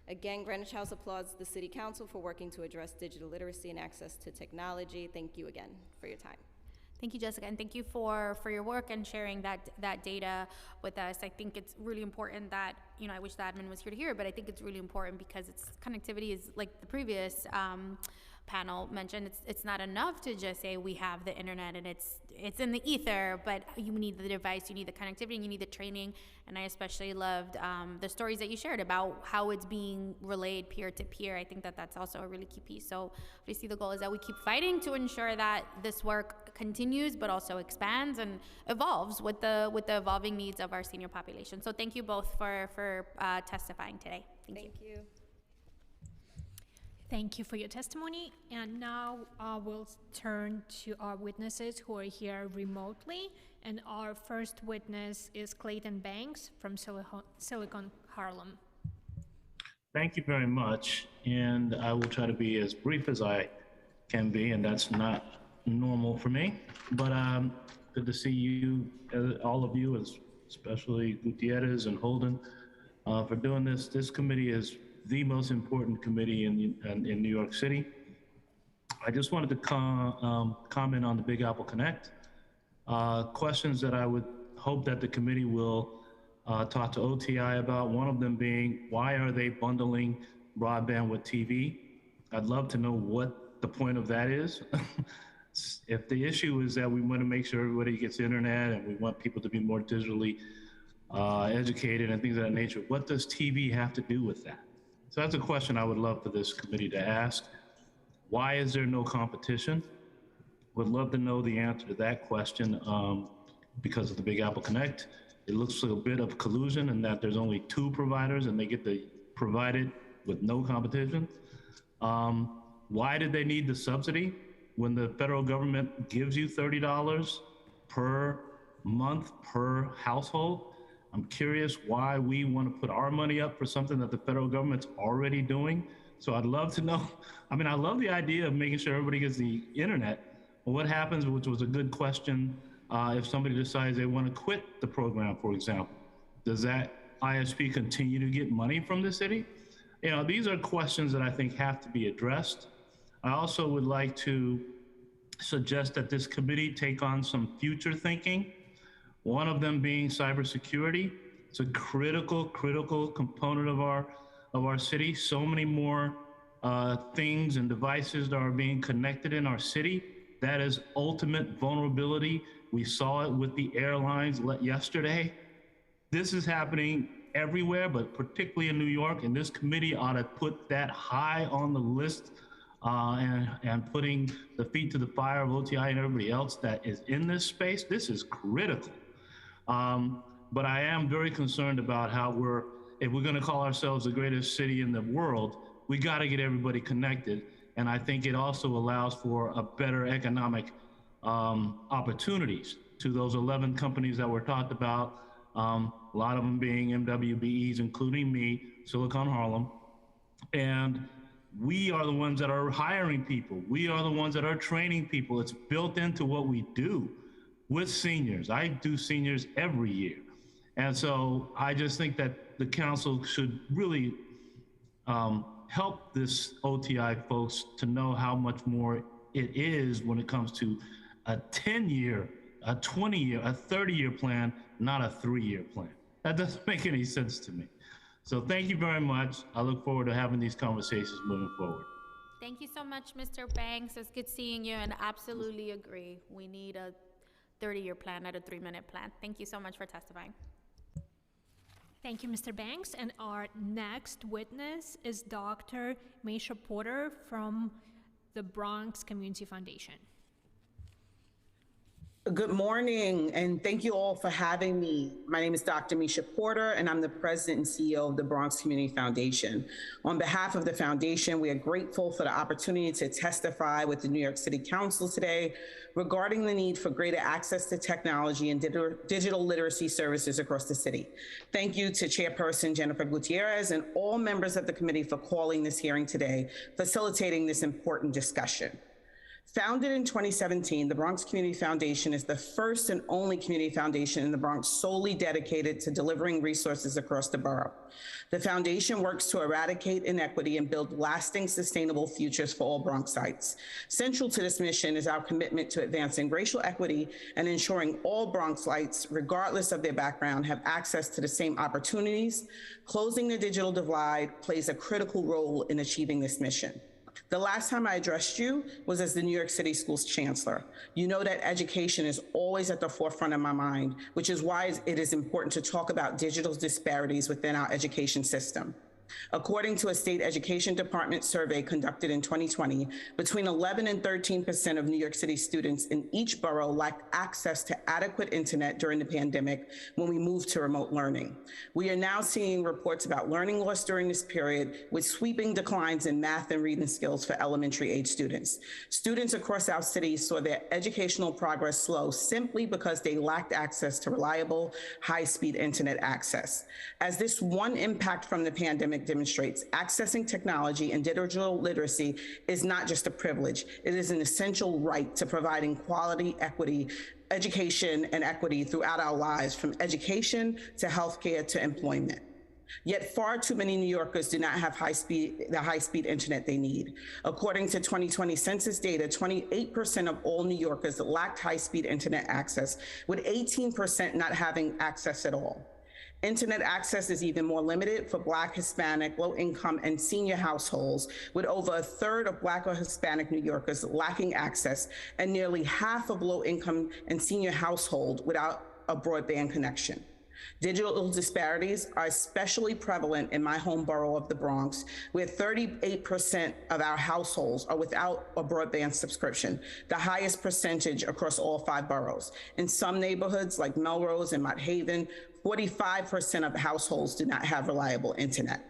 Again, Greenwich House applauds the City Council for working to address digital literacy and access to technology. Thank you again for your time. Thank you, Jessica, and thank you for your work and sharing that data with us. I think it's really important that, I wish the admin was here to hear it, but I think it's really important because connectivity is, like the previous panel mentioned, it's not enough to just say we have the internet and it's in the ether, but you need the device, you need the connectivity, and you need the training. And I especially loved the stories that you shared about how it's being relayed peer to peer. I think that's also a really key piece. So obviously the goal is that we keep fighting to ensure that this work continues, but also expands and evolves with the evolving needs of our senior population. So thank you both for testifying today. Thank you. Thank you for your testimony. And now we'll turn to our witnesses who are here remotely. And our first witness is Clayton Banks from Silicon Harlem. Thank you very much. And I will try to be as brief as I can be, and that's not normal for me. But good to see you, all of you, especially Gutierrez and Holden, for doing this. This committee is the most important committee in New York City. I just wanted to comment on the Big Apple Connect. Questions that I would hope that the committee will talk to OTI about, one of them being, why are they bundling broadband with TV? I'd love to know what the point of that is. If the issue is that we want to make sure everybody gets internet and we want people to be more digitally educated and things of that nature, what does TV have to do with that? So that's a question I would love for this committee to ask. Why is there no competition? Would love to know the answer to that question because of the Big Apple Connect. It looks like a bit of collusion in that there's only 2 providers and they get to provide it with no competition. Why did they need the subsidy when the federal government gives you $30 per month per household? I'm curious why we want to put our money up for something that the federal government's already doing. So I'd love to know. I mean, I love the idea of making sure everybody gets the internet. But what happens, which was a good question, if somebody decides they want to quit the program, for example? Does that ISP continue to get money from the city? These are questions that I think have to be addressed. I also would like to suggest that this committee take on some future thinking. One of them being cybersecurity. It's a critical component of our city. So many more things and devices that are being connected in our city. That is ultimate vulnerability. We saw it with the airlines yesterday. This is happening everywhere, but particularly in New York, and this committee ought to put that high on the list and putting the feet to the fire of OTI and everybody else that is in this space. This is critical. But I am very concerned about how if we're gonna call ourselves the greatest city in the world, we gotta get everybody connected. And I think it also allows for a better economic opportunities to those 11 companies that were talked about, a lot of them being MWBEs, including me, Silicon Harlem. And we are the ones that are hiring people. We are the ones that are training people. It's built into what we do with seniors. I do seniors every year. And so I just think that the council should really help this OTI folks to know how much more it is when it comes to a 10-year, a 20-year, a 30-year plan, not a 3-year plan. That doesn't make any sense to me. So thank you very much. I look forward to having these conversations moving forward. Thank you so much, Mr. Banks. It's good seeing you, and absolutely agree. We need a 30-year plan, not a 3-minute plan. Thank you so much for testifying. Thank you, Mr. Banks. And our next witness is Dr. Misha Porter from the Bronx Community Foundation. Good morning, and thank you all for having me. My name is Dr. Misha Porter, and I'm the president and CEO of the Bronx Community Foundation. On behalf of the foundation, we are grateful for the opportunity to testify with the New York City Council today regarding the need for greater access to technology and digital literacy services across the city. Thank you to Chairperson Jennifer Gutierrez and all members of the committee for calling this hearing today, facilitating this important discussion. Founded in 2017, the Bronx Community Foundation is the first and only community foundation in the Bronx solely dedicated to delivering resources across the borough. The foundation works to eradicate inequity and build lasting, sustainable futures for all Bronxites. Central to this mission is our commitment to advancing racial equity and ensuring all Bronxites, regardless of their background, have access to the same opportunities. Closing the digital divide plays a critical role in achieving this mission. The last time I addressed you was as the New York City Schools Chancellor. You know that education is always at the forefront of my mind, which is why it is important to talk about digital disparities within our education system. According to a state education department survey conducted in 2020, between 11 and 13% of New York City students in each borough lacked access to adequate internet during the pandemic when we moved to remote learning. We are now seeing reports about learning loss during this period with sweeping declines in math and reading skills for elementary age students. Students across our city saw their educational progress slow simply because they lacked access to reliable, high-speed internet access. As this one impact from the pandemic demonstrates, accessing technology and digital literacy is not just a privilege. It is an essential right to providing quality, equity, education, and equity throughout our lives, from education to healthcare to employment. Yet far too many New Yorkers do not have the high-speed internet they need. According to 2020 census data, 28% of all New Yorkers lacked high-speed internet access, with 18% not having access at all. Internet access is even more limited for Black, Hispanic, low-income, and senior households, with over a third of Black or Hispanic New Yorkers lacking access and nearly half of low-income and senior households without a broadband connection. Digital disparities are especially prevalent in my home borough of the Bronx, where 38% of our households are without a broadband subscription, the highest percentage across all 5 boroughs. In some neighborhoods like Melrose and Mott Haven, 45% of households do not have reliable internet.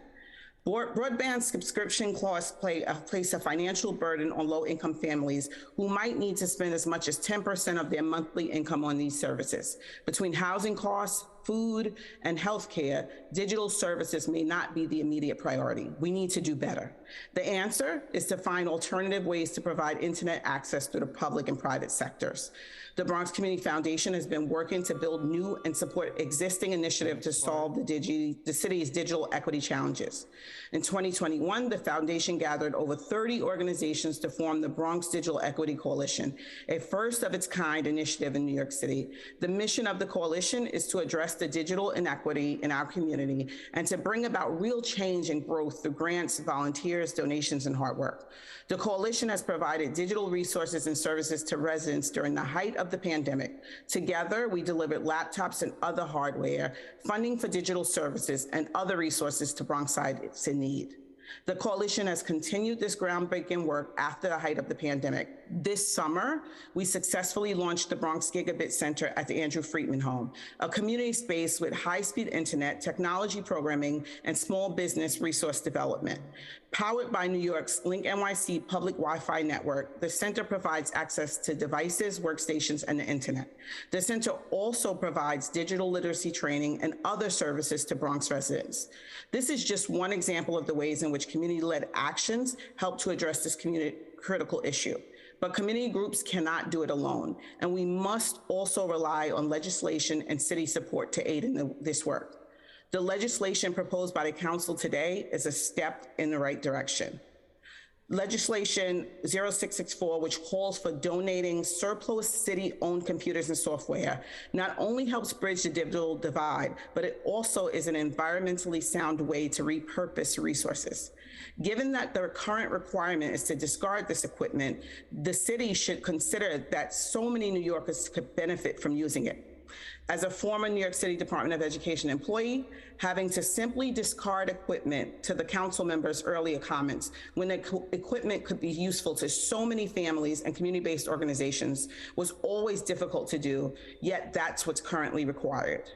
Broadband subscription costs place a financial burden on low-income families who might need to spend as much as 10% of their monthly income on these services. Between housing costs, food, and healthcare, digital services may not be the immediate priority. We need to do better. The answer is to find alternative ways to provide internet access through the public and private sectors. The Bronx Community Foundation has been working to build new and support existing initiatives to solve the city's digital equity challenges. In 2021, the foundation gathered over 30 organizations to form the Bronx Digital Equity Coalition, a first of its kind initiative in New York City. The mission of the coalition is to address the digital inequity in our community and to bring about real change and growth through grants, volunteers, donations, and hard work. The coalition has provided digital resources and services to residents during the height of the pandemic. Together, we delivered laptops and other hardware, funding for digital services, and other resources to Bronxites in need. The coalition has continued this groundbreaking work after the height of the pandemic. This summer, we successfully launched the Bronx Gigabit Center at the Andrew Friedman Home, a community space with high-speed internet, technology programming, and small business resource development. Powered by New York's Link NYC public Wi-Fi network, the center provides access to devices, workstations, and the internet. The center also provides digital literacy training and other services to Bronx residents. This is just one example of the ways in which community-led actions help to address this critical issue. But community groups cannot do it alone, and we must also rely on legislation and city support to aid in this work. The legislation proposed by the council today is a step in the right direction. Legislation 0664, which calls for donating surplus city-owned computers and software, not only helps bridge the digital divide, but it also is an environmentally sound way to repurpose resources. Given that the current requirement is to discard this equipment, the city should consider that so many New Yorkers could benefit from using it. As a former New York City Department of Education employee, having to simply discard equipment, to the council members' earlier comments, when the equipment could be useful to so many families and community-based organizations, was always difficult to do, yet that's what's currently required.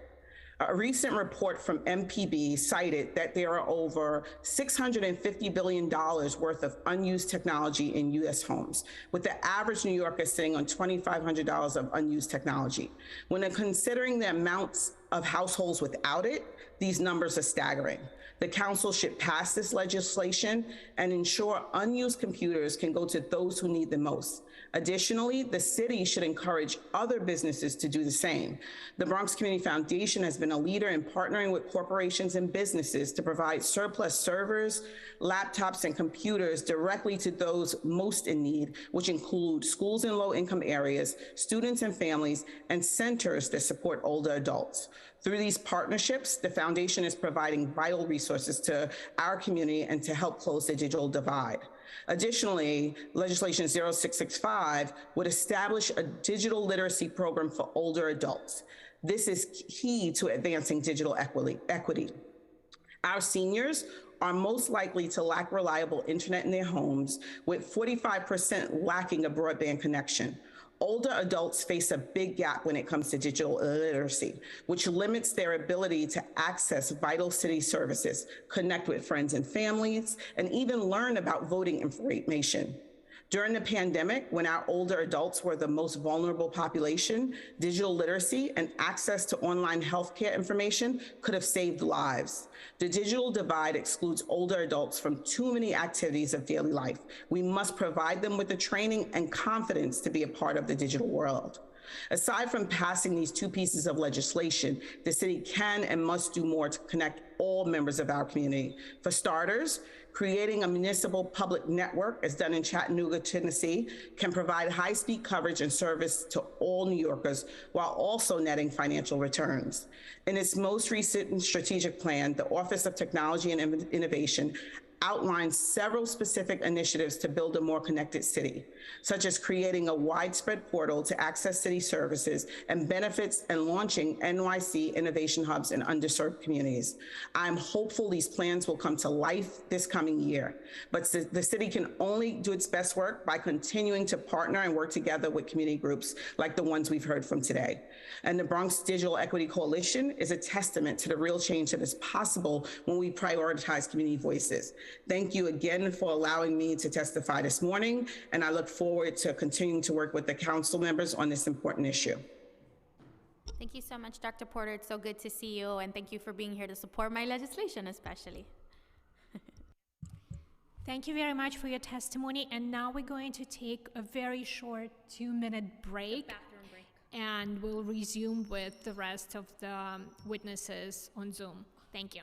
A recent report from MPB cited that there are over $650 billion worth of unused technology in US homes, with the average New Yorker sitting on $2,500 of unused technology. When considering the amounts of households without it, these numbers are staggering. The council should pass this legislation and ensure unused computers can go to those who need them most. Additionally, the city should encourage other businesses to do the same. The Bronx Community Foundation has been a leader in partnering with corporations and businesses to provide surplus servers, laptops, and computers directly to those most in need, which include schools in low-income areas, students and families, and centers that support older adults. Through these partnerships, the foundation is providing vital resources to our community and to help close the digital divide. Additionally, legislation 0665 would establish a digital literacy program for older adults. This is key to advancing digital equity. Our seniors are most likely to lack reliable internet in their homes, with 45% lacking a broadband connection. Older adults face a big gap when it comes to digital literacy, which limits their ability to access vital city services, connect with friends and families, and even learn about voting information. During the pandemic, when our older adults were the most vulnerable population, digital literacy and access to online healthcare information could have saved lives. The digital divide excludes older adults from too many activities of daily life. We must provide them with the training and confidence to be a part of the digital world. Aside from passing these two pieces of legislation, the city can and must do more to connect all members of our community. For starters, creating a municipal public network, as done in Chattanooga, Tennessee, can provide high-speed coverage and service to all New Yorkers while also netting financial returns. In its most recent strategic plan, the Office of Technology and Innovation outlines several specific initiatives to build a more connected city, such as creating a widespread portal to access city services and benefits and launching NYC innovation hubs in underserved communities. I'm hopeful these plans will come to life this coming year, but the city can only do its best work by continuing to partner and work together with community groups like the ones we've heard from today. And the Bronx Digital Equity Coalition is a testament to the real change that is possible when we prioritize community voices. Thank you again for allowing me to testify this morning, and I look forward to continuing to work with the council members on this important issue. Thank you so much, Dr. Porter. It's so good to see you, and thank you for being here to support my legislation especially. Thank you very much for your testimony, and now we're going to take a very short 2-minute break, and we'll resume with the rest of the witnesses on Zoom. Thank you.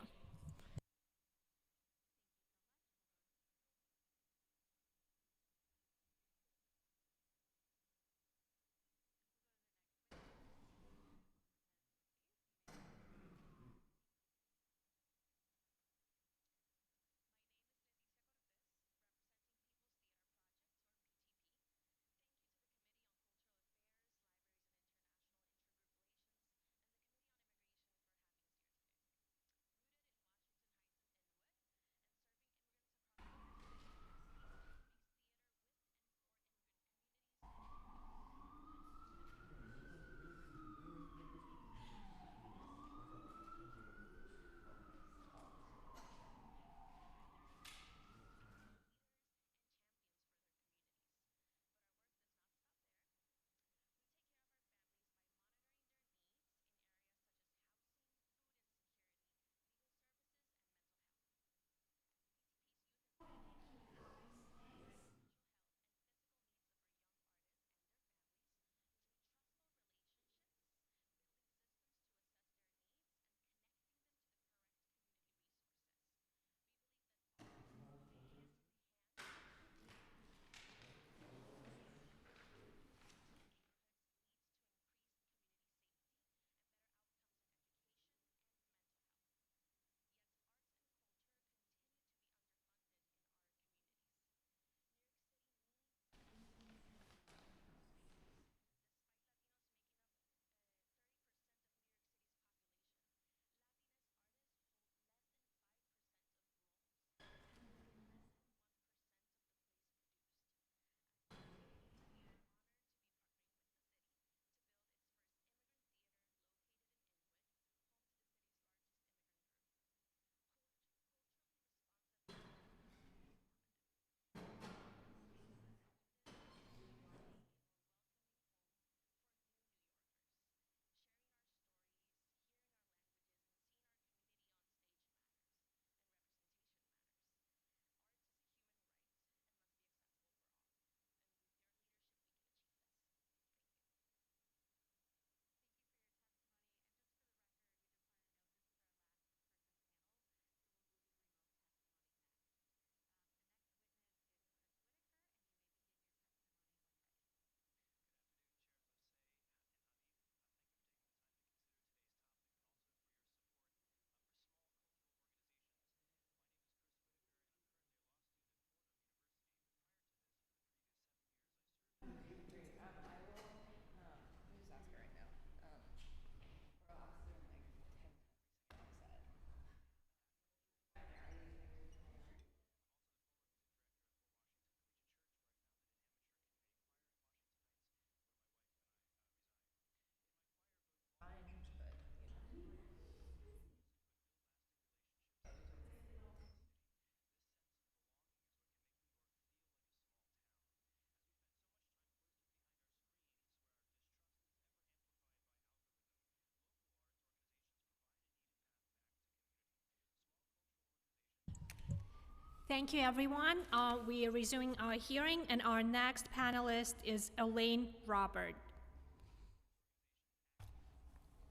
Thank you, everyone. We are resuming our hearing, and our next panelist is Elaine Robert.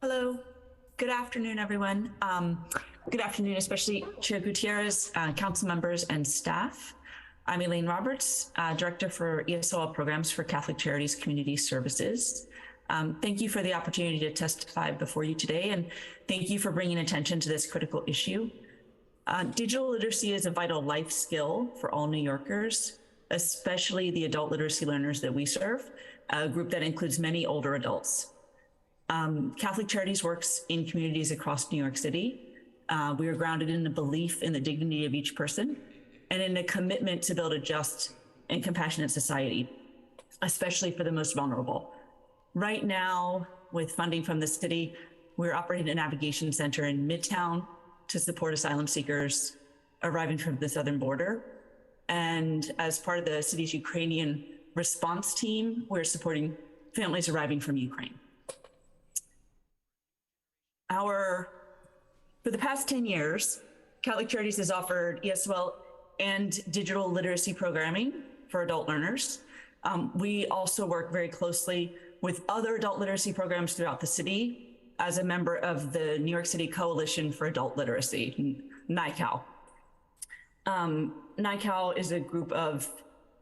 Hello. Good afternoon, everyone. Good afternoon, especially Chair Gutierrez, council members, and staff. I'm Elaine Roberts, Director for ESOL Programs for Catholic Charities Community Services. Thank you for the opportunity to testify before you today, and thank you for bringing attention to this critical issue. Digital literacy is a vital life skill for all New Yorkers, especially the adult literacy learners that we serve, a group that includes many older adults. Catholic Charities works in communities across New York City. We are grounded in a belief in the dignity of each person and in a commitment to build a just and compassionate society, especially for the most vulnerable. Right now, with funding from the city, we're operating a navigation center in Midtown to support asylum seekers arriving from the southern border. And as part of the city's Ukrainian response team, we're supporting families arriving from Ukraine. For the past 10 years, Catholic Charities has offered ESOL and digital literacy programming for adult learners. We also work very closely with other adult literacy programs throughout the city as a member of the New York City Coalition for Adult Literacy, NYCAL. NYCAL is a group of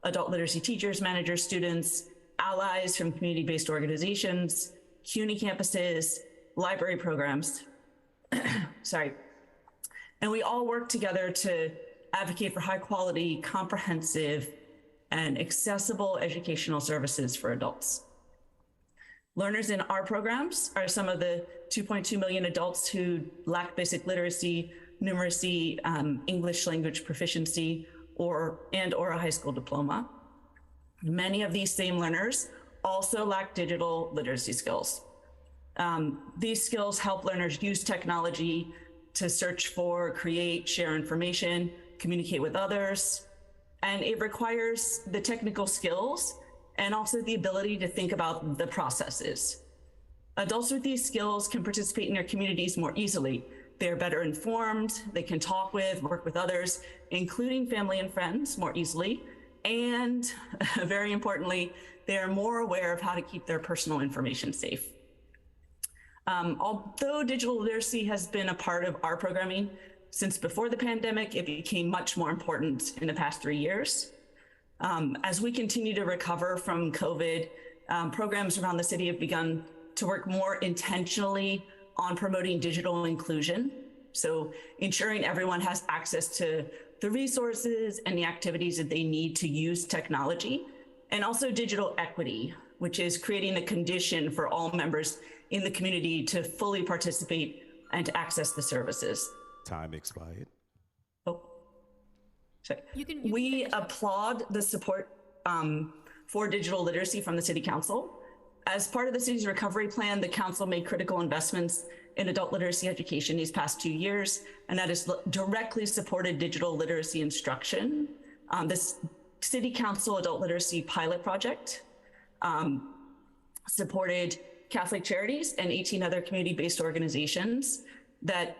adult literacy teachers, managers, students, allies from community-based organizations, CUNY campuses, library programs. Sorry. And we all work together to advocate for high quality, comprehensive, and accessible educational services for adults. Learners in our programs are some of the 2.2 million adults who lack basic literacy, numeracy, English language proficiency, or a high school diploma. Many of these same learners also lack digital literacy skills. These skills help learners use technology to search for, create, share information, communicate with others, and it requires the technical skills and also the ability to think about the processes. Adults with these skills can participate in their communities more easily. They're better informed, they can talk with, work with others, including family and friends more easily, and very importantly, they're more aware of how to keep their personal information safe. Although digital literacy has been a part of our programming since before the pandemic, it became much more important in the past 3 years. As we continue to recover from COVID, programs around the city have begun to work more intentionally on promoting digital inclusion. So ensuring everyone has access to the resources and the activities that they need to use technology, and also digital equity, which is creating a condition for all members in the community to fully participate and to access the services. Time expired. We applaud the support for digital literacy from the City Council. As part of the city's recovery plan, the council made critical investments in adult literacy education these past 2 years, and that has directly supported digital literacy instruction. This City Council Adult Literacy Pilot Project supported Catholic Charities and 18 other community-based organizations that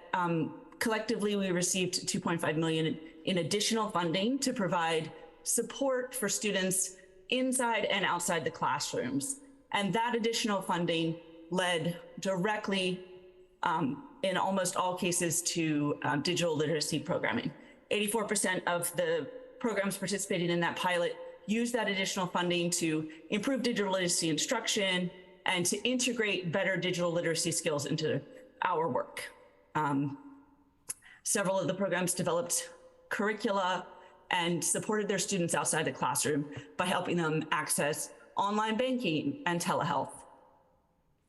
collectively we received $2.5 million in additional funding to provide support for students inside and outside the classrooms. And that additional funding led directly in almost all cases to digital literacy programming. 84% of the programs participating in that pilot used that additional funding to improve digital literacy instruction and to integrate better digital literacy skills into our work. Several of the programs developed curricula and supported their students outside the classroom by helping them access online banking and telehealth.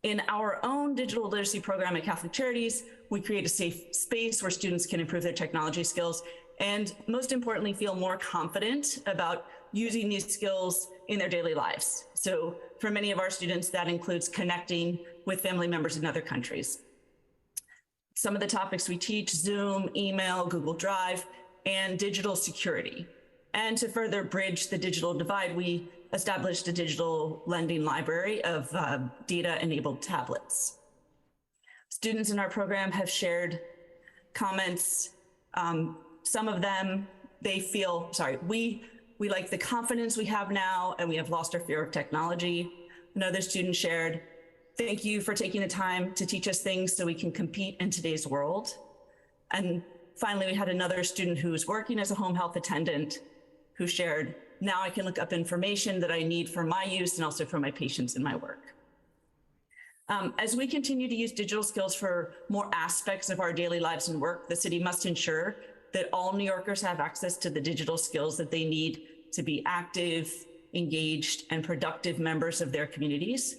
In our own digital literacy program at Catholic Charities, we create a safe space where students can improve their technology skills and, most importantly, feel more confident about using these skills in their daily lives. So for many of our students, that includes connecting with family members in other countries. Some of the topics we teach: Zoom, email, Google Drive, and digital security. And to further bridge the digital divide, we established a digital lending library of data-enabled tablets. Students in our program have shared comments. Some of them we like the confidence we have now, and we have lost our fear of technology. Another student shared, thank you for taking the time to teach us things so we can compete in today's world. And finally, we had another student who's working as a home health attendant who shared, now I can look up information that I need for my use and also for my patients in my work. As we continue to use digital skills for more aspects of our daily lives and work, the city must ensure that all New Yorkers have access to the digital skills that they need to be active, engaged, and productive members of their communities.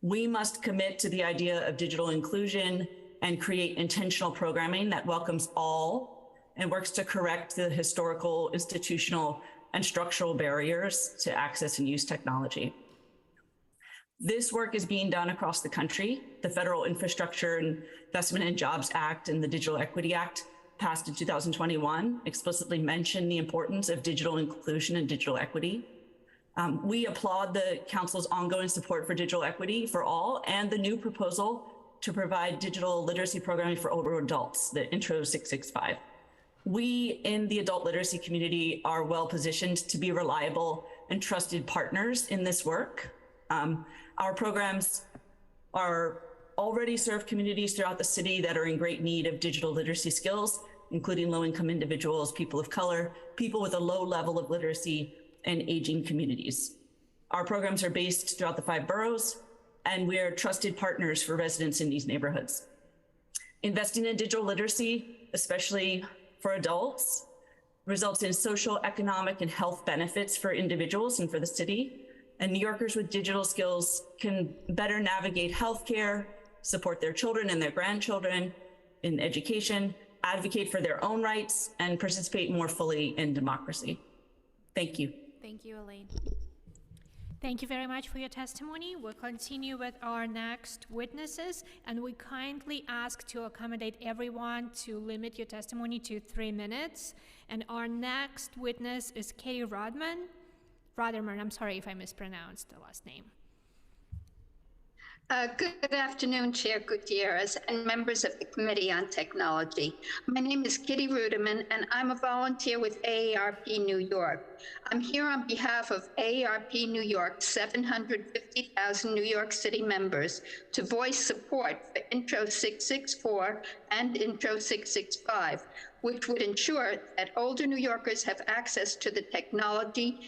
We must commit to the idea of digital inclusion and create intentional programming that welcomes all and works to correct the historical, institutional, and structural barriers to access and use technology. This work is being done across the country. The Federal Infrastructure Investment and Jobs Act and the Digital Equity Act, passed in 2021, explicitly mention the importance of digital inclusion and digital equity. We applaud the Council's ongoing support for digital equity for all and the new proposal to provide digital literacy programming for older adults, the Intro 665. We in the adult literacy community are well positioned to be reliable and trusted partners in this work. Our programs are already serve communities throughout the city that are in great need of digital literacy skills, including low-income individuals, people of color, people with a low level of literacy, and aging communities. Our programs are based throughout the 5 boroughs, and we are trusted partners for residents in these neighborhoods. Investing in digital literacy, especially for adults, results in social, economic, and health benefits for individuals and for the city. And New Yorkers with digital skills can better navigate healthcare, support their children and their grandchildren in education, advocate for their own rights, and participate more fully in democracy. Thank you. Thank you, Elaine. Thank you very much for your testimony. We'll continue with our next witnesses, and we kindly ask to accommodate everyone to limit your testimony to 3 minutes. And our next witness is Katie Rodman. I'm sorry if I mispronounced the last name. Good afternoon, Chair Gutierrez and members of the Committee on Technology. My name is Kitty Ruderman, and I'm a volunteer with AARP New York. I'm here on behalf of AARP New York's 750,000 New York City members to voice support for Intro 664 and Intro 665, which would ensure that older New Yorkers have access to the technology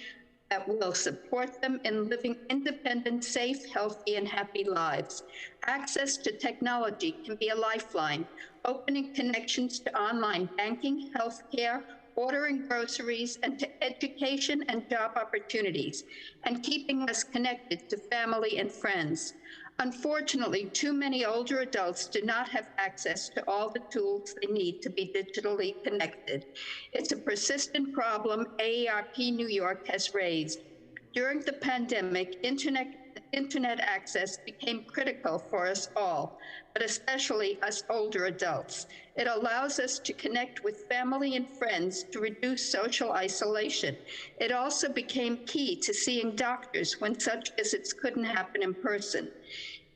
that will support them in living independent, safe, healthy, and happy lives. Access to technology can be a lifeline, opening connections to online banking, healthcare, ordering groceries, and to education and job opportunities, and keeping us connected to family and friends. Unfortunately, too many older adults do not have access to all the tools they need to be digitally connected. It's a persistent problem AARP New York has raised. During the pandemic, internet access became critical for us all, but especially us older adults. It allows us to connect with family and friends to reduce social isolation. It also became key to seeing doctors when such visits couldn't happen in person.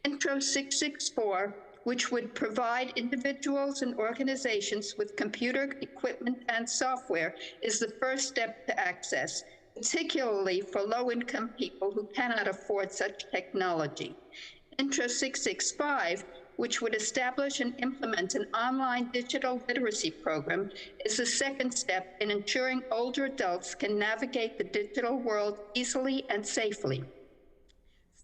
Intro 664, which would provide individuals and organizations with computer equipment and software, is the first step to access, particularly for low-income people who cannot afford such technology. Intro 665, which would establish and implement an online digital literacy program, is the second step in ensuring older adults can navigate the digital world easily and safely.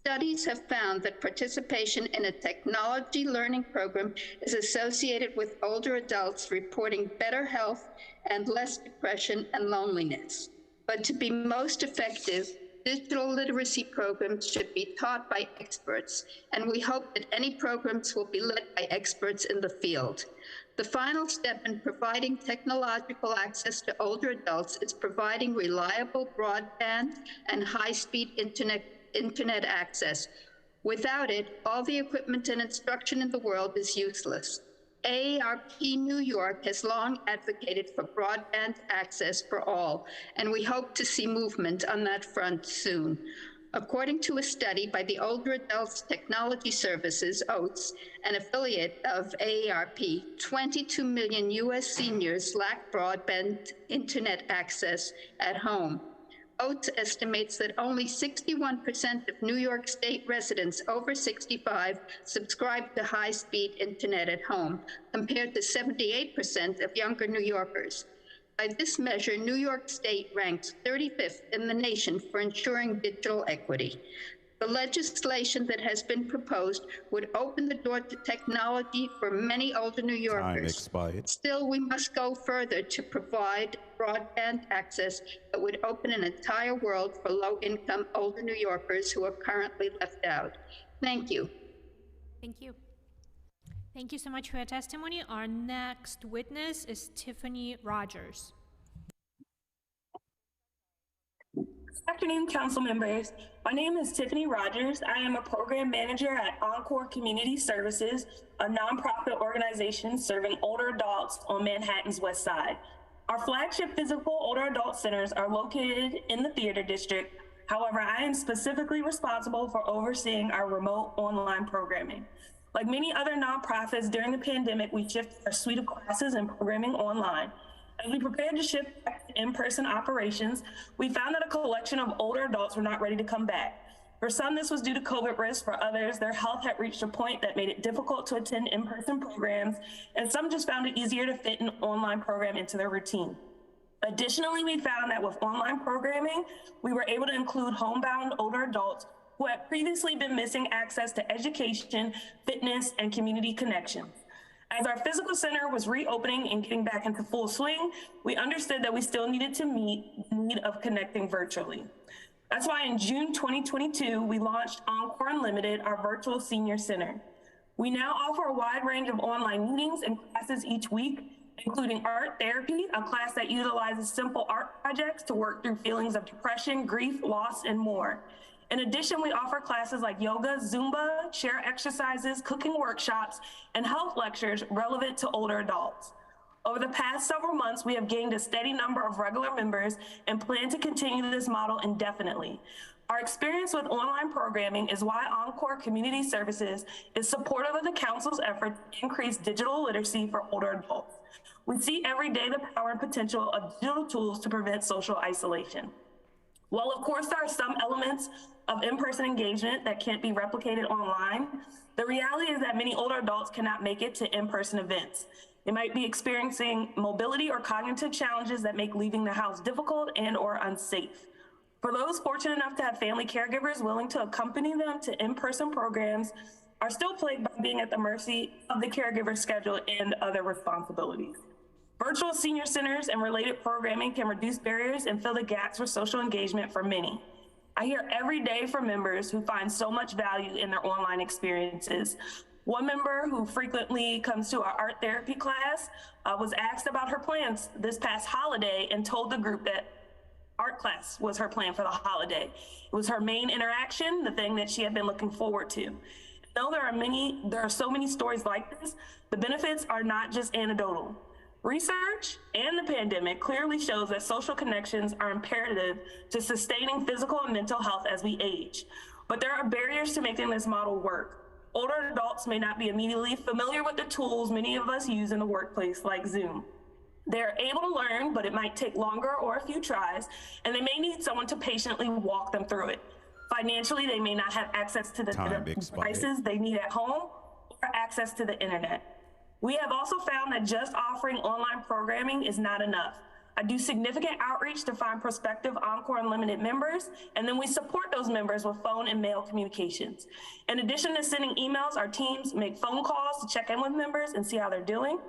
Studies have found that participation in a technology learning program is associated with older adults reporting better health and less depression and loneliness. But to be most effective, digital literacy programs should be taught by experts, and we hope that any programs will be led by experts in the field. The final step in providing technological access to older adults is providing reliable broadband and high-speed internet access. Without it, all the equipment and instruction in the world is useless. AARP New York has long advocated for broadband access for all, and we hope to see movement on that front soon. According to a study by the Older Adults Technology Services, OATS, an affiliate of AARP, 22 million U.S. seniors lack broadband internet access at home. OATS estimates that only 61% of New York State residents over 65 subscribe to high-speed internet at home, compared to 78% of younger New Yorkers. By this measure, New York State ranks 35th in the nation for ensuring digital equity. The legislation that has been proposed would open the door to technology for many older New Yorkers. Time expired. Still, we must go further to provide broadband access that would open an entire world for low-income older New Yorkers who are currently left out. Thank you. Thank you. Thank you so much for your testimony. Our next witness is Tiffany Rogers. Good afternoon, council members. My name is Tiffany Rogers. I am a program manager at Encore Community Services, a nonprofit organization serving older adults on Manhattan's West Side. Our flagship physical older adult centers are located in the theater district. However, I am specifically responsible for overseeing our remote online programming. Like many other nonprofits, during the pandemic, we shifted our suite of classes and programming online. As we prepared to shift back to in-person operations, we found that a collection of older adults were not ready to come back. For some, this was due to COVID risks. For others, their health had reached a point that made it difficult to attend in-person programs, and some just found it easier to fit an online program into their routine. Additionally, we found that with online programming, we were able to include homebound older adults who had previously been missing access to education, fitness, and community connections. As our physical center was reopening and getting back into full swing, we understood that we still needed to meet the need of connecting virtually. That's why in June 2022, we launched Encore Unlimited, our virtual senior center. We now offer a wide range of online meetings and classes each week, including art therapy, a class that utilizes simple art projects to work through feelings of depression, grief, loss, and more. In addition, we offer classes like yoga, Zumba, chair exercises, cooking workshops, and health lectures relevant to older adults. Over the past several months, we have gained a steady number of regular members and plan to continue this model indefinitely. Our experience with online programming is why Encore Community Services is supportive of the council's effort to increase digital literacy for older adults. We see every day the power and potential of digital tools to prevent social isolation. While of course there are some elements of in-person engagement that can't be replicated online, the reality is that many older adults cannot make it to in-person events. They might be experiencing mobility or cognitive challenges that make leaving the house difficult and or unsafe. For those fortunate enough to have family caregivers willing to accompany them to in-person programs are still plagued by being at the mercy of the caregiver's schedule and other responsibilities. Virtual senior centers and related programming can reduce barriers and fill the gaps for social engagement for many. I hear every day from members who find so much value in their online experiences. One member who frequently comes to our art therapy class was asked about her plans this past holiday and told the group that art class was her plan for the holiday. It was her main interaction, the thing that she had been looking forward to. Though there are so many stories like this, the benefits are not just anecdotal. Research and the pandemic clearly shows that social connections are imperative to sustaining physical and mental health as we age. But there are barriers to making this model work. Older adults may not be immediately familiar with the tools many of us use in the workplace, like Zoom. They're able to learn, but it might take longer or a few tries, and they may need someone to patiently walk them through it. Financially, they may not have access to the devices they need at home or access to the internet. We have also found that just offering online programming is not enough. I do significant outreach to find prospective Encore Unlimited members, and then we support those members with phone and mail communications. In addition to sending emails, our teams make phone calls to check in with members and see how they're doing.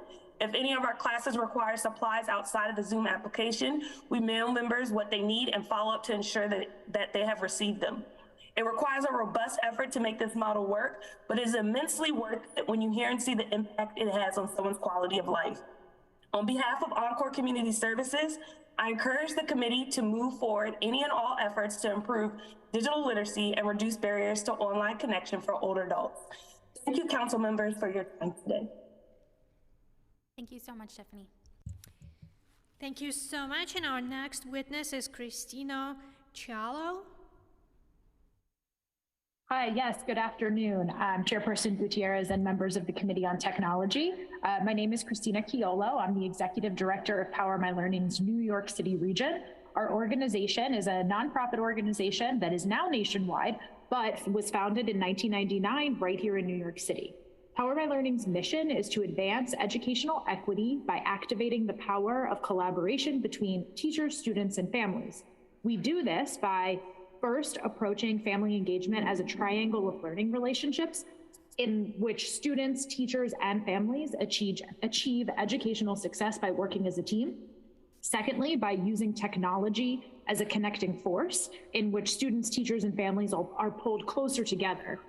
If any of our classes require supplies outside of the Zoom application, we mail members what they need and follow up to ensure that they have received them. It requires a robust effort to make this model work, but it is immensely worth it when you hear and see the impact it has on someone's quality of life. On behalf of Encore Community Services, I encourage the committee to move forward any and all efforts to improve digital literacy and reduce barriers to online connection for older adults. Thank you, council members, for your time today. Thank you so much, Stephanie. Thank you so much. And our next witness is Christina Cialo. Hi, yes, good afternoon, Chairperson Gutierrez and members of the Committee on Technology. My name is Christina Chiolo. I'm the Executive Director of Power My Learning's New York City region. Our organization is a nonprofit organization that is now nationwide, but was founded in 1999 right here in New York City. Power My Learning's mission is to advance educational equity by activating the power of collaboration between teachers, students, and families. We do this by first approaching family engagement as a triangle of learning relationships in which students, teachers, and families achieve educational success by working as a team. Secondly, by using technology as a connecting force in which students, teachers, and families are pulled closer together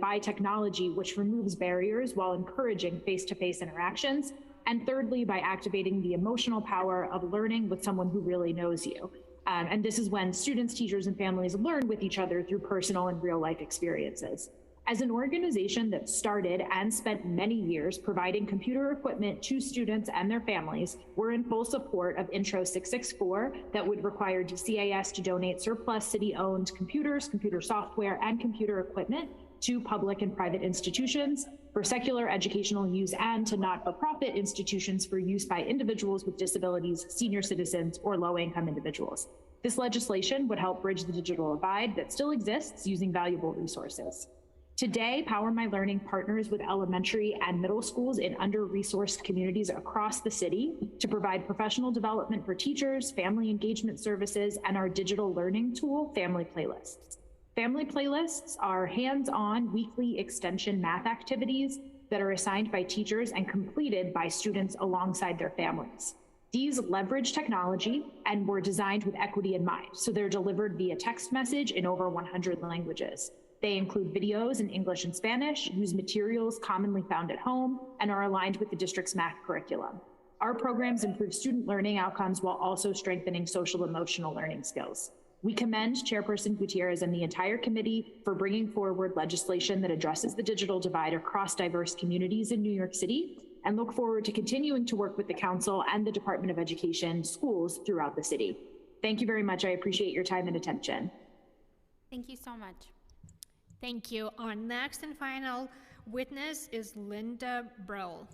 by technology, which removes barriers while encouraging face-to-face interactions. And thirdly, by activating the emotional power of learning with someone who really knows you. And this is when students, teachers, and families learn with each other through personal and real-life experiences. As an organization that started and spent many years providing computer equipment to students and their families, we're in full support of Intro 664 that would require DCAS to donate surplus city-owned computers, computer software, and computer equipment to public and private institutions for secular educational use and to not-for-profit institutions for use by individuals with disabilities, senior citizens, or low-income individuals. This legislation would help bridge the digital divide that still exists using valuable resources. Today, Power My Learning partners with elementary and middle schools in under-resourced communities across the city to provide professional development for teachers, family engagement services, and our digital learning tool, Family Playlists. Family Playlists are hands-on weekly extension math activities that are assigned by teachers and completed by students alongside their families. These leverage technology and were designed with equity in mind, so they're delivered via text message in over 100 languages. They include videos in English and Spanish, use materials commonly found at home, and are aligned with the district's math curriculum. Our programs improve student learning outcomes while also strengthening social emotional learning skills. We commend Chairperson Gutierrez and the entire committee for bringing forward legislation that addresses the digital divide across diverse communities in New York City, and look forward to continuing to work with the Council and the Department of Education, schools throughout the city. Thank you very much. I appreciate your time and attention. Thank you so much. Thank you. Our next and final witness is Linda Brill.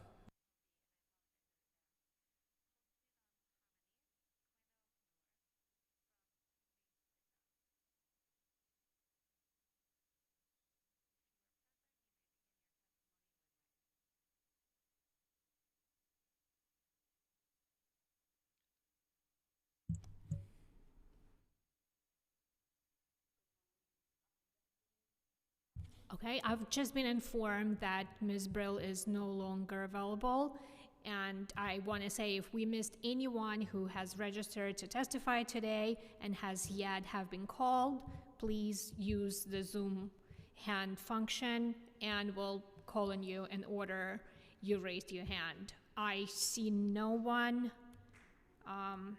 Okay, I've just been informed that Ms. Brill is no longer available, and I want to say if we missed anyone who has registered to testify today and has yet have been called, please use the Zoom hand function and we'll call on you in order you raised your hand. I see no one on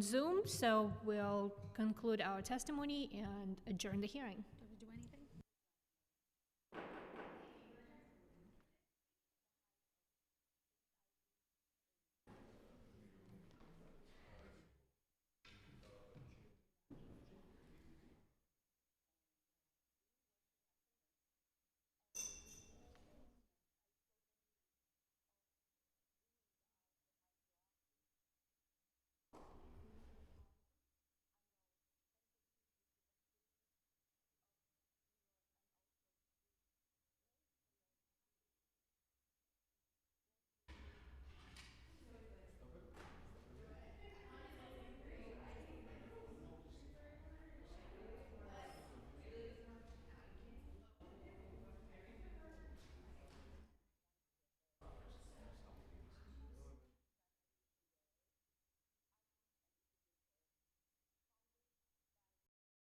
Zoom, so we'll conclude our testimony and adjourn the hearing.